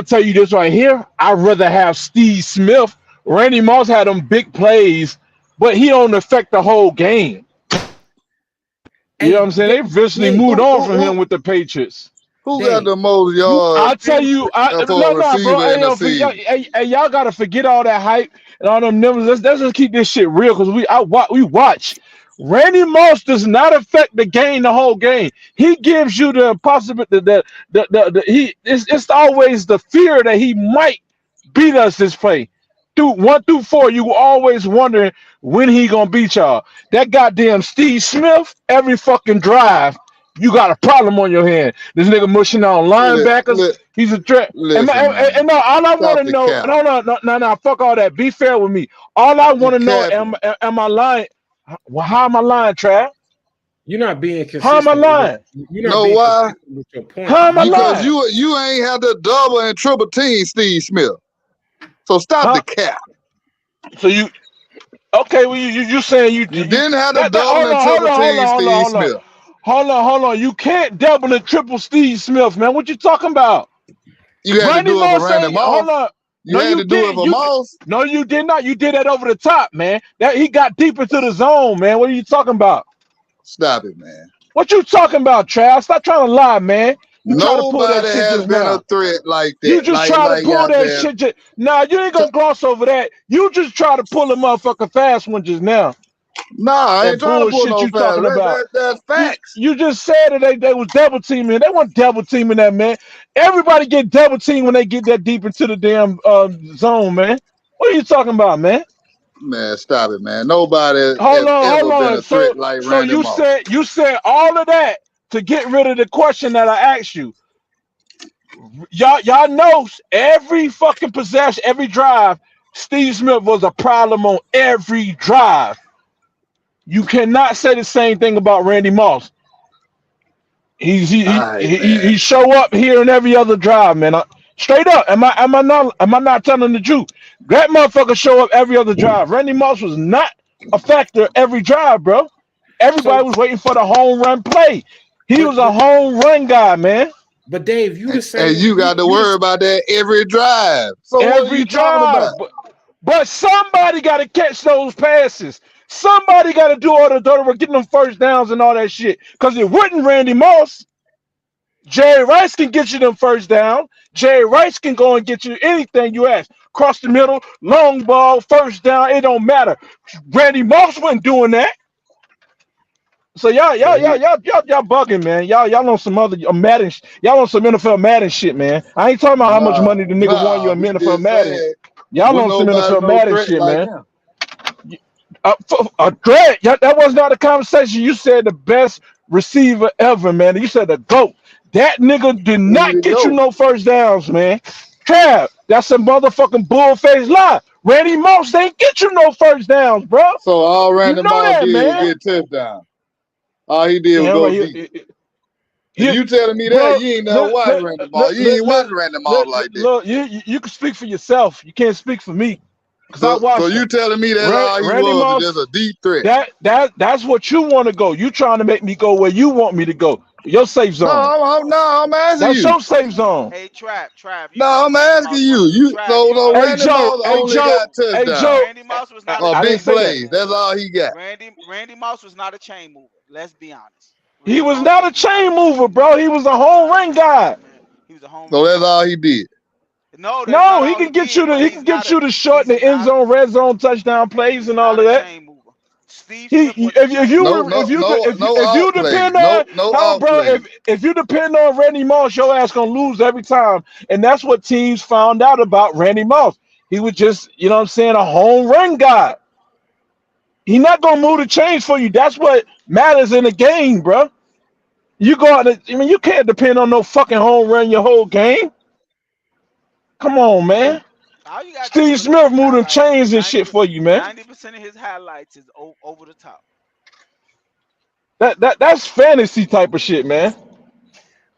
tell you this right here. I'd rather have Steve Smith. Randy Moss had them big plays, but he don't affect the whole game. You know what I'm saying? They eventually moved on from him with the Patriots. Who got the most yards? I'll tell you, bro. Hey, y'all gotta forget all that hype and all them numbers. Let's just keep this shit real, because we watch. Randy Moss does not affect the game, the whole game. He gives you the possibility that it's always the fear that he might beat us this play. Through 1 through 4, you always wondering when he gonna beat y'all. That goddamn Steve Smith, every fucking drive, you got a problem on your hand. This nigga mushing on linebackers. He's a threat. And no, all I want to know, no, fuck all that. Be fair with me. All I want to know, am I lying? Well, how am I lying, Trav? You're not being consistent. How am I lying? You know why? With your point. How am I because lying? you ain't had the double and triple team Steve Smith. So stop the cap. So you saying you didn't have the double and triple team Steve Smith. Hold on. You can't double and triple Steve Smith, man. What you talking about? You had to do it for Randy Moss. Hold on. You had to do it for Moss. No, you did not. You did that over the top, man. That he got deep into the zone, man. What are you talking about? Stop it, man. What you talking about, Trav? Stop trying to lie, man. You try to pull that Nobody shit has just been now. a threat like that. You just try to pull that goddamn- shit. Nah, you ain't gonna gloss over that. You just try to pull a motherfucking fast one just now. Nah, I ain't That trying to pull bullshit no you fast. talking about. That's facts. You just said that they was double teaming. They weren't double teaming that, man. Everybody get double teamed when they get that deep into the damn zone, man. What are you talking about, man? Man, stop it, man. Nobody has Hold ever been on. a threat like So Randy you Moss. said all of that to get rid of the question that I asked you. Y'all know every fucking possession, every drive, Steve Smith was a problem on every drive. You cannot say the same thing about Randy Moss. All right, man. He show up here and every other drive, man. Straight up, am I not telling the truth? That motherfucker show up every other drive. Randy Moss was not a factor every drive, bro. Everybody was waiting for the home run play. He was a home run guy, man. But Dave, you the same. And you got to worry about that every drive. So what are Every you talking drive. about? But somebody got to catch those passes. Somebody got to do all the dirty work, getting them first downs and all that shit. Because it wasn't Randy Moss. Jerry Rice can get you them first down. Jerry Rice can go and get you anything you ask. Cross the middle, long ball, first down. It don't matter. Randy Moss wasn't doing that. So y'all bugging, man. Y'all on some other Madden. Y'all on some NFL Madden shit, man. I ain't talking about how much money the nigga won you in we NFL just Madden. said Y'all wasn't on some nobody NFL no Madden threat shit, like man. him. A threat. That was not a conversation. You said the best receiver ever, man. You said the GOAT. That nigga did He not the get you GOAT. no first downs, man. Trav, that's a motherfucking bull-faced lie. Randy Moss ain't get you no first downs, bro. So all You Randy know Moss that, did was man. get touchdown. All he did was Yeah, go right. deep. And you telling me Bro, that you ain't never watched Randy Moss. You ain't watched Randy Moss like that. look, you can speak for yourself. You can't speak for me. Because I So watched you him. telling me that's all he Randy was, Moss, just a deep threat. that's what you want to go. You trying to make me go where you want me to go. Your safe zone. I'm asking That's you. your safe zone. Hey, Trav, you No, know I'm Randy asking Moss you. wasn't Trav. You So know Randy Moss only got touchdowns Randy Moss was not a or I big didn't say that. plays. That's all he got. Randy Moss was not a chain mover. Let's be honest. He Randy was Moss not a chain mover, bro. He was a home run guy. man. He was a home So run that's guy. all he did. No, that's not No, he all he can get you did. to But he he's can not get a you to short he's the end not zone, red zone, touchdown plays, he's and all not of a that. chain mover. Steve He Smith was a if chain you mover. if you out plays. depend on No hold on, out bro, plays. if you depend on Randy Moss, your ass gonna lose every time. And that's what teams found out about Randy Moss. He was just, you know what I'm saying, a home run guy. He not gonna move the chains for you. That's what matters in the game, bro. You go out and, I mean, you can't depend on no fucking home run your whole game. Come on, man. All you gotta take a Steve look at Smith his moved them highlights. chains and shit for you, man. 90% of his highlights is over the top. That's fantasy type of shit, man.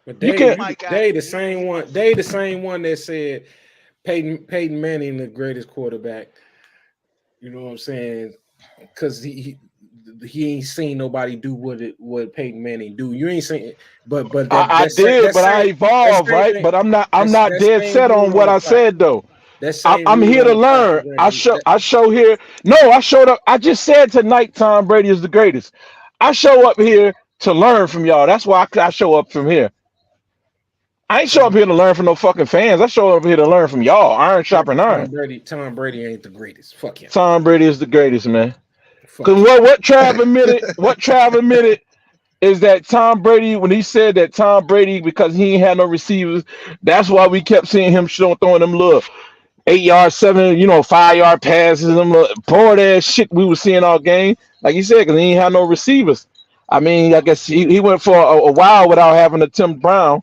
But You Dave, can't. Mike got they it. the same one. They the same one that said Peyton Manning the greatest quarterback. You know what I'm saying? Because he ain't seen nobody do what Peyton Manning do. You ain't seen, but I did, but I that evolved, same right? thing. But I'm not That dead same set on rule what don't I apply. said though. That same I'm rule here to don't apply learn. to I Randy. show here. No, I showed up. I just said tonight Tom Brady is the greatest. I show up here to learn from y'all. That's why I show up from here. I ain't show up here to learn from no fucking fans. I show up here to learn from y'all. Iron sharpen iron. Tom Brady ain't the greatest. Fuck him. Tom Brady is the greatest, man. Fuck Cause him. what Trav admitted is that Tom Brady, when he said that Tom Brady, because he ain't had no receivers, that's why we kept seeing him throwing them little 8 yard, 5 yard passes, them little bored ass shit we was seeing all game. Like you said, because he ain't had no receivers. I mean, I guess he went for a while without having a Tim Brown.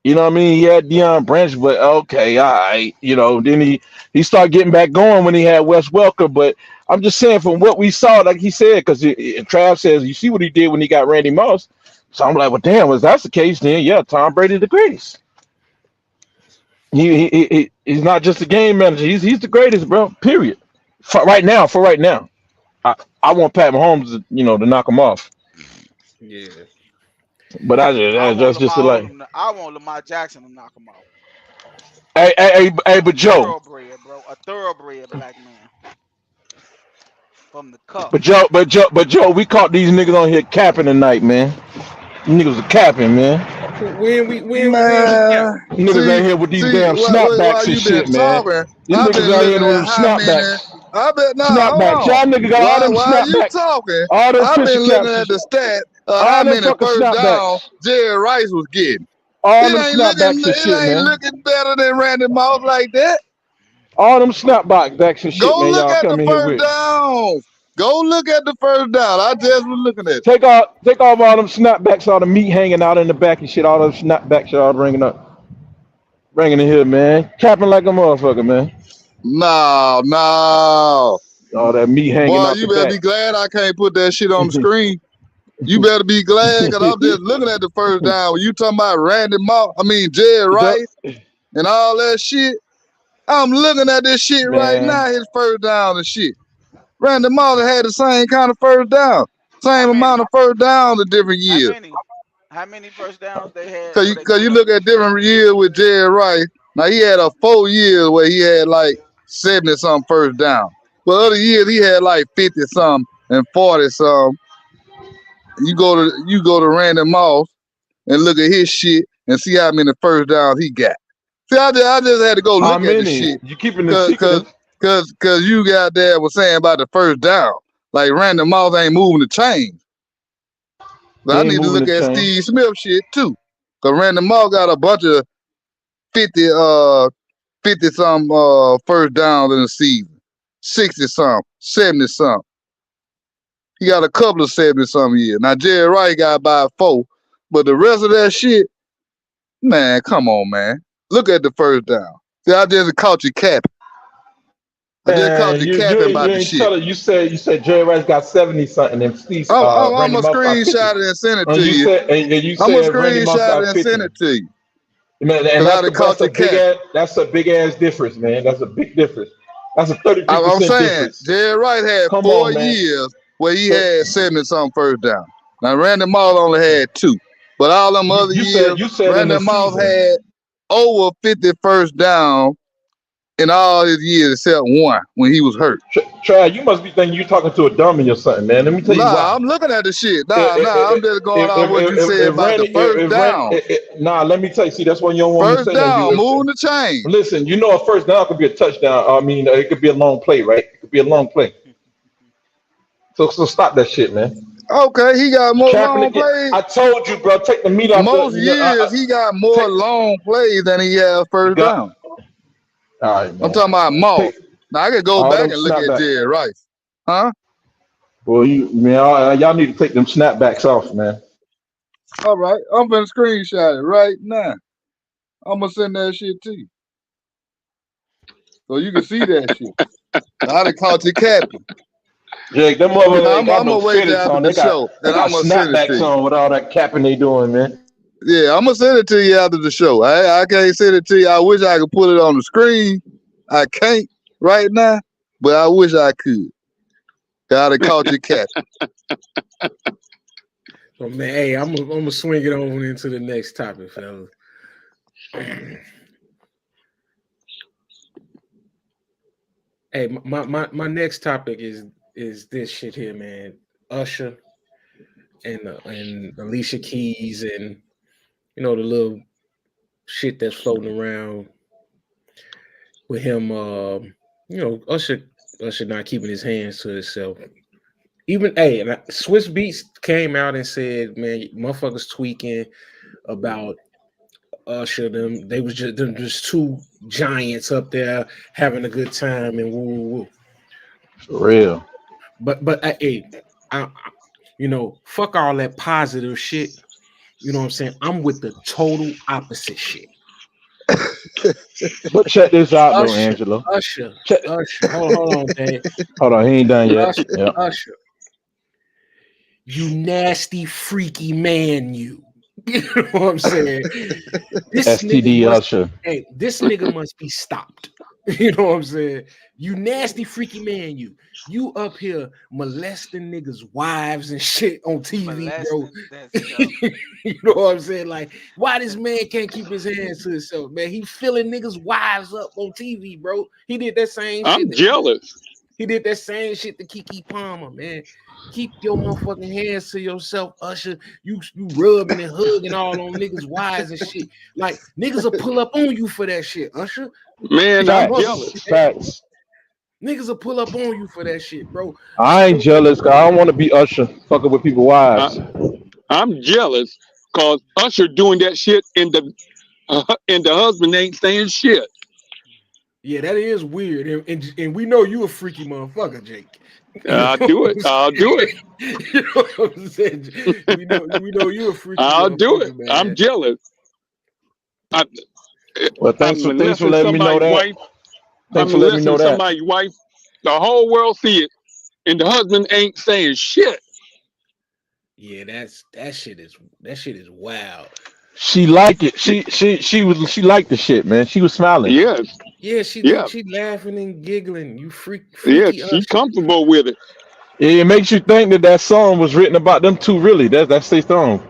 You know what I mean? He had Deion Branch, but okay, all right. Then he started getting back going when he had Wes Welker. But I'm just saying, from what we saw, like he said, because Trav says, you see what he did when he got Randy Moss. So I'm like, well, damn, if that's the case, then yeah, Tom Brady the greatest. He's not just a game manager. He's the greatest, bro. Period. For right now, I want Pat Mahomes, to knock him off. Yeah. But I want that's just Lamar like. Odom. I want Lamar Jackson to knock him out. But Joe, thoroughbred, bro. A thoroughbred black man from the cuff. but Joe, we caught these niggas on here capping tonight, man. These niggas are capping, man. When we yeah. Man, Niggas out here with these damn while snapbacks and you been shit, man. talking, These I've been niggas out here looking with at them how many. snapbacks. I bet now, Snapbacks. hold Y'all on. niggas got all them While you snapbacks. talking, All them I've picture been looking caps. at the stat of All how them many fucking first down snapbacks. Jerry Rice was getting. All It them ain't snapbacks and shit, man. looking better than Randy Moss like that. All them snapbacks and shit, Go man. look Y'all at the come in here first with. downs. Go look at the first down. I just was looking at it. Take off all them snapbacks, all the meat hanging out in the back and shit. All those snapbacks y'all bringing in here, man. Capping like a motherfucker, man. No. All that meat hanging Boy, out you the better back. be glad I can't put that shit on the screen. You better be glad, because I'm just looking at the first down. When you talking about Jerry Rice and all that shit, I'm looking at this shit right Man. now, his first down and shit. Randy Moss had the same kind of first down. Same amount of first downs in different years. How many first downs they had? Because you look at different years with Jerry Rice. Now, he had a 4 years where he had like 70-something first down. But other years, he had like 50-something and 40-something. You go to Randy Moss and look at his shit and see how many first downs he got. See, I just had to go look at the shit. You keeping the secret? Cause you got there was saying about the first down. Like Randy Moss ain't moving the chains. So I need to look at Steve Smith shit too. Cause Randy Moss got a bunch of 50-some first downs in the season. 60-some, 70-some. He got a couple of 70-some years. Now Jerry Rice got about 4. But the rest of that shit, man, come on, man. Look at the first down. See, I just caught you capping. I just caught you capping about the shit. You said Jerry Rice got 70-something and Steve I'm going to Moss got 50. screenshot it and send it to you. You I'm going to said Randy Moss screenshot got it and 50. send it to you. Man, and that's a big ass difference, man. That's a big difference. That's a 33% I'm saying, difference. Jerry Rice had 4 years where he had 70-something first down. Now, Randy Moss only had 2. But all them other years, Randy Moss had over 50 first down in all his years except 1 when he was hurt. Chad, you must be thinking you're talking to a dummy or something, man. Let me tell you why. I'm looking at the shit. I'm just going on what you said about the first down. Let me tell you. See, that's when you don't want me to say that. First down, moving the chain. Listen, you know a first down could be a touchdown. I mean, it could be a long play, right? It could be a long play. So stop that shit, man. Okay, he got more long plays. I told you, bro. Take the meat off. Most years, he got more long plays than he has first down. All right, man. I'm talking about Moss. Now I could go back and look at Jerry Rice. Huh? Well, y'all need to take them snapbacks off, man. All right, I'm gonna screenshot it right now. I'm gonna send that shit to you, so you can see that shit. I done caught you capping. Jake, them motherfuckers I'm gonna wait after the show, and I'm gonna send it to you. On with all that capping they doing, man. Yeah, I'm gonna send it to you after the show. I can't send it to you. I wish I could put it on the screen. I can't right now, but I wish I could. Gotta caught you capping. So man, hey, I'm gonna swing it over into the next topic, fellas. Hey, my next topic is this shit here, man. Usher and Alicia Keys and the little shit that's floating around with him. Usher not keeping his hands to himself. Even Swiss Beats came out and said, man, motherfuckers tweaking about Usher. They was just 2 giants up there having a good time and woo. For real. But fuck all that positive shit. You know what I'm saying? I'm with the total opposite shit. But check this out, though, Angelo. Usher. Hold on, Dave. Hold on, he ain't done yet. Usher. You nasty, freaky man, you. You know what I'm saying? This STD Usher. This nigga must be stopped. You know what I'm saying? You nasty freaky man, you up here molesting niggas' wives and shit on TV, bro. Molesting, that's dumb. You know what I'm saying? Like, why this man can't keep his hands to himself, man? He filling niggas' wives up on TV, bro. He did that same shit. I'm jealous. He did that same shit to Keke Palmer, man. Keep your motherfucking hands to yourself, Usher. You rubbing and hugging all on niggas' wives and shit. Like, niggas will pull up on you for that shit, Usher. Man, I'm jealous. Facts. Niggas will pull up on you for that shit, bro. I ain't jealous because I don't want to be Usher fucking with people's wives. I'm jealous because Usher doing that shit and the husband ain't saying shit. Yeah, that is weird. And we know you a freaky motherfucker, Jake. I'll do it. I'll do it. You know what I'm saying? We know you a freaky I'll do it. man. I'm jealous. Well, thanks for letting me know that. Wife. Thanks for letting me know that. Somebody's wife. The whole world see it, and the husband ain't saying shit. Yeah, that shit is wild. She liked it. She liked the shit, man. She was smiling. Yes. Yeah, she laughing and giggling. You freaky. Yeah, she's comfortable with it. It makes you think that song was written about them two. Really, that's their song.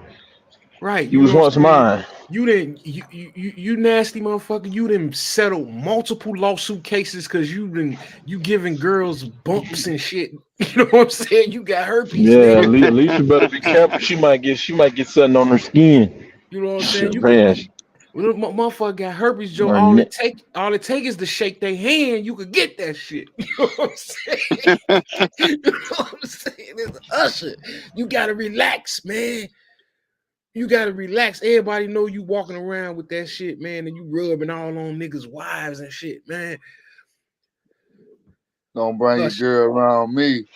Right. You was once mine. You nasty motherfucker. You done settled multiple lawsuit cases because you giving girls bumps and shit. You know what I'm saying? You got herpes. Yeah, at least you better be careful. She might get something on her skin. You know what I'm saying? Motherfucker got herpes, Joe. All it take is to shake their hand. You could get that shit. You know what I'm saying? You know what I'm saying? It's Usher. You gotta relax, man. You gotta relax. Everybody know you walking around with that shit, man, and you rubbing all on niggas' wives and shit, man. Don't bring your girl around me.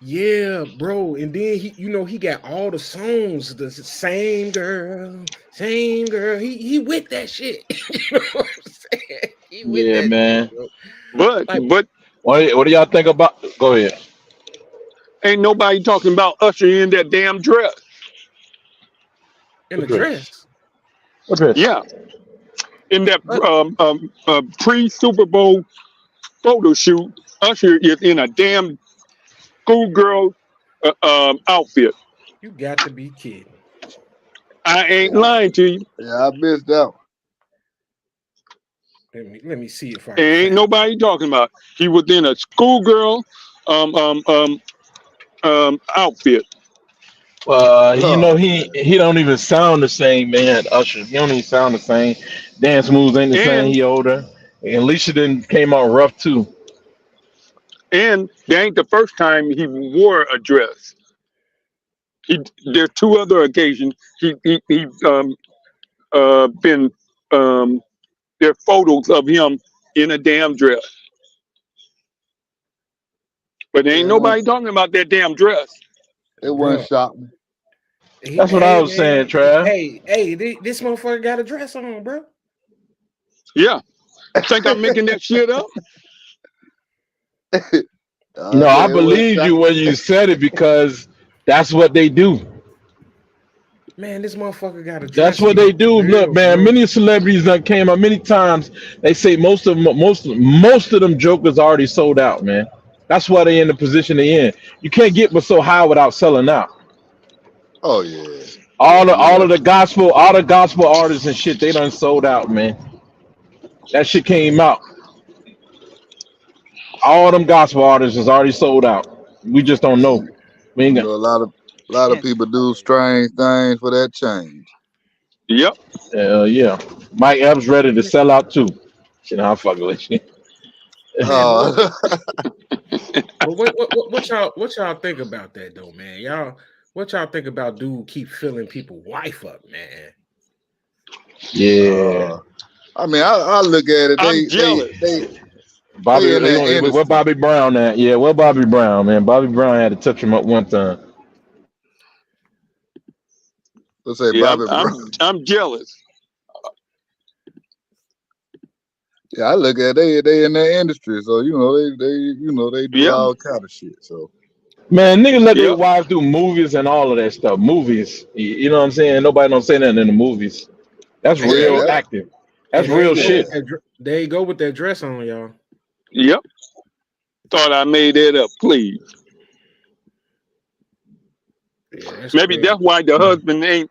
Yeah, bro. And then he got all the songs, the same girl. He with that shit. You know what I'm saying? He with that man. Shit, But what do y'all think about? Go ahead. Ain't nobody talking about Usher in that damn dress. In the dress. What dress? Yeah. In that pre-Super Bowl photo shoot, Usher is in a damn schoolgirl outfit. You got to be kidding. I ain't lying to you. Yeah, I missed that one. Let me see if I Ain't nobody talking about. He was in a schoolgirl outfit. You know he don't even sound the same, man. Usher, he don't even sound the same. Dance moves ain't the same. He older. And Alicia didn't came out rough too. And that ain't the first time he wore a dress. There's two other occasions he been there are photos of him in a damn dress. But there ain't nobody talking about that damn dress. It wasn't shocking. That's what I was saying, Trav. Hey, this motherfucker got a dress on, bro. Yeah. Think I'm making that shit up? No, I believed you when you said it because that's what they do. Man, this motherfucker got a dress. That's what they do. Look, man, many celebrities that came out many times. They say most of them jokers already sold out, man. That's why they in the position they in. You can't get but so high without selling out. Oh yeah. All the gospel artists and shit, they done sold out, man. That shit came out. All them gospel artists is already sold out. We just don't know. We ain't got a lot of people do strange things for that change. Yep. Yeah. Mike Epps ready to sell out too. You know, I'm fucking with you. What y'all think about that though, man? What y'all think about dude keep filling people's wife up, man? Yeah. I mean, I look at it. I'm jealous. Where Bobby Brown at? Yeah, where Bobby Brown, man? Bobby Brown had to touch him up one time. Let's say yeah, Bobby Brown. I'm jealous. Yeah, I look at they in their industry, so they do all kind of shit. So man, niggas let their wives do movies and all of that stuff. Movies, you know what I'm saying? Nobody don't say nothing in the movies. That's real active. That's real shit. There you go with that dress on, y'all. Yep. Thought I made that up, please. Yeah, that's Maybe crazy. that's why the husband ain't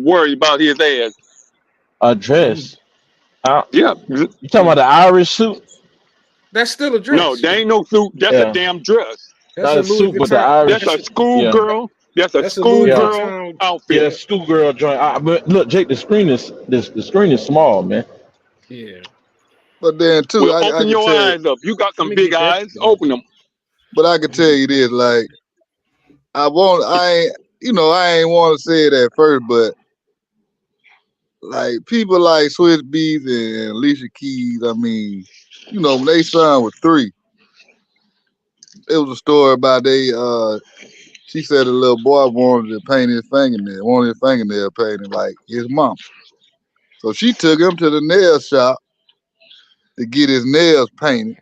worried about his ass. A dress. Yeah. You talking about the Irish suit? That's still a No, dress. there ain't no suit. That's a Yeah, damn dress. That's not a a Louis suit, but the Vuitton. Irish. That's a That's Yeah, schoolgirl. That's a a Louis yeah, schoolgirl Vuitton. outfit. yeah. Schoolgirl joint. But look, Jake, the screen is small, man. Yeah. But then too, Well, I open can your tell you, eyes up. You got Let some me big get that eyes. shit up. Open them. but I can tell you this, like I ain't want to say it at first, but like people like Swiss Beats and Alicia Keys, I mean, when they signed with 3, it was a story about she said a little boy wanted to paint wanted his fingernail painted like his mom. So she took him to the nail shop to get his nails painted.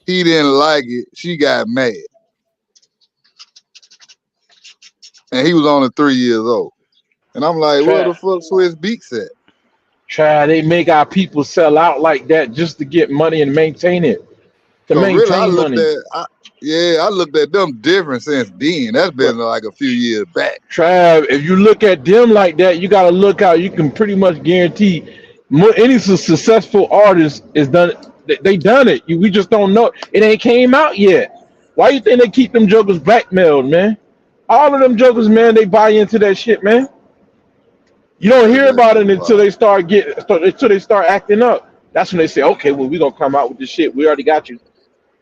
He didn't like it. She got mad. And he was only 3 years old. And I'm like, where the Try, fuck Swiss Beats at? they make our people sell out like that just to get money and maintain it. To So really, maintain money. I looked at them different since then. That's been like a few years back. Trav, if you look at them like that, you got to look out. You can pretty much guarantee any successful artist is done. They done it. We just don't know. It ain't came out yet. Why you think they keep them jokers blackmailed, man? All of them jokers, man, they buy into that shit, man. You don't Yeah, hear that about shit it until wild. they start acting up. That's when they say, okay, well, we gonna come out with this shit. We already got you.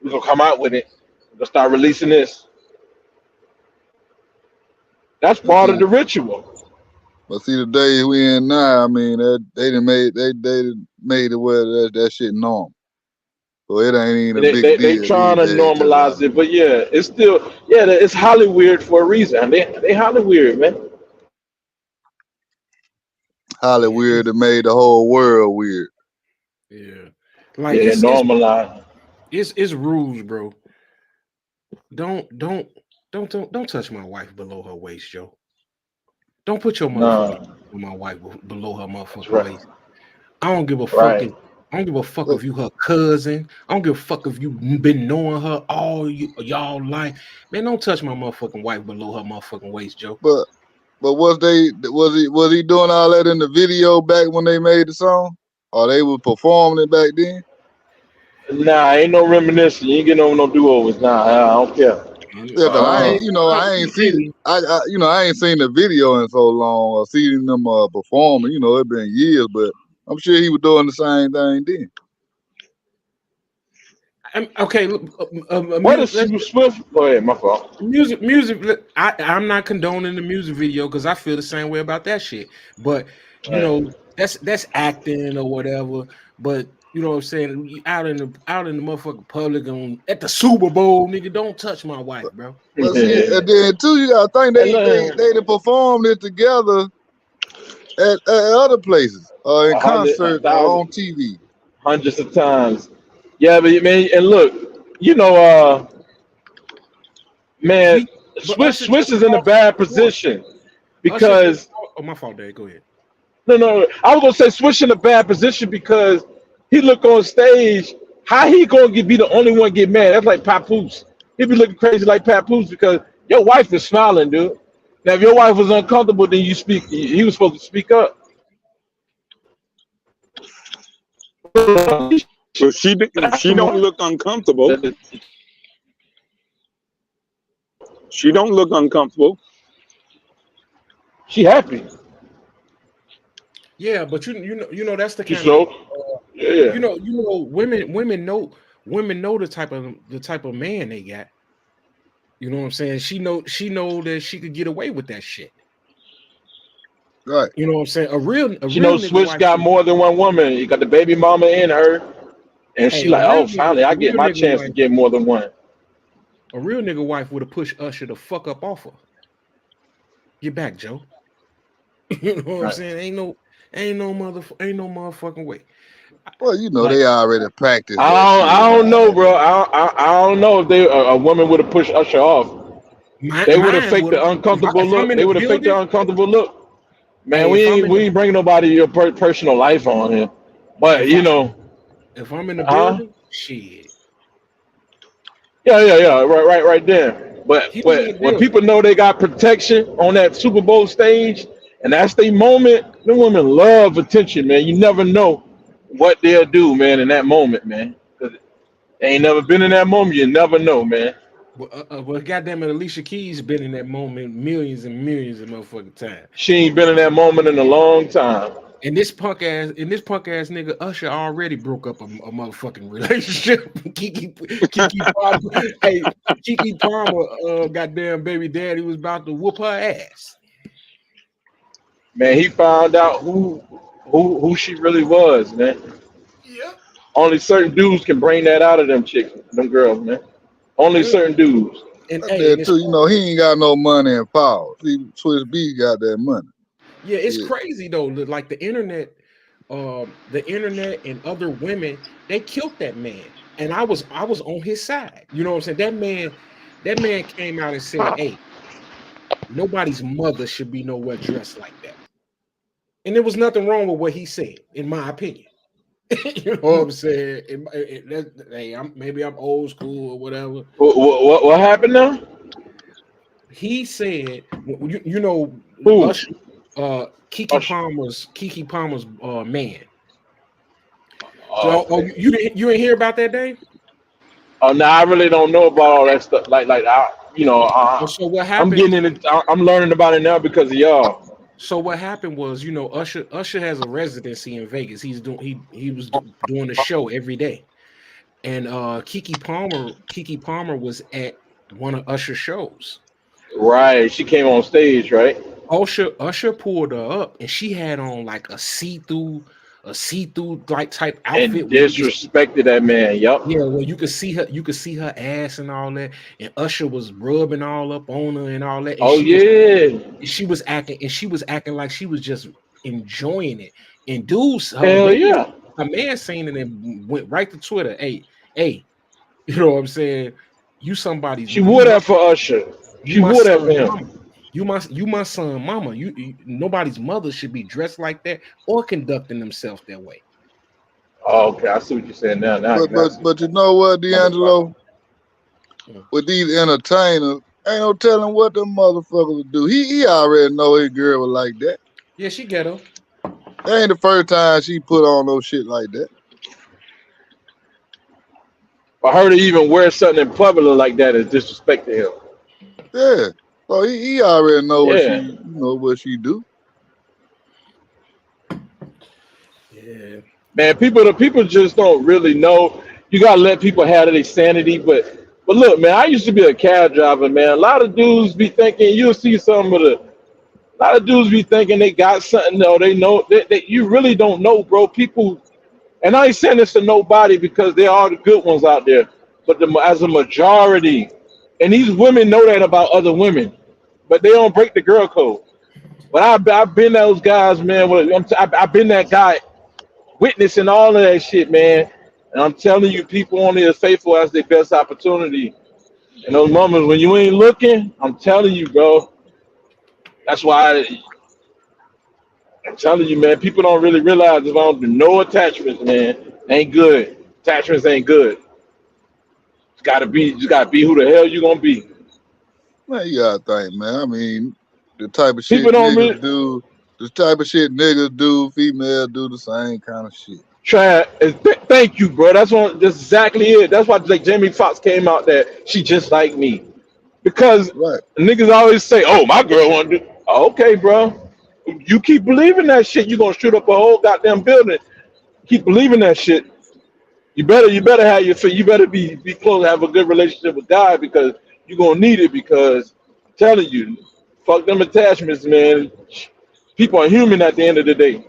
We gonna come out with it. We're gonna start releasing this. That's But part of see, the ritual. the days we in now, I mean, they done made it where that shit normal. So it ain't even a big They deal trying these to days to a lot normalize of it, people. but yeah, it's still it's Hollywood for a reason. They Hollywood, man. Yeah, Hollywood that made the whole world weird. yeah. Like Yeah, normalize. it's rules, bro. Don't don't don't touch my wife below her waist, Joe. Don't put your motherfucking Nah, on my wife below her that's motherfucking right. waist. I don't give a fuck if Right. I don't give a fuck But if you her cousin. I don't give a fuck if you been knowing her all y'all life. Man, don't touch my motherfucking wife below her motherfucking waist, Joe. but but was he doing all that in the video back when they made the song? Or they was performing it back then? Nah, ain't no reminiscing. You ain't getting no do overs. Nah, I don't care. Yeah, cause I ain't, Maybe. I ain't seen the video in so long or seen them performing. It's been years, but I'm sure he was doing the same thing then. Okay, look, What is Swift? Go ahead, my fault. music. I'm not condoning the music video because I feel the same way about that shit. But Right. that's acting or whatever. But you know what I'm saying? Out in the motherfucking public at the Super Bowl, nigga, don't touch my wife, bro. But see, and then too, you gotta think And they done performed it together at other places, or in 100, concerts, or 1,000, on TV. hundreds of times. Yeah, but man, and look, man, We but Swiss is in a bad position Usher just because oh my fault, Dad. Go ahead. no, I was gonna say Swish in a bad position because he look on stage. How he gonna be the only one get mad? That's like Papoose. He be looking crazy like Papoose because your wife is smiling, dude. Now, if your wife was uncomfortable, then you speak. He was supposed to speak up. But she don't look uncomfortable. She don't look uncomfortable. She happy. Yeah, but you know that's the kind of So yeah, women know the type of man they got. You know what I'm saying? She know that she could get away with that shit. Right. You know what I'm saying? A real nigga Swish wife. got more than one woman. He got the baby mama in her, and Hey, she like, oh, finally, I get my chance to get more than one. A real nigga wife would have pushed Usher the fuck up off her. Get back, Joe. You know what I'm saying? Ain't no motherfucking way. Well, they already practiced that shit I and don't all know, that. bro. I don't know if a woman would have pushed Usher off. They would have faked the uncomfortable look. They would have faked the uncomfortable look. Man, Hey, we ain't bringing nobody your personal life on here. But if If I'm in the Huh? building, shit. Yeah. Right there. He was in the But when building. people know they got protection on that Super Bowl stage, and that's their moment, the women love attention, man. You never know what they'll do, man, in that moment, man. 'Cause they ain't never been in that moment. You never know, man. Well, goddamn it, Alicia Keys been in that moment millions and millions of motherfucking time. She ain't been in that moment in a long time. And this punk ass nigga Usher already broke up a motherfucking relationship. Kiki Palmer, hey, Kiki Palmer, goddamn baby daddy was about to whoop her ass. Man, he found out who she really was, man. Yep. Only certain dudes can bring that out of them chicks, them girls, man. Only Yep. certain dudes. And Up hey, there and it's too, you know, he ain't got no money and power. See, Swiss B got that money. yeah, it's Yeah. crazy though. Like the internet and other women, they killed that man. And I was on his side. You know what I'm saying? That man came out and said, "Hey, nobody's mother should be nowhere dressed like that." And there was nothing wrong with what he said, in my opinion. You know what I'm saying? Hey, maybe I'm old school or whatever. What happened now? He said, you know, Who? Usher, Oh, Kiki Palmer's man. So, okay. you didn't hear about that, Dave? Oh, now I really don't know about all that stuff. So what I'm happened? getting in it. I'm learning about it now because of y'all. So what happened was, Usher has a residency in Vegas. He was doing a show every day, and Kiki Palmer was at one of Usher's shows. Right. She came on stage, right? Usher pulled her up, and she had on like a see through like type And outfit where you could see, disrespected that man. Yup. yeah, well, you could see her ass and all that, and Usher was rubbing all up on her and all that, and Oh she was yeah. acting like she was just enjoying it. And dudes, Hell yeah. a man seen it and went right to Twitter. Hey, you know what I'm saying? You somebody's She wore that for Usher. you She my wore that for son him. mama. You my son mama. Nobody's mother should be dressed like that or conducting themselves that way. Oh, okay. I see what you're saying now. Now I But can I but see but you know what, D'Angelo? Mm. With these entertainers, ain't no telling what them motherfuckers will do. He already know his girl was like that. Yeah, she ghetto. That ain't the first time she put on no shit like that. For her to even wear something in public like that is disrespect to him. Yeah. So he already know Yeah. what she do. Yeah. Man, the people just don't really know. You gotta let people have their sanity. But look, man, I used to be a cab driver, man. A lot of dudes be thinking you'll see some of the a lot of dudes be thinking they got something though. They know that you really don't know, bro. People, and I ain't saying this to nobody because there are the good ones out there, but as a majority, and these women know that about other women, but they don't break the girl code. But I've been those guys, man. I've been that guy witnessing all of that shit, man. And I'm telling you, people only as faithful as their best opportunity. And those moments when you ain't looking, I'm telling you, bro. That's why I'm telling you, man. People don't really realize if I don't do no attachments, man, ain't good. Attachments ain't good. You gotta be who the hell you gonna be. Man, you gotta think, man. I mean, the type of People shit don't really niggas do, females do the same kind of shit. try. Thank you, bro. That's exactly it. That's why like Jamie Foxx came out that she just like me. Because Right. niggas always say, "Oh, my girl want to do." Oh, okay, bro. You keep believing that shit, you gonna shoot up a whole goddamn building. Keep believing that shit. You better have you better be close, have a good relationship with God because you gonna need it. Because I'm telling you, fuck them attachments, man. People are human at the end of the day.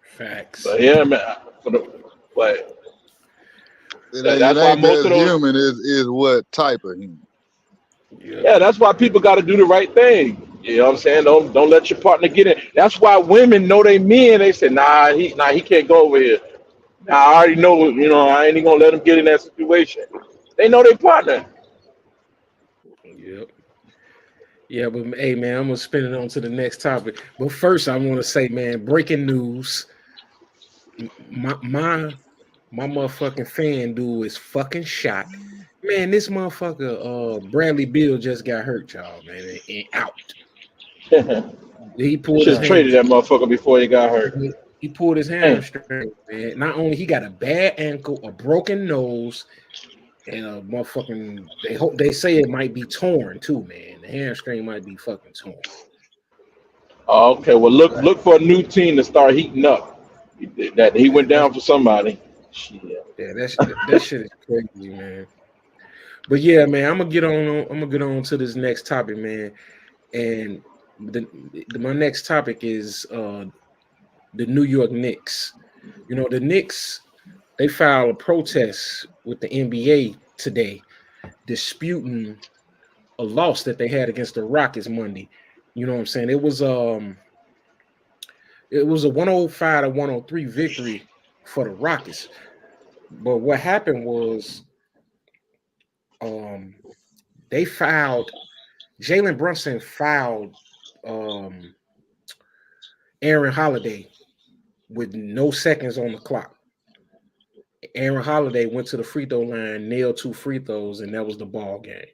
Facts. But yeah, man. But It that's why ain't most that of those. human is what type of human. Yep. Yeah, that's why people got to do the right thing. You know what I'm saying? Don't let your partner get in. That's why women know they men. They say, he can't go over here. Nah, I already know. I ain't even gonna let him get in that situation. They know their partner. Yep. Yeah, but hey, man, I'm gonna spin it on to the next topic. But first, I want to say, man, breaking news. my motherfucking fan dude is fucking shot. Man, this motherfucker Bradley Beal just got hurt, y'all, man, and out. He pulled Should his have traded hamstring. that motherfucker before he got hurt. He pulled his Damn. hamstring, man. Not only he got a bad ankle, a broken nose, and a motherfucking they say it might be torn too, man. The hamstring might be fucking torn. Okay, well look for a new team to start heating up. That he went That's, down for somebody. Shit. yeah, that shit is crazy, man. But yeah, man, I'm gonna get on to this next topic, man. And my next topic is the New York Knicks. You know, the Knicks, they filed a protest with the NBA today, disputing a loss that they had against the Rockets Monday. You know what I'm saying? It was a 105 to 103 victory for the Rockets. But what happened was um they filed Jalen Brunson filed um Aaron Holiday with no seconds on the clock. Aaron Holiday went to the free throw line, nailed 2 free throws, and that was the ball game.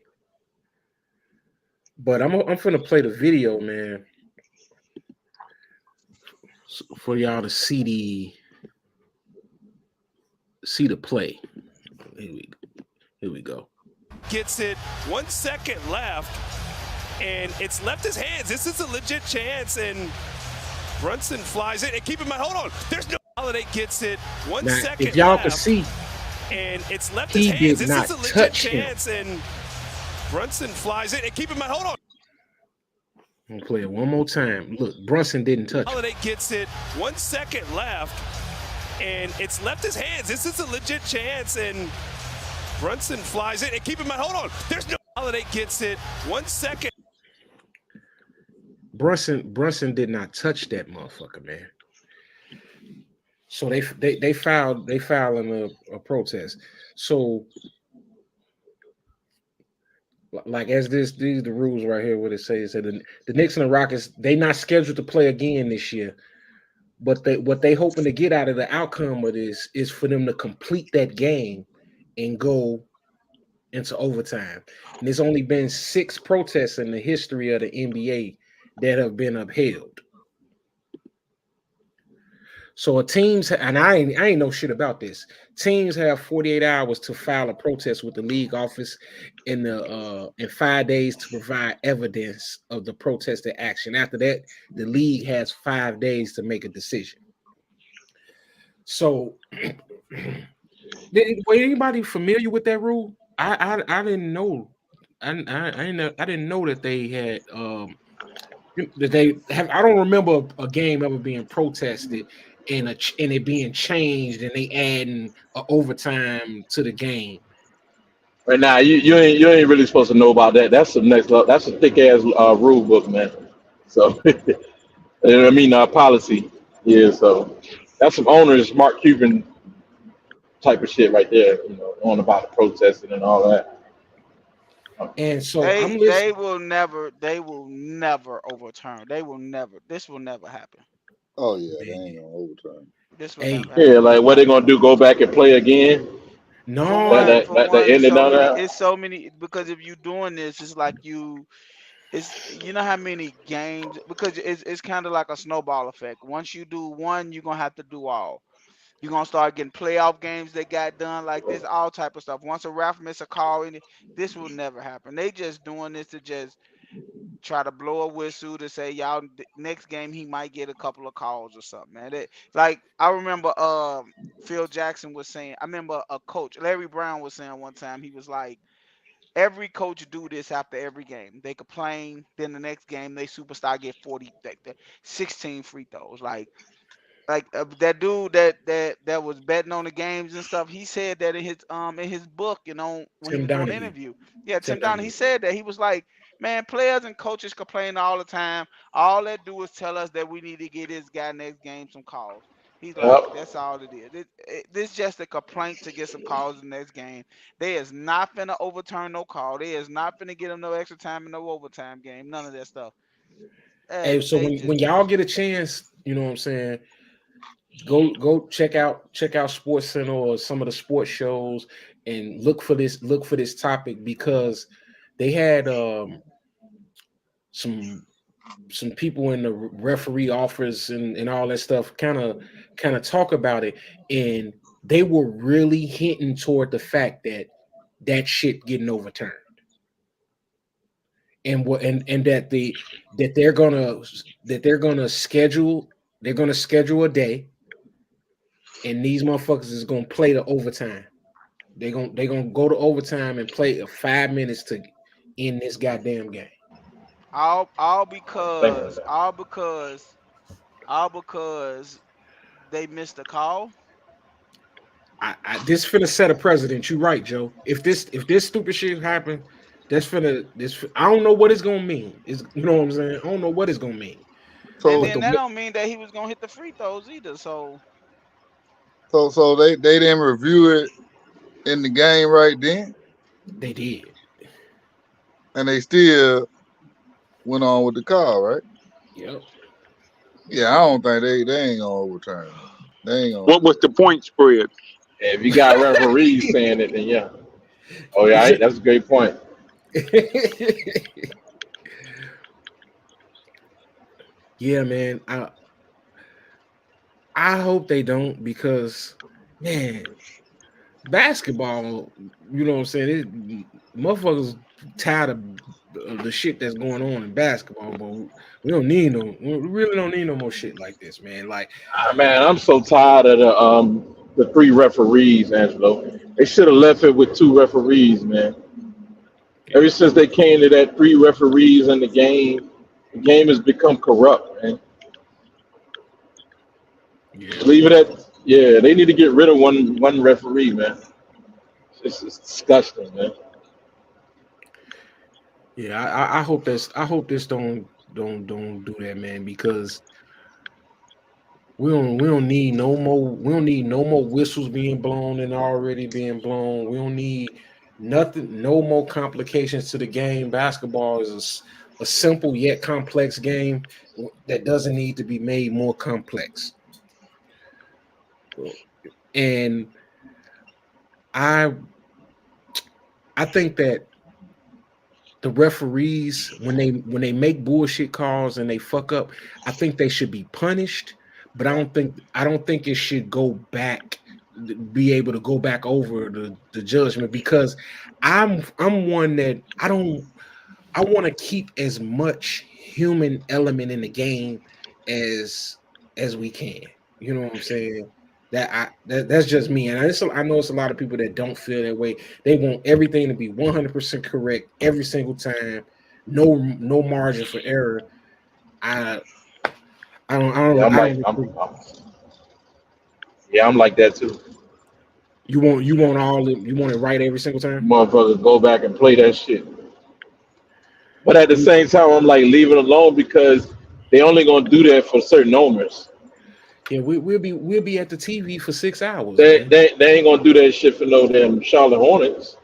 But I'm finna play the video, man, for y'all to see the play. Here we go. Gets it, 1 second left, and it's left his hands. This is a legit chance, and Brunson flies it. And keep in mind, hold on, there's no Holiday gets it, one Now, second if y'all left, can see, and it's left he his hands. did This not is a legit touch him. chance, and Brunson flies it. And keep in mind, hold on. I'm gonna play it one more time. Look, Brunson didn't touch him. Holiday gets it, 1 second left, and it's left his hands. This is a legit chance, and Brunson flies it. And keep in mind, hold on, there's no Holiday gets it, 1 second. Brunson did not touch that motherfucker, man. So they filed a protest. So like as these are the rules right here, what it says that the Knicks and the Rockets, they not scheduled to play again this year. But what they hoping to get out of the outcome of this is for them to complete that game and go into overtime. And there's only been 6 protests in the history of the NBA that have been upheld. So teams, and I ain't know shit about this. Teams have 48 hours to file a protest with the league office in 5 days to provide evidence of the protested action. After that, the league has 5 days to make a decision. So, were anybody familiar with that rule? I didn't know. I didn't know that they had that they have. I don't remember a game ever being protested and it being changed and they adding overtime to the game. Right now, you ain't really supposed to know about that. That's the next level. That's a thick ass rule book, man. So, I mean, policy. Yeah, so that's some owners, Mark Cuban type of shit right there. You know, on about the protesting and all that. And so they will never overturn. This will never happen. Oh yeah, they ain't gonna overturn. This will never happen. Yeah, like what they gonna do? Go back and play again? No, It's so many because if you're doing this, it's like you know how many games, because it's kind of like a snowball effect. Once you do one, you're gonna have to do all. You're gonna start getting playoff games that got done like this, all type of stuff. Once a ref miss a call in it, this will never happen. They just doing this to just try to blow a whistle to say y'all next game he might get a couple of calls or something, man. Like I remember Phil Jackson was saying, I remember a coach, Larry Brown, was saying one time, he was like, every coach do this after every game. They complain, then the next game they superstar get 16 free throws. Like that dude that was betting on the games and stuff, he said that in his book, you know, when he was doing an interview. Yeah, Tim Donahue. He said that. He was like, man, players and coaches complain all the time. All they do is tell us that we need to get this guy next game some calls. He's like, that's all it is. This just a complaint to get some calls the next game. They is not finna overturn no call. They is not finna get them no extra time and no overtime game. None of that stuff. Hey, so when y'all get a chance, you know what I'm saying, Go check out Sports Center or some of the sports shows and look for this topic, because they had some people in the referee office and all that stuff kind of talk about it, and they were really hinting toward the fact that shit getting overturned, and what and that they're gonna schedule a day, and these motherfuckers is gonna play the overtime. They're gonna go to overtime and play 5 minutes to end this goddamn game. All Thank you. because they missed a call. I this finna set a precedent. You right, Joe. If this stupid shit happen, I don't know what it's gonna mean. You know what I'm saying? I don't know what it's gonna mean. And So But then that don't mean that he was gonna hit the free throws either. So they didn't review it in the game right then, they did. and they still went on with the call, right? Yep. Yeah, I don't think they ain't gonna overturn it. They ain't gonna What do was the point spread? If you got referees saying it, then yeah. Oh yeah, that's a great point. Yeah, man. I hope they don't, because man, basketball, you know what I'm saying? Motherfuckers tired of the shit that's going on in basketball, but we really don't need no more shit like this, man. Like, Man, I'm so tired of the 3 referees, Angelo. They should have left it with 2 referees, man. Ever since they came to that 3 referees in the game has become corrupt, man. yeah, Leave it at they need to get rid of one referee, man. It's disgusting, man. yeah. I hope this don't do that, man, because we don't need no more whistles being blown and already being blown. We don't need nothing, no more complications to the game. Basketball is a simple yet complex game that doesn't need to be made more complex. And I think that the referees, when they make bullshit calls and they fuck up, I think they should be punished. But I don't think it should be able to go back over the judgment, because I'm one that I want to keep as much human element in the game as we can. You know what I'm saying? That's just me, and I know it's a lot of people that don't feel that way. They want everything to be 100% correct every single time, no margin for error. I Yeah, I'm like that too. You want it right every single time. Motherfuckers go back and play that shit. But at the same time, I'm like, leave it alone, because they only gonna do that for certain owners. Yeah, we'll be at the TV for 6 hours. They Man. they ain't gonna do that shit for no damn Charlotte Hornets.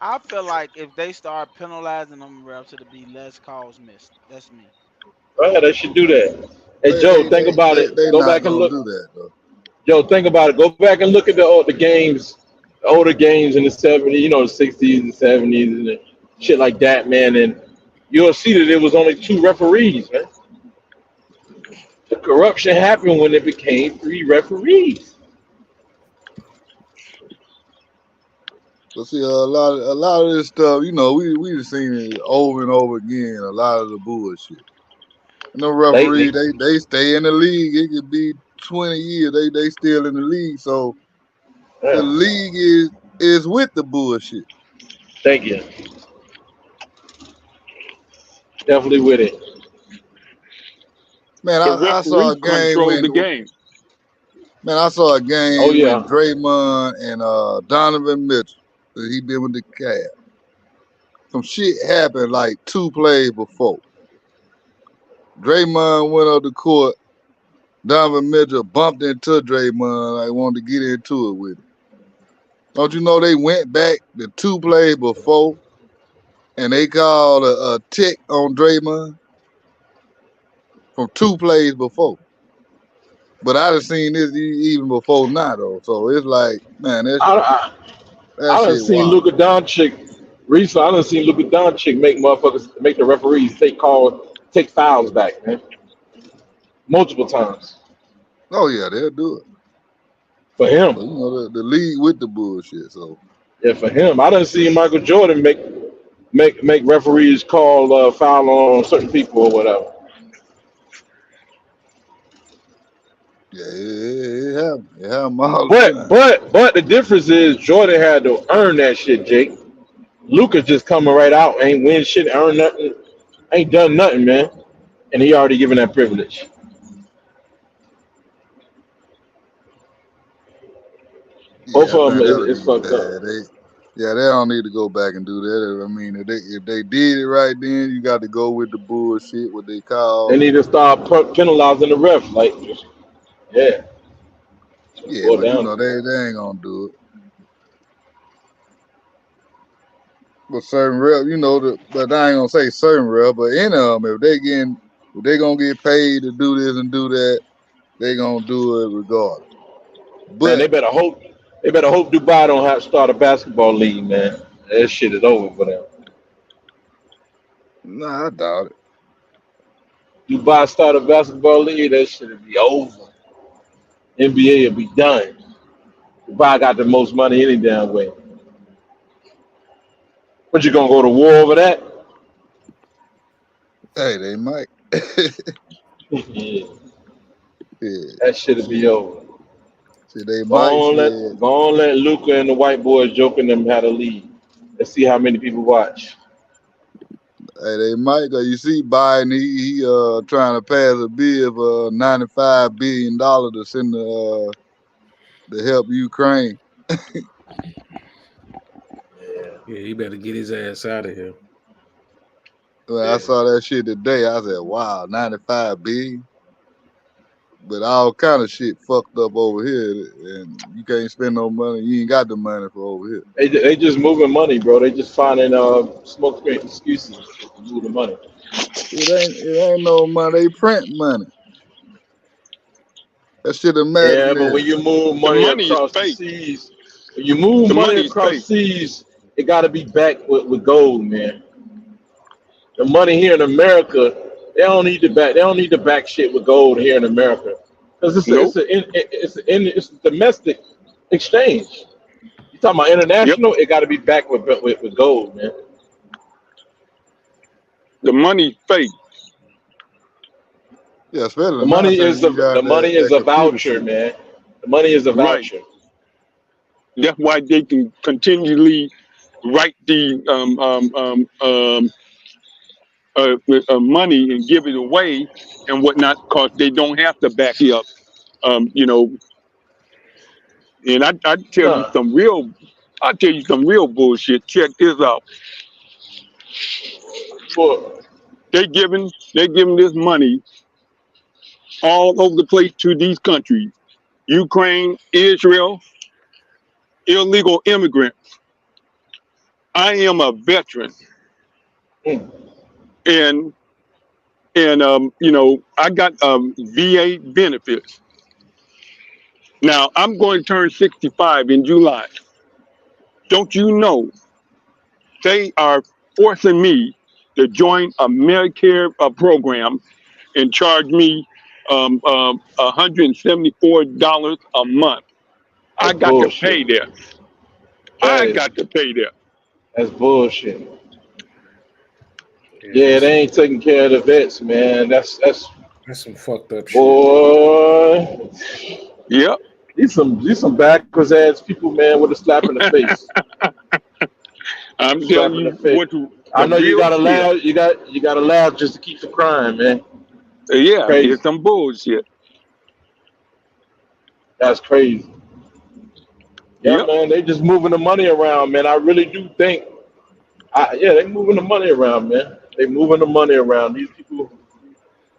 I feel like if they start penalizing them refs, it'll be less calls missed. That's me. Yeah, they should do that. Hey Joe, think about it. they Go not back and gonna look. do that though. Joe, think about it. Go back and look at the games, the older games in the '70s, the '60s and '70s and shit like that, man. And you'll see that it was only 2 referees, man. The corruption happened when it became 3 referees. But see, a lot of this stuff, we just seen it over and over again. A lot of the bullshit. And the referee, they stay in the league. It could be 20 years. They still in the league. So the league is with the bullshit. Thank you. Definitely with it. Man, I saw a game when the game. Man, I saw a game Oh, yeah. when Draymond and Donovan Mitchell, he been with the Cavs. Some shit happened like 2 plays before. Draymond went up the court. Donovan Mitchell bumped into Draymond. Like wanted to get into it with him. Don't you know they went back the 2 plays before and they called a tick on Draymond from 2 plays before. But I done seen this even before now though. So it's like, man, I that done shit seen wild. Luka Doncic recently. I done seen Luka Doncic make the referees take fouls back, man, multiple times Oh yeah, they'll do it. for him. So you know the league with the bullshit. So Yeah, for him. I done seen Michael Jordan make referees call foul on certain people or whatever. yeah, it happened. It happened all the But time. but the difference is Jordan had to earn that shit, Jake. Luka just coming right out, ain't win shit, earn nothing, ain't done nothing, man. And he already given that privilege. Both Yeah, I of them think that'll is be fucked up. bad. They don't need to go back and do that. I mean, if they did it right, then you got to go with the bullshit. What they They call, need to start penalizing the ref. Like, yeah, yeah, go but you down. know they ain't gonna do it. But certain rep, you know, but I ain't gonna say certain rep, but any of them, if they gonna get paid to do this and do that, they gonna do it regardless. Man, But they better hope Dubai don't have to start a basketball league, man. That shit is over for them. nah, I doubt it. Dubai start a basketball league, that shit will be over. NBA will be done. Dubai got the most money any damn way. What, you gonna go to war over that? Hey, they might. Yeah, Yeah, that shit'll be shit, over. shit, they Go might. on, Shit. let Luca and the white boys joking them how to lead. Let's see how many people watch. Hey, they might. Cause you see, Biden, he trying to pass a bill for $95 billion to send to help Ukraine. Yeah, he better get his ass out of here. When I Yeah. saw that shit today, I said, "Wow, 95 billion." But all kind of shit fucked up over here, and you can't spend no money. You ain't got the money for over here. They just moving money, bro. They just finding smoke screen excuses to move the money. It ain't no money. They print money. That shit Yeah, but imaginary. when you move The money money is across the fake. seas, when you move The money money is across fake. seas, it got to be backed with gold, man. The money here in America, they don't need to back. They don't need to back shit with gold here in America because Nope. it's a domestic exchange. You talking about Yep. international? It got to be backed with gold, man. The money's fake. Yeah, especially The money nowadays is you got the money is that a computer voucher, shit. man. The money is a Right. voucher. That's why they can continually write the money and give it away and whatnot, because they don't have to back it up. You know, and I Nah, tell you some real bullshit. Check this out. for They giving this money all over the place to these countries: Ukraine, Israel, illegal immigrants. I am a veteran, mm, and I got VA benefits. Now I'm going to turn 65 in July. Don't you know they are forcing me to join a Medicare program and charge me $174 a month. I that's got to bullshit. pay that. That I is got to pay that. that's bullshit. Yeah, Yeah, they ain't taking care of the vets, man. That's that's some fucked up shit. boy. Yep. These some backwards ass people, man, with a slap in the face. I'm Slap telling in the you face. what I some know you real gotta shit. laugh. You gotta laugh just to keep the crime, man. Yeah, Crazy. it's some bullshit. That's crazy. Yeah, Yep. man. They just moving the money around, man. I really do think. They moving the money around, man. They moving the money around. These people,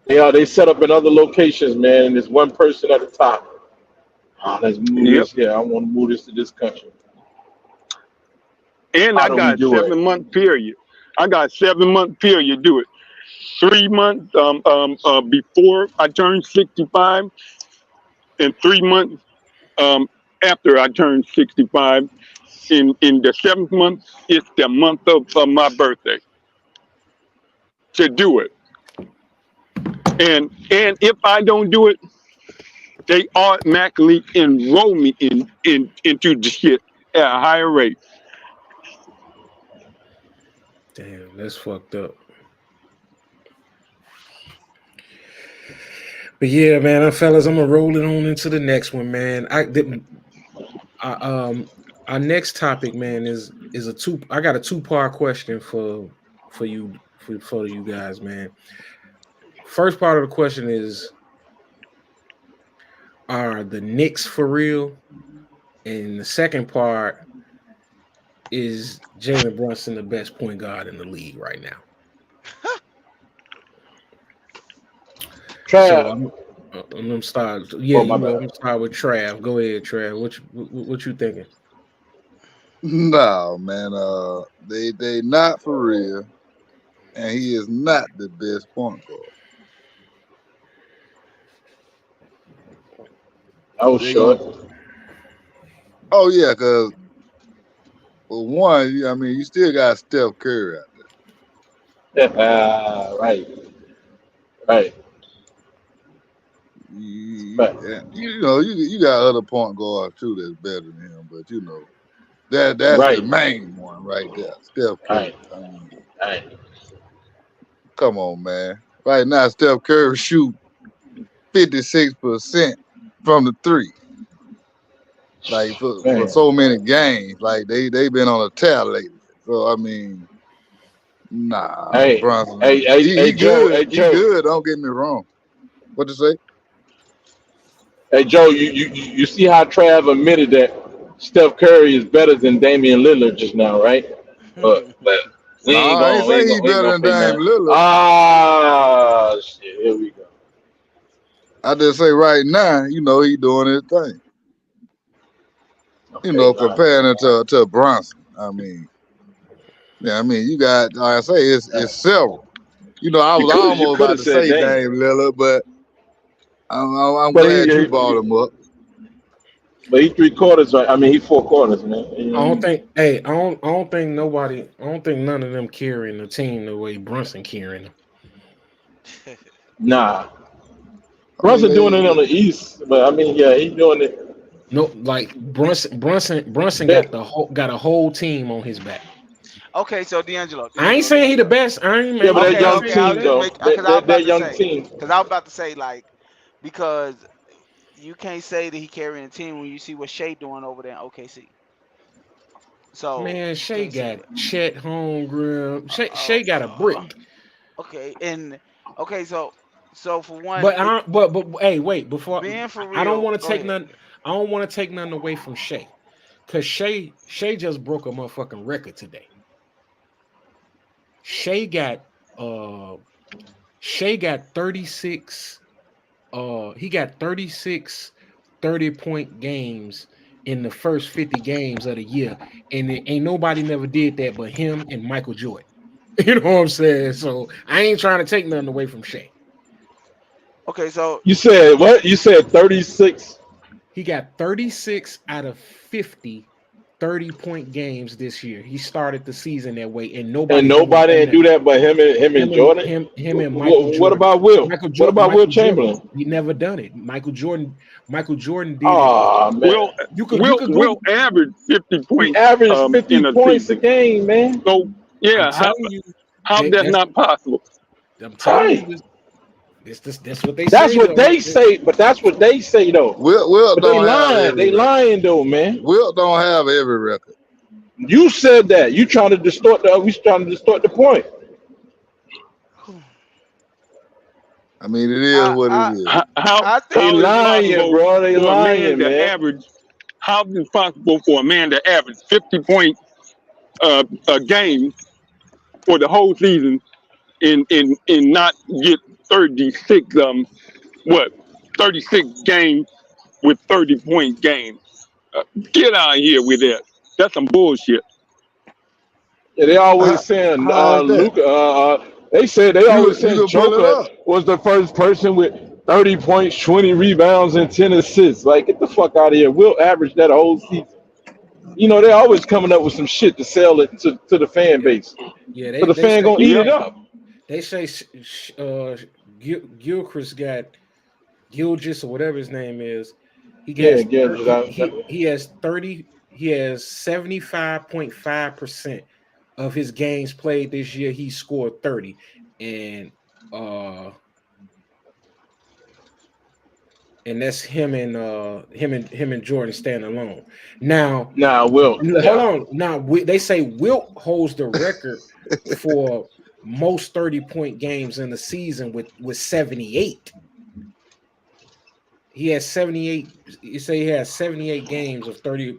they set up in other locations, man. And there's one person at the top. Let's move Yep. this here. I want to move this to this country. And How I do we got a do it? 7 month period. I got a 7 month period to do it. 3 months before I turn 65, and 3 months after I turned 65. In the 7th month, it's the month of my birthday to do it. And if I don't do it, they automatically enroll me into the shit at a higher rate. Damn, that's fucked up. But yeah, man, fellas, I'm gonna roll it on into the next one, man. Our next topic, man, is a two. I got a 2-part question for you guys, man. First part of the question is, are the Knicks for real? And the second part is, Jalen Brunson the best point guard in the league right now? So I'm gonna start. Yeah, I'm gonna start with Trav. Go ahead, Trav. What you thinking? No, man. They not for real, and he is not the best point guard. I was short. Oh yeah, because for one, I mean, you still got Steph Curry out Right. there. You got other point guards too that's better than him, but that's Right. the main one right there, Steph Curry. Right. Come on, man. Right now, Steph Curry shoot 56% from the three. Like for so many games, like they been on a tear lately. So I mean, nah, Brunson. He good. He good. Don't get me wrong. What you say? Hey Joe, you see how Trav admitted that Steph Curry is better than Damian Lillard just now, right? But we ain't I ain't say he better than Damian Lillard. Ah, shit. Here we go. I just say right now, he doing his thing. Okay, comparing it to Brunson. I mean, you got, like I say, it's several. I was almost about to say Dame Lillard, but I'm glad you brought him up. But he 3 quarters, right? I mean, he 4 quarters, man. I don't think none of them carrying the team the way Brunson carrying them. Nah. Brunson doing it on the East, but I mean, yeah, he's doing it. No, like Brunson got a whole team on his back. Okay, so DeAngelo. I ain't saying he the best. I ain't. Yeah, but that young team though. That young team. Because I was about to say, like, because you can't say that he carrying a team when you see what Shea doing over there in OKC. So man, Shea got Chet Holmgren. Shea got a brick. Okay, so for one, but hey, wait, before being for real, I don't want to take nothing. I don't want to take nothing away from Shea, because Shea just broke a motherfucking record today. Shea got 36. He got 36 30-point games in the first 50 games of the year, and ain't nobody never did that but him and Michael Jordan. You know what I'm saying? So I ain't trying to take nothing away from Shea. Okay, so you said what? You said 36. He got 36 out of 50 30-point games this year. He started the season that way, and nobody didn't do that but him and Jordan. Him and Michael Jordan. What about Will? What about Will Chamberlain? He never done it. Michael Jordan did it. Oh man, Will average 50 points. He averaged 50 points a game, man. So yeah, how that's not possible? I'm telling you. That's what they say. That's what they say, but that's what they say though. Will they lying. They lying though, man. Will don't have every record. You said that. You trying to distort the point. I mean, it is what it is. They lying, bro. They lying, man. Average. How is it possible for a man to average 50 points a game for the whole season and not get 36 36 games with 30-point games? Get out of here with that. That's some bullshit. Yeah, they always saying Luka. They said they always said Joker was the first person with 30 points, 20 rebounds, and 10 assists. Like, get the fuck out of here. We'll average that a whole season. You know, they're always coming up with some shit to sell it to the fan Yeah, base. yeah. So the They fan say gonna eat it up. they say Gilchrist got Gilgis or whatever his name is. He Yeah, has again, he has 30. He has 75.5% of his games played this year. He scored 30, and that's him and Jordan standing alone. Now, nah, Will. hold Yeah. on. Now they say Wilt holds the record for most 30-point games in the season with 78. He has 78. You say he has 78 games of 30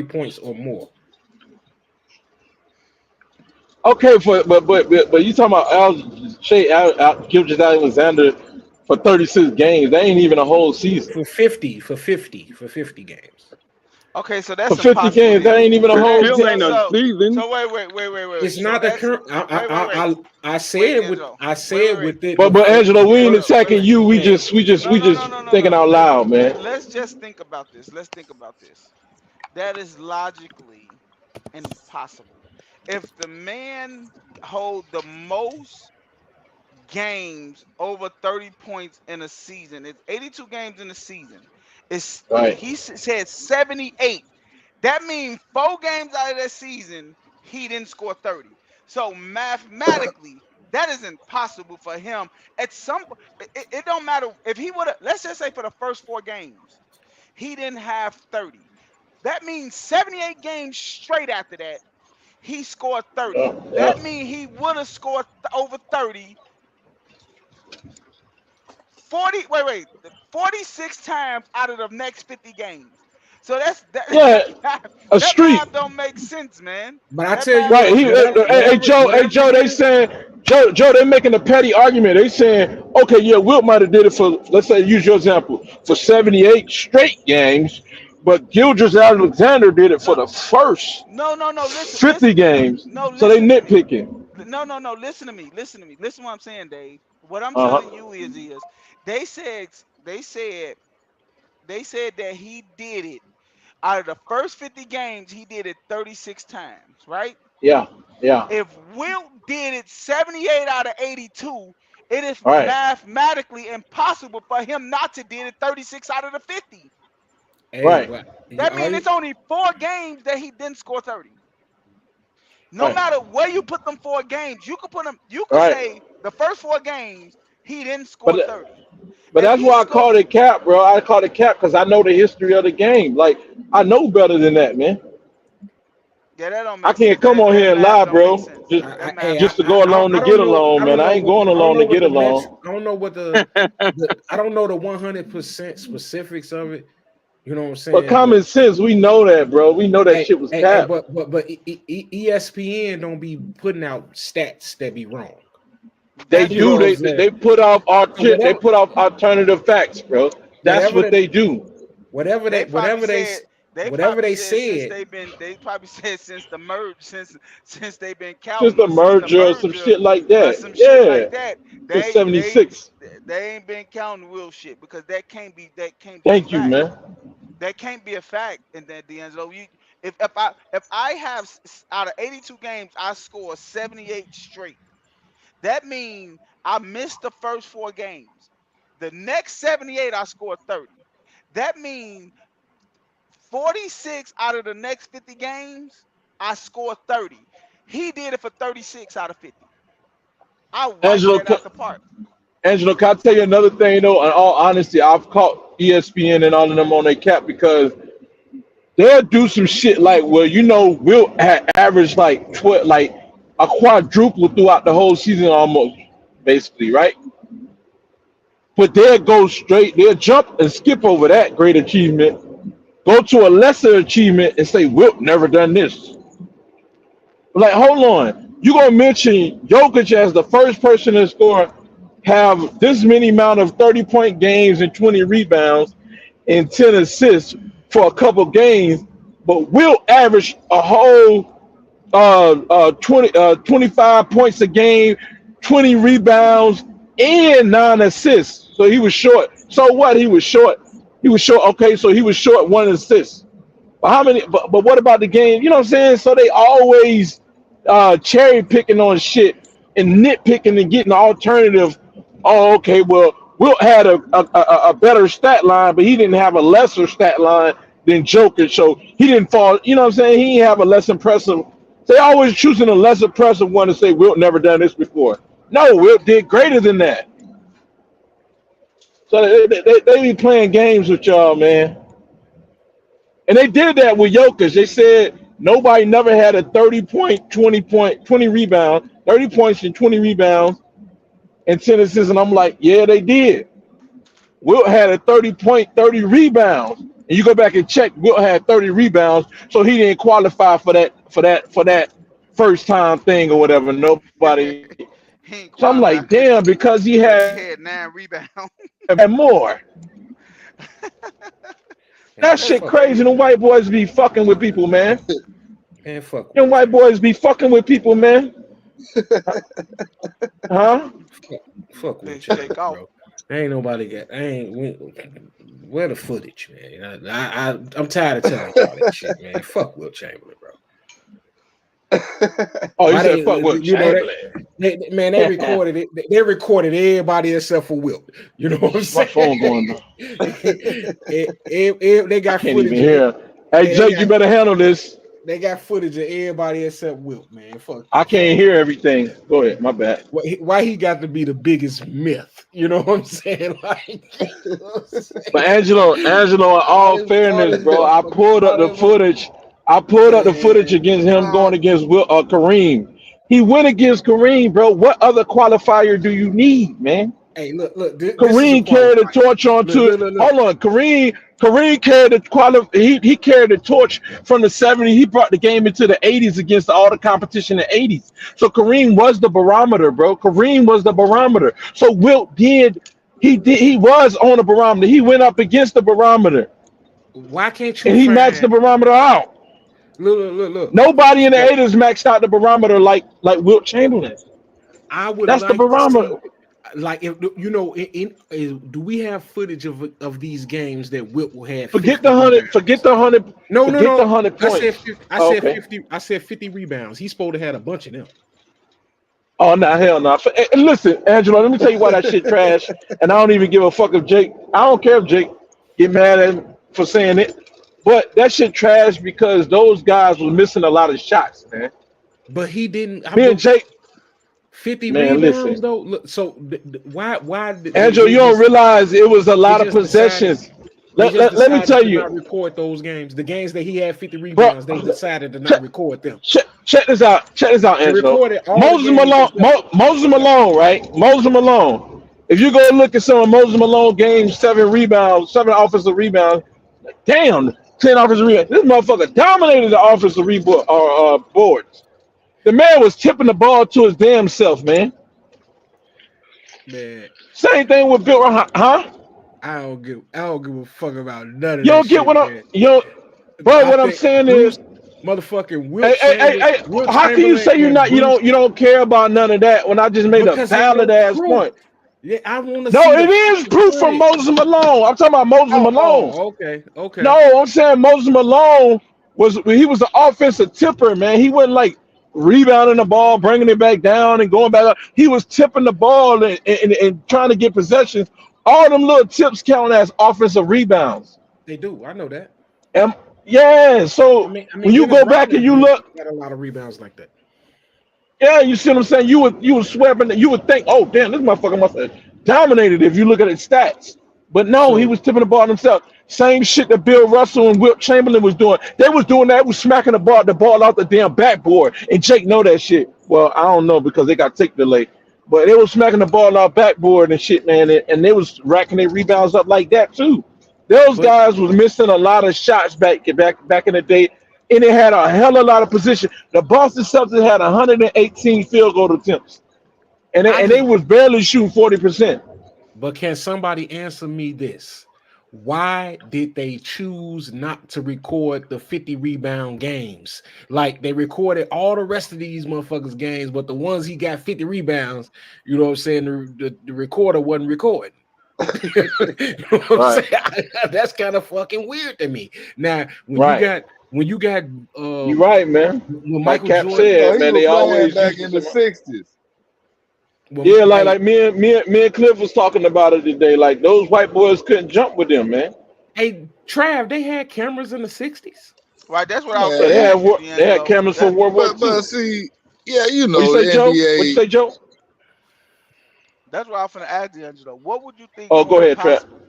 points or more. Okay, but you talking about Gilgis Alexander for 36 games? That ain't even a whole season. For 50 games. Okay, so For that's 50 impossible. games, that Then. ain't even a It whole still ain't a So season. wait. It's So not the that's current. wait. I said Wait, with D'Angelo. I said Wait. with it But before Angelo, we ain't the first attacking you. We game. just thinking No. out loud, man. Let's just think about this. Let's think about this. That is logically impossible. If the man hold the most games over 30 points in a season, it's 82 games in a season. Right. He said 78. That means 4 games out of that season, he didn't score 30. So mathematically, that is impossible for him. At some it don't matter if he would have, let's just say for the first 4 games, he didn't have 30. That means 78 games straight after that, he scored 30. Yeah. That means he would have scored over 30 46 times out of the next 50 games. So Yeah, a that streak. math don't make sense, man. But I That tell you math Right. what, don't make sense. Hey Joe, whatever they saying Joe, they making a petty argument. They saying, okay, yeah, Wilt might have did it for, let's say, use your example, for 78 straight games, but Gilgis Alexander did it for the first No. 50 games. No, So they listen to me. nitpicking. No. Listen to me. Listen to what I'm saying, Dave. What I'm Uh telling huh. you is they said they said they said that he did it out of the first 50 games, he did it 36 times, right? Yeah. Yeah. If Wilt did it 78 out of 82, it is Right. mathematically impossible for him not to did it 36 out of the 50. Hey, Right. but That means it's only 4 games that he didn't score 30. No Right. matter where you put them 4 games, you could put them. You could Right. say the first 4 games he didn't score But 30. But If that's he why I scored, called it cap, bro. I called it cap because I know the history of the game. Like, I know better than that, man. yeah, that don't I make can't sense. come on That here and math lie, don't make bro. sense. Just That hey, math just don't to make go sense. along to I don't get know. along, man. I ain't going along to get along. I don't know what I don't know the 100% specifics of it. You know what I'm But saying? But common sense, we know that, bro. We know that shit was cap. but ESPN don't be putting out stats that be wrong. They That's You know do. what I'm true. saying? They put off So whatever alternative facts, bro. That's whatever what that they do. whatever They they probably whatever they said they whatever probably they said since said. they probably said since the merge since they've been Just counting a or since the merger or some merger shit like or that. some shit Yeah. like that. Since They they '76. they ain't been counting real shit because that can't be a Thank you, fact. man. That can't be a fact. And then D'Angelo, if I have out of 82 games I score 78 straight, that means I missed the first 4 games. The next 78 I scored 30. That means 46 out of the next 50 games, I scored 30. He did it for 36 out of 50. I wiped Angelo, that out the park. Angelo, can I tell you another thing though? In all honesty, I've caught ESPN and all of them on their cap because they'll do some shit like, well, Will had averaged like 12, like a quadruple throughout the whole season almost, basically, right? But they'll jump and skip over that great achievement, go to a lesser achievement and say, Wilt never done this. Like, hold on. You gonna mention Jokic as the first person to score, have this many amount of 30-point games and 20 rebounds and 10 assists for a couple games, but will average a whole 25 points a game, 20 rebounds, and 9 assists. So he was short. So what? He was short. He was short. Okay, so he was short 1 assist. But how many? But what about the game? You know what I'm saying? So they always cherry picking on shit and nitpicking and getting alternative. Oh, okay. Well, Wilt had a better stat line, but he didn't have a lesser stat line than Joker. So he didn't fall. You know what I'm saying? He didn't have a less impressive. They always choosing a less impressive one to say Wilt never done this before. No, Wilt did greater than that. So they be playing games with y'all, man. And they did that with Jokic. They said nobody never had a 20 rebound, 30 points and 20 rebounds and 10 assists. And I'm like, yeah, they did. Wilt had a 30 rebounds. And you go back and check, Wilt had 30 rebounds, so he didn't qualify for that first time thing or whatever. Nobody. He ain't So I'm qualified like, damn, because he because he had had 9 rebounds. more. That shit crazy. The white boys be fucking with people, man. Man, fuck. Them white boys be fucking with people, man. Huh? Fuck They with shake you, off. bro. Ain't nobody got. Where the footage, man? I'm tired of telling y'all that shit, man. Fuck Will Chamberlain, bro. Oh, you said fuck Will Chamberlain. They recorded it. They recorded everybody except for Wilt. You know what I'm saying? My phone going on. They got I can't footage. even hear. Hey, Jake, you better handle this. They got footage of everybody except Wilt, man. Fuck. I can't hear everything. Go ahead. My bad. Why he got to be the biggest myth? You know what I'm saying? Like, you know what I'm saying? But Angelo, in all fairness, bro, I pulled up the footage. Against him going against Kareem. He went against Kareem, bro. What other qualifier do you need, man? Hey, look. This is a Kareem carried the torch onto it. look. Hold on, Kareem carried the he carried the torch from the 70s. He brought the game into the 80s against all the competition in the 80s. So Kareem was the barometer, bro. Kareem was the barometer. So Wilt he was on the barometer. He went up against the barometer. Why can't you? And he maxed the barometer out. Look. Nobody in the 80s maxed out the barometer like Wilt Chamberlain. I would. That's the barometer. Like, if you know, do we have footage of these games that Wilt will have? Forget the 100. No. The 100 points. I said 50 rebounds. He's supposed to have a bunch of them. Oh no, hell no. And listen, Angelo, let me tell you why that shit trash. And I don't even give a fuck if Jake. I don't care if Jake get mad at him for saying it. But that shit trash because those guys were missing a lot of shots, man. But he didn't. Me and Jake. 50 man, rebounds listen. though. Look, so why? Angelo, you don't realize it was a lot of possessions. Let me tell you. Not record those games. The games that he had 50 rebounds, they decided to not record them. Check this out, Angelo. Moses Malone, right? Moses Malone. If you go look at some of Moses Malone games, 7 offensive rebounds. Damn, 10 offensive rebounds. This motherfucker dominated the offensive boards. The man was tipping the ball to his damn self, man. Man, same thing with Bill, huh? I don't give a fuck about none of you that. Don't get what I'm saying is, motherfucking Wilt. Hey, how can you say you don't care about none of that when I just made a valid ass point? Yeah, I want to. No, it is proof from Moses Malone. I'm talking about Moses Malone. Okay. No, I'm saying Moses Malone was the offensive tipper, man. He wasn't like rebounding the ball, bringing it back down and going back up. He was tipping the ball and trying to get possessions. All them little tips count as offensive rebounds. They do. I know that. Yeah. So when you go back and you look, got a lot of rebounds like that. Yeah, you see what I'm saying? You would swear, you would think, oh damn, this motherfucker must have dominated if you look at his stats. But no, he was tipping the ball himself. Same shit that Bill Russell and Wilt Chamberlain was doing. They was doing that. Was smacking the ball out the damn backboard. And Jake know that shit. Well, I don't know because they got tick delay. But they was smacking the ball out backboard and shit, man. And they was racking their rebounds up like that too. Those guys was missing a lot of shots back in the day. And it had a hell of a lot of position. The Boston Celtics had 118 field goal attempts. And they was barely shooting 40%. But can somebody answer me this? Why did they choose not to record the 50 rebound games? Like they recorded all the rest of these motherfuckers games, but the ones he got 50 rebounds, you know what I'm saying? The recorder wasn't recording. You know what I'm Right. saying? That's kind of fucking weird to me. Now, Right. when you got You right, man. when Like Michael Cap Jordan, You know, said, he man, was they playing always back used in to the some. '60s. Yeah, like hey, me and Cliff was talking about it today. Like those white boys couldn't jump with them, man. hey, Trav, they had cameras in the 60s. Right, that's what I was Yeah, finna Man, ask you, they had D'Angelo. cameras for That World War but II. see, yeah, you What you know, say, the Joe? What you NBA. say, Joe? that's what I was finna ask D'Angelo. What would you think Oh, go more ahead, Trap. possible?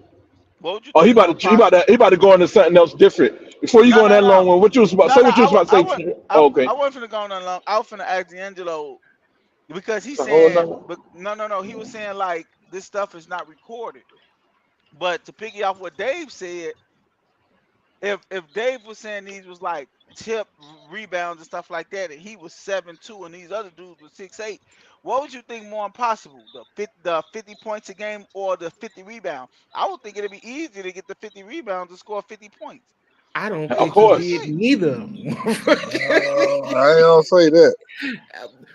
What would you Oh, think more possible? he about to go into something else different. Before you No, go on no, that long no, one, what you was about no, say? no. What you was about I to would. say? Oh, I okay. wasn't finna go on that long. I was finna ask D'Angelo because he's A whole saying, nother. but no. He was saying like this stuff is not recorded. But to piggy off what Dave said, if Dave was saying these was like tip rebounds and stuff like that, and he was 7'2", and these other dudes were 6'8", what would you think more impossible? The 50 points a game or the 50 rebounds? I would think it'd be easier to get the 50 rebounds and score 50 points. I don't Of think he What you did course. think? neither. I ain't gonna say that.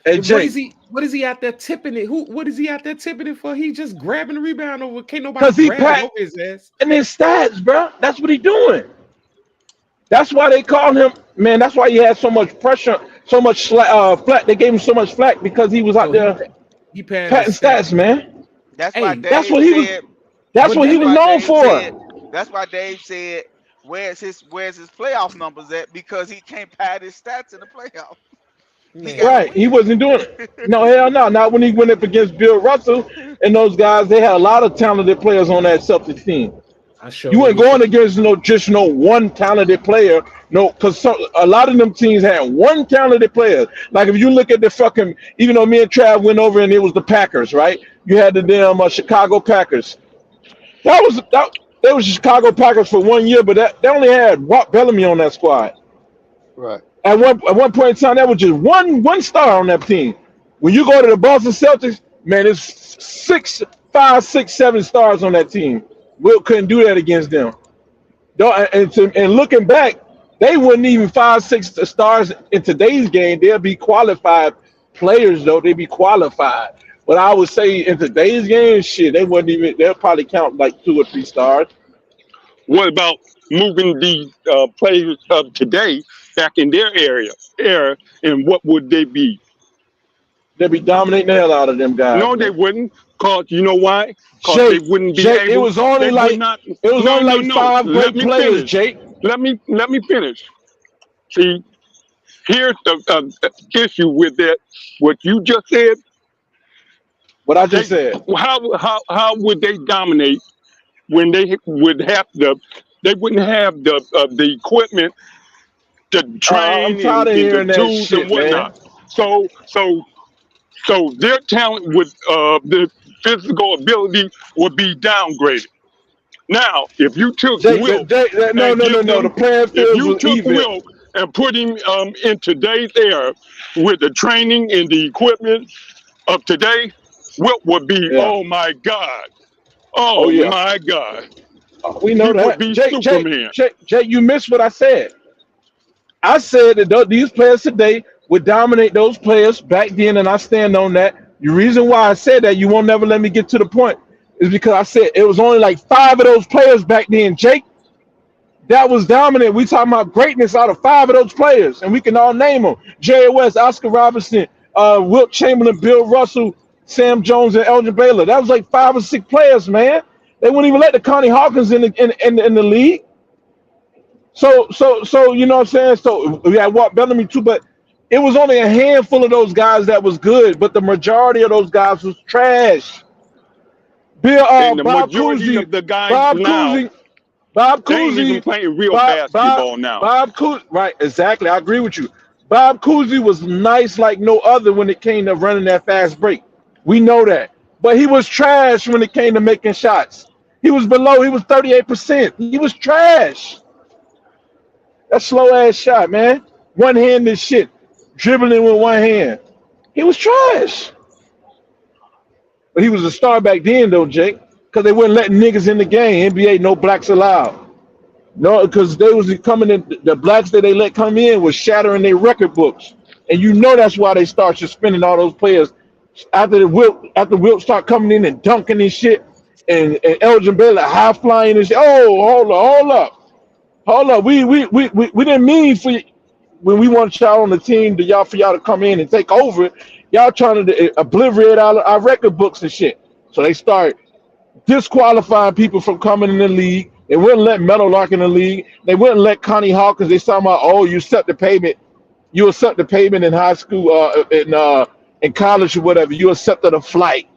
Hey, Jake, What is he out there tipping it? What is he out there tipping it for? He just grabbing the rebound over. Can't nobody because he grab it packed over his ass. in his stats, bro. That's what he doing. That's why they call him, man. That's why he had so much pressure, so much flack. They gave him so much flack because he was out So there he padded his patting stats. stats, man. That's why Hey, That's Dave what he was. said. That's but what he That's was why known Dave said. for. That's why Dave said. Where's his playoff numbers at? Because he can't pad his stats in the playoffs. He got to man, Right. He win. wasn't doing it. No, hell no. Not when he went up against Bill Russell and those guys. They had a lot of talented players on that Celtics team. I You sure weren't wish. going against no one talented player. No, because a lot of them teams had one talented player. Like if you look at the fucking, even though me and Trav went over and it was the Packers, right? You had the damn Chicago Packers. They was Chicago Packers for 1 year, but they only had Walt Bellamy on that squad. Right. At one point in time, that was just one star on that team. When you go to the Boston Celtics, man, it's six, five, six, 7 stars on that team. Will couldn't do that against them. And looking back, they wouldn't even 5, 6 stars in today's game. They'll be qualified players though. They'd be qualified. But I would say in today's game, shit, they wouldn't even. They'll probably count like 2 or 3 stars. What about moving the players of today back in their era, and what would they be? They'll be dominating the hell out of them guys, No, they man. wouldn't. Cause you know why? Cause they Jake, wouldn't be Jake, able. They would not. it was No, only no, like no. five Let great me players, finish. Jake. Let me finish. See, here's the issue with that. What you just said. What I just They said. how would they dominate when they would have the they wouldn't have the equipment to I'm train tired of and the hearing that tools and shit, man. whatnot. So their talent with the physical ability would be downgraded. Now, if you took Wilt No, and no, no, no. The playing if fields you was took even. Wilt and put him in today's era with the training and the equipment of today, Wilt would be, Yeah. oh my God, Oh oh yeah. my God, We he know would that. be Jake, Jake, Superman. Jake, Jake, you missed what I said. I said that these players today would dominate those players back then, and I stand on that. The reason why I said that, you won't never let me get to the point, is because I said it was only like 5 of those players back then, Jake, that was dominant. We talking about greatness out of 5 of those players, and we can all name them: Jerry West, Oscar Robertson, Wilt Chamberlain, Bill Russell, Sam Jones, and Elgin Baylor. That was like 5 or 6 players, man. They wouldn't even let the Connie Hawkins in the league. So you know what I'm saying? So we had Walt Bellamy too, but it was only a handful of those guys that was good, but the majority of those guys was trash. And the Bob majority Cousy, of the guys Bob now, Cousy, Bob they ain't even Cousy, playing real Bob Bob basketball now. Bob Cousy. Right, exactly. I agree with you. Bob Cousy was nice like no other when it came to running that fast break. We know that, but he was trash when it came to making shots. He was below. He was 38%. He was trash. That slow ass shot, man. One-handed shit. Dribbling with one hand. He was trash. But he was a star back then, though, Jake. Because they weren't letting niggas in the game. NBA, no blacks allowed. No, because they was coming in. The blacks that they let come in was shattering their record books. And you know that's why they start suspending all those players after Wilt start coming in and dunking and shit. and Elgin Baylor high flying and shit. Oh, hold up. We didn't mean for when we want y'all on the team for y'all to come in and take over. Y'all trying to obliterate our record books and shit. So they start disqualifying people from coming in the league. They wouldn't let Meadowlark in the league. They wouldn't let Connie Hawkins. They talking about, oh, you accept the payment. You accept the payment in high school, in college or whatever. You accepted a flight.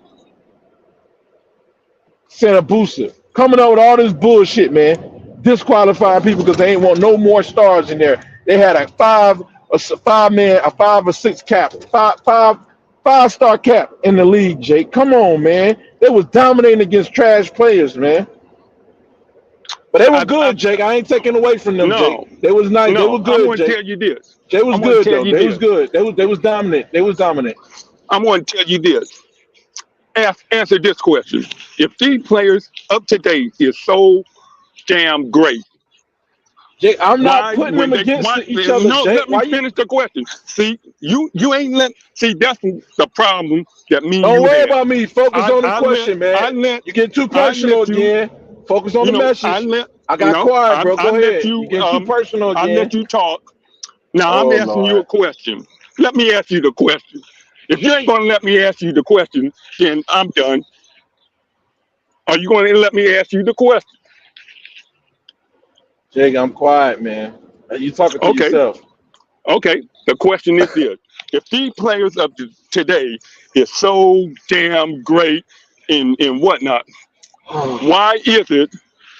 Santa Booster coming up with all this bullshit, man. Disqualifying people because they ain't want no more stars in there. They had a five or six cap, five-star cap in the league, Jake. Come on, man. They was dominating against trash players, man. But they was good, Jake. I ain't taking away from them, Jake. They was nice. They was good, I'm going to Jake. tell you this. They was good, though. They was good. They was dominant. They was dominant. I'm going to tell you this. Answer this question. If these players up to date is so damn great, Jake, I'm not putting them against each other, no, Jake. let me finish the question. See, you ain't that's the problem that me. Don't worry about me. Focus on the question, man. You get too personal again. Focus on the message. I got quiet, bro. Go ahead. You get too personal again. I let you talk. Now I'm asking you a question. Let me ask you the question. If you ain't gonna let me ask you the question, then I'm done. Are you gonna let me ask you the question? Jake, I'm quiet, man. You talking to yourself. Okay. The question is this. If these players of today is so damn great in whatnot, why is it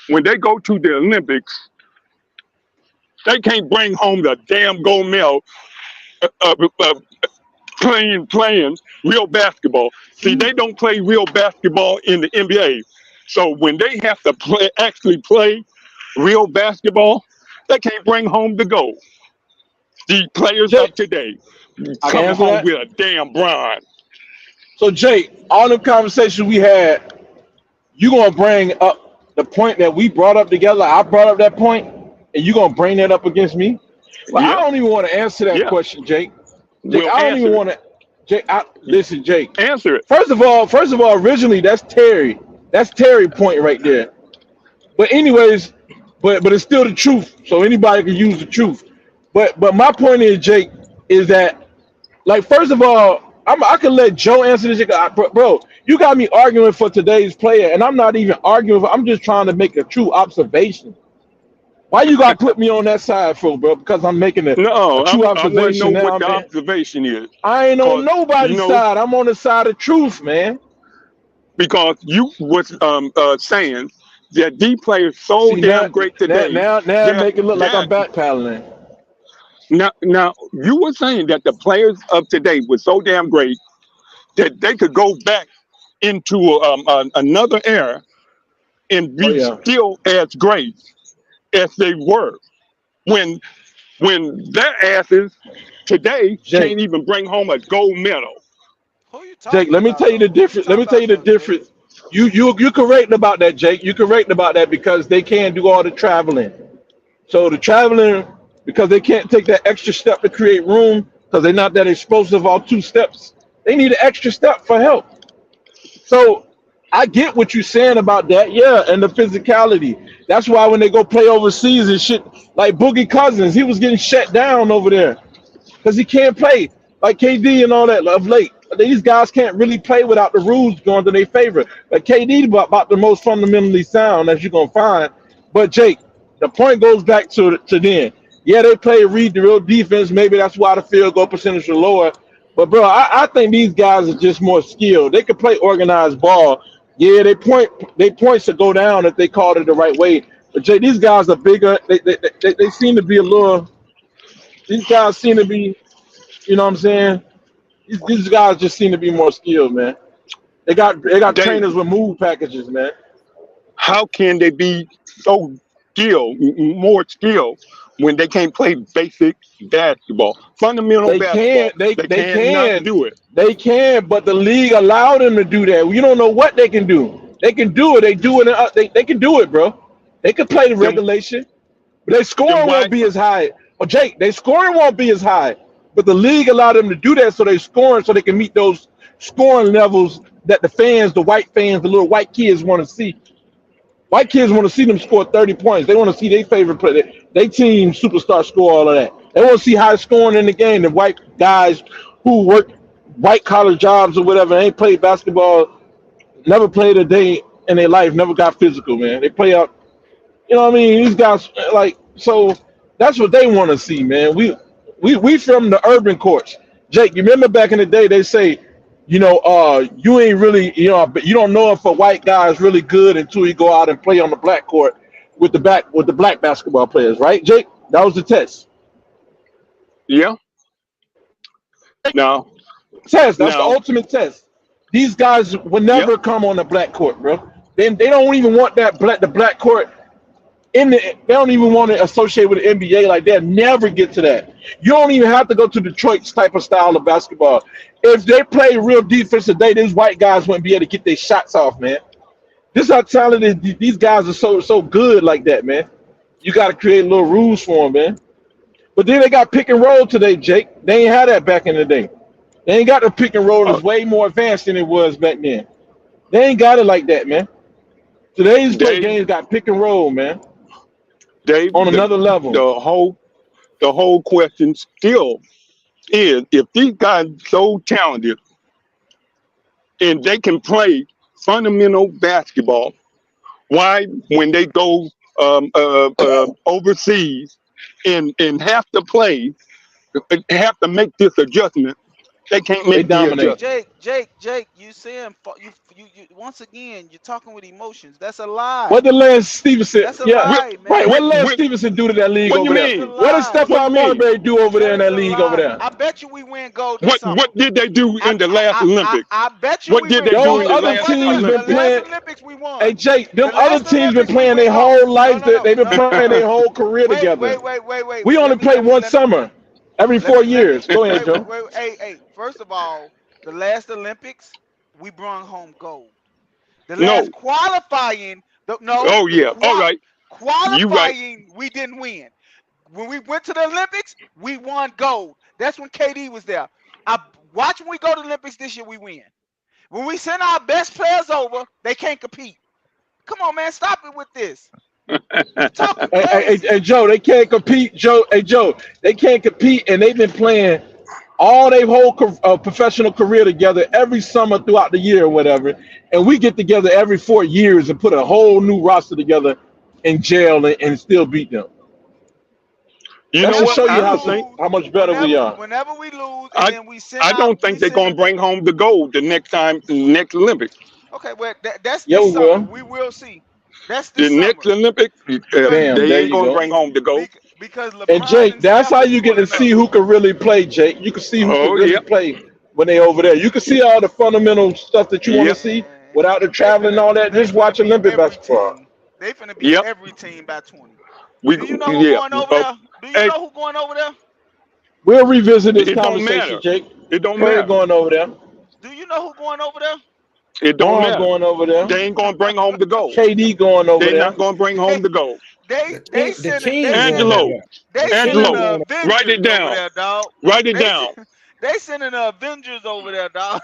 when they go to the Olympics, they can't bring home the damn gold medal playing real basketball? See, they don't play real basketball in the NBA. So when they have to actually play real basketball, they can't bring home the gold. The players of today coming home with a damn bronze. So, Jake, all the conversations we had, you going to bring up the point that we brought up together. I brought up that point, and you going to bring that up against me? Well, I don't even want to answer that question, Jake. Jake, I don't even want to. Jake, listen, Jake. Answer it. First of all, originally that's Terry. That's Terry point right there. But anyways, but it's still the truth. So anybody can use the truth. But my point is, Jake, is that, like, first of all, I can let Joe answer this. Bro, you got me arguing for today's player, and I'm not even arguing. I'm just trying to make a true observation. Why you got to put me on that side for, bro? Because I'm making a true observation. I want to know what the observation is. I ain't on nobody's side. I'm on the side of truth, man. Because you was saying that these players so damn great today. Now make it look like I'm backpedaling. Now you were saying that the players of today were so damn great that they could go back into another era and be still as great as they were when their asses today can't even bring home a gold medal. Jake, let me tell you the difference. You correct about that, Jake. You correct about that because they can't do all the traveling. So the traveling, because they can't take that extra step to create room, because they're not that explosive all 2 steps. They need an extra step for help. So I get what you're saying about that, and the physicality. That's why when they go play overseas and shit, like Boogie Cousins, he was getting shut down over there because he can't play like KD and all that of late. These guys can't really play without the rules going to their favor. But KD about the most fundamentally sound as you're gonna find. But Jake, the point goes back to then. Yeah, they read the real defense. Maybe that's why the field goal percentage is lower. But bro, I think these guys are just more skilled. They can play organized ball. Yeah, they points to go down if they called it the right way. But Jay, these guys are bigger. They seem to be a little. These guys seem to be, you know what I'm saying? These guys just seem to be more skilled, man. They got trainers with move packages, man. How can they be so more skilled when they can't play basic basketball, fundamental basketball? They can do it. They can, but the league allowed them to do that. You don't know what they can do. They can do it. They do it. They can do it, bro. They can play the regulation, but their scoring won't be as high. Well, Jake, their scoring won't be as high. But the league allowed them to do that, so they scoring, so they can meet those scoring levels that the fans, the white fans, the little white kids want to see. White kids want to see them score 30 points. They want to see their favorite player, they team superstar score all of that. They want to see high scoring in the game. The white guys who work white collar jobs or whatever, ain't played basketball, never played a day in their life, never got physical, man. They play out, you know what I mean? These guys, like, so that's what they want to see, man. We from the urban courts. Jake, you remember back in the day, they say, you ain't really, but you don't know if a white guy is really good until you go out and play on the black court with the black basketball players, right, Jake? That was the test. Yeah. No. Test. That's the ultimate test. These guys would never come on the black court, bro. They don't even want the black court they don't even want to associate with the NBA. Like, they'll never get to that. You don't even have to go to Detroit's type of style of basketball. If they play real defense today, these white guys wouldn't be able to get their shots off, man. This is how talented these guys are, so good like that, man. You got to create little rules for them, man. But then they got pick and roll today, Jake. They ain't had that back in the day. They ain't got the pick and roll. It's way more advanced than it was back then. They ain't got it like that, man. Today's games got pick and roll, man. Dave, on another level. The whole question still is, if these guys are so talented and they can play fundamental basketball, why, when they go overseas and have to play, have to make this adjustment, they can't make the adjustment? Jake, you saying you once again, you're talking with emotions. That's a lie. What did Lance Stevenson? That's a lie, man. Right. What did Lance Stevenson do to that league over there? What did Stephon Marbury do over there in that league over there? I bet you we win gold. What did they do in the last Olympics? I bet you what did they do in the last Olympics? We won. Hey, Jake, them other teams been playing their whole life. They've been playing their whole career together. Wait. We only play one summer every 4 years. Go ahead, Joe. Hey, first of all, the last Olympics, we brought home gold. The last qualifying, all right. Qualifying, we didn't win. When we went to the Olympics, we won gold. That's when KD was there. Watch when we go to the Olympics this year, we win. When we send our best players over, they can't compete. Come on, man, stop it with this. Hey, Joe, they can't compete. Joe, they can't compete, and they've been playing all their whole professional career together every summer throughout the year or whatever, and we get together every 4 years and put a whole new roster together in jail and still beat them. That's to show you how much better we are. Whenever we lose, and then we send I don't think they're going to bring home the gold the next Olympics. Okay, well, that's this summer. We will see. That's the next Olympics. They ain't going to bring home the gold. Because LeBron and Jake, that's how you get to see who can really play, Jake. You can see who can really play when they over there. You can see all the fundamental stuff that you want to see without the traveling and all that. Just watch Olympic basketball. They finna beat every team by 20. Do you know who's going over there? Do you know who's going over there? We'll revisit this conversation, Jake. It don't matter. Going over there. Do you know who's going over there? It don't matter. Going over there. They ain't going to bring home the gold. KD going over there. They're not going to bring home the gold. They send Angelo, write it down. There, dog. Write it down. They sending the Avengers over there, dog.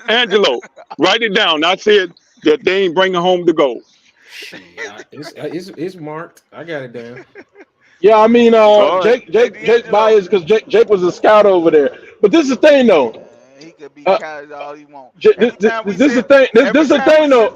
Angelo, write it down. I said that they ain't bringing home the gold. It's marked. I got it down. Yeah, I mean, Jake biased because Jake was a scout over there. But this is the thing, though. He could be counted all he wants. This is the thing. This is the thing, though.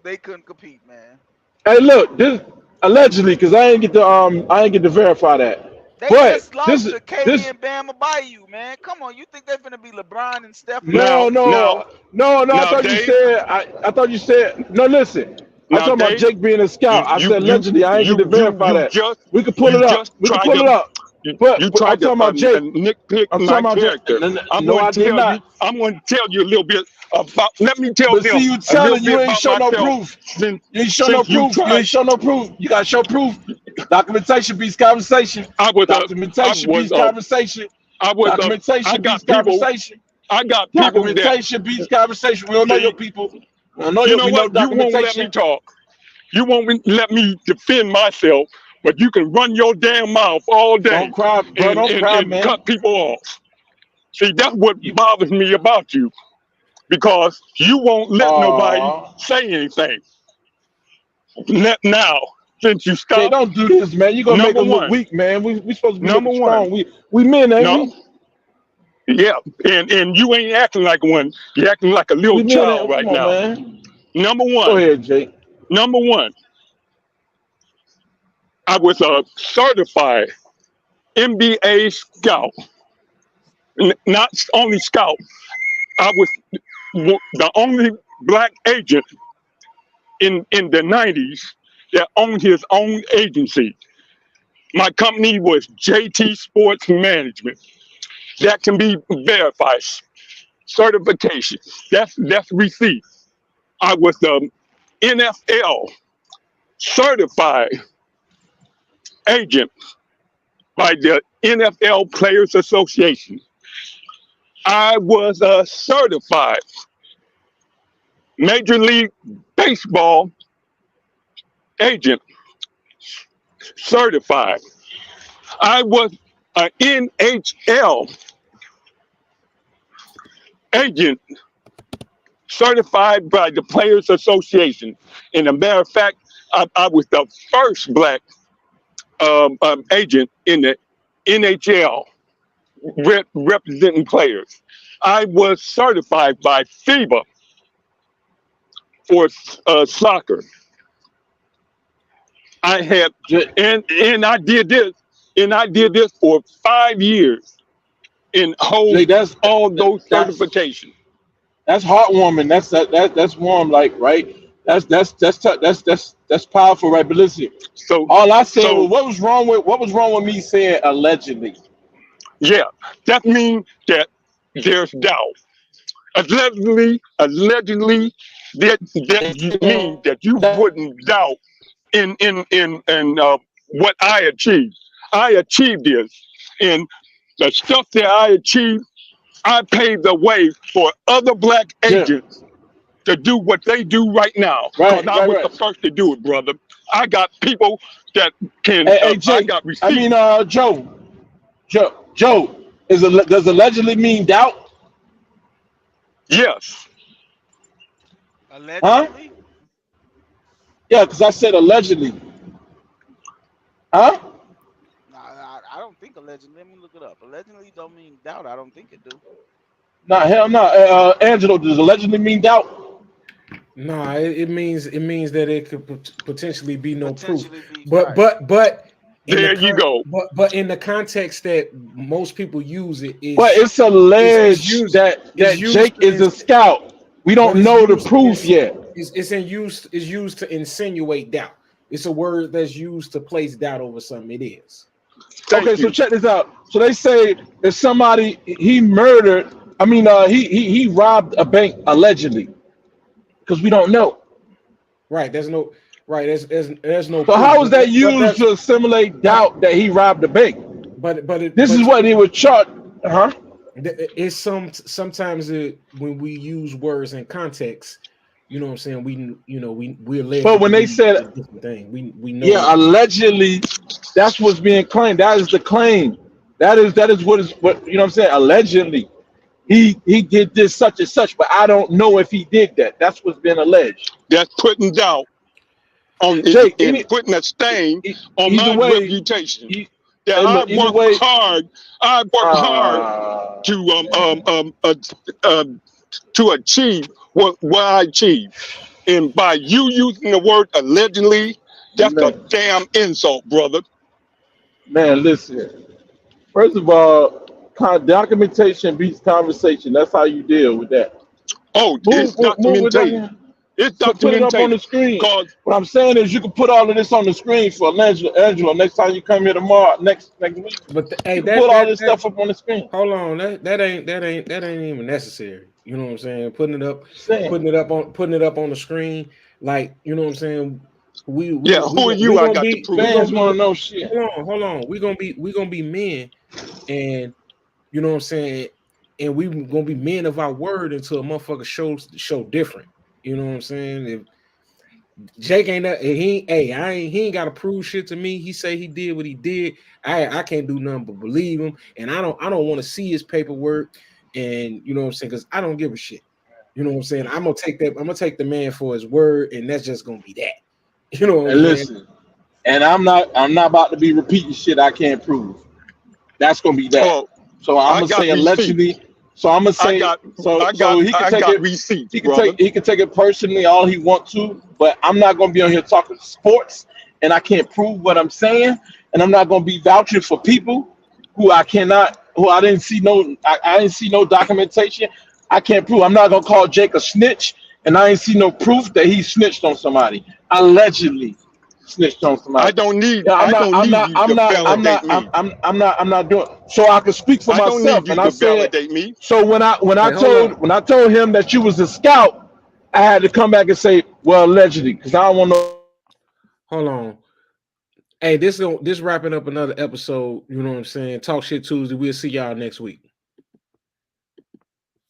They couldn't compete, man. Hey, look, this allegedly, because I ain't get to verify that. They just lost to KD and Bam Abayu, man. Come on, you think they're gonna be LeBron and Steph? No. I thought you said. No, listen. I'm talking about Jake being a scout. I said allegedly. I ain't get to verify that. We can pull it up. But you tried to nitpick my character. I'm going to tell you a little bit about. Let me tell them. See, you telling you ain't show no proof. You ain't show no proof. You ain't show no proof. You got to show proof. Documentation beats conversation. Documentation beats conversation. Documentation beats conversation. I got people. Documentation beats conversation. We don't know your people. We don't know you know what? You won't let me talk. You won't let me defend myself. But you can run your damn mouth all day. Don't cry, bro. Don't cry, man. Cut people off. See, that's what bothers me about you. because you won't let nobody Aw. say anything. Now, since you Jay, stopped, don't do this, man. You're gonna make number us look one, weak, man. We supposed to be number looking one, strong. We men, ain't no, we? yeah, and you ain't acting like one. You're acting like a little We men, child ain't, right come on, now. man. Number Go one, ahead, Jake. number one, I was a certified NBA scout, not only scout. I was the only black agent in the 90s that owned his own agency. My company was JT Sports Management. That can be verified. Certification. That's receipt. I was the NFL certified agent by the NFL Players Association. I was a certified Major League Baseball agent, certified. I was an NHL agent, certified by the Players Association. And a matter of fact, I was the first black agent in the NHL representing players. I was certified by FIBA for soccer. I had and I did this for 5 years and hold Jake, all those that's certifications. that's heartwarming. That's warm, like right. That's powerful, right? But listen, So all I said was so what was wrong with me saying allegedly? yeah, that means that there's doubt. Allegedly, that means that you wouldn't doubt in what I achieved. I achieved this, and the stuff that I achieved, I paved the way for other black Yeah, agents to do what they do right now. Cause right, I right, was right. the first to do it, brother. I got people that can. Hey, I Jake. got I mean, receipts. Joe. Does allegedly mean doubt? Yes, Huh? Allegedly? Yeah, because I said allegedly. Huh? Nah, I don't think allegedly. Let me look it up. Allegedly don't mean doubt. I don't think it do. Nah, hell no. Angelo, does allegedly mean doubt? No, it means that it could potentially be no proof. Potentially be But right. in the there you go. but in the context that most people use it But it's is alleged used that Jake to is a scout. We but don't know the proof yet. it's used to insinuate doubt. It's a word that's used to place doubt over something. It is. Okay, Thank so you. check this out. So they say if somebody he murdered, I mean, he robbed a bank allegedly because we don't know. Right. There's no right. There's no So proof. how is that used to assimilate doubt that he robbed the bank? This is what he would chart, huh? It's sometimes when we use words in context, you know what I'm saying, we're led to But when they believe a said, different thing. We know. yeah, allegedly, that's what's being claimed. That is the claim. That is what you know what I'm saying? Allegedly. He did this such and such, but I don't know if he did that. That's what's been alleged. That's putting doubt on Jake, and putting a stain on either my way, reputation. he, That hey, look, either way, I worked hard man. to achieve what I achieved. And by you using the word allegedly, that's a Man, damn insult, brother. man, listen. First of all, documentation beats conversation. That's how you deal with that. Oh, it's Move it documentation. on. It's Put it up on the documentation. screen. Cause What I'm saying is, you can put all of this on the screen for Angelo. Next time you come here tomorrow, next week, But hey, you can put all this that stuff up on the screen. hold on, that ain't even necessary. You know what I'm saying? Saying, Putting it up on the screen, like, you know what I'm saying. yeah, who are you? I got to prove it. fans want to know shit. Hold on. We gonna be men, and you know what I'm saying, and we gonna be men of our word until a motherfucker show different. You know what I'm saying? If Jake ain't that he ain't gotta prove shit to me. He say he did what he did. I can't do nothing but believe him, and I don't want to see his paperwork, and you know what I'm saying, because I don't give a shit. You know what I'm saying? I'm gonna take that. I'm gonna take the man for his word, and that's just gonna be that. You know what And I'm saying? listen, and I'm not about to be repeating shit I can't prove. That's gonna be that. Oh, So I'm I gonna got say allegedly. receipts. So I'm gonna I say got so he can I take got it. receipts, He can brother. take it personally all he wants to, but I'm not gonna be on here talking sports, and I can't prove what I'm saying, and I'm not gonna be vouching for people who I didn't see I didn't see no documentation. I can't prove. I'm not gonna call Jake a snitch, and I ain't see no proof that he snitched on somebody. Allegedly snitched on I somebody. don't need Yeah, I don't need you to validate me. I'm not doing so I can speak for I don't myself. need you And I to said, validate me. so when I Hey, hold on. told him that you was a scout, I had to come back and say, well, allegedly, because I don't want no. Hold on. Hey, this wrapping up another episode. You know what I'm saying? Talk Shit Tuesday. We'll see y'all next week.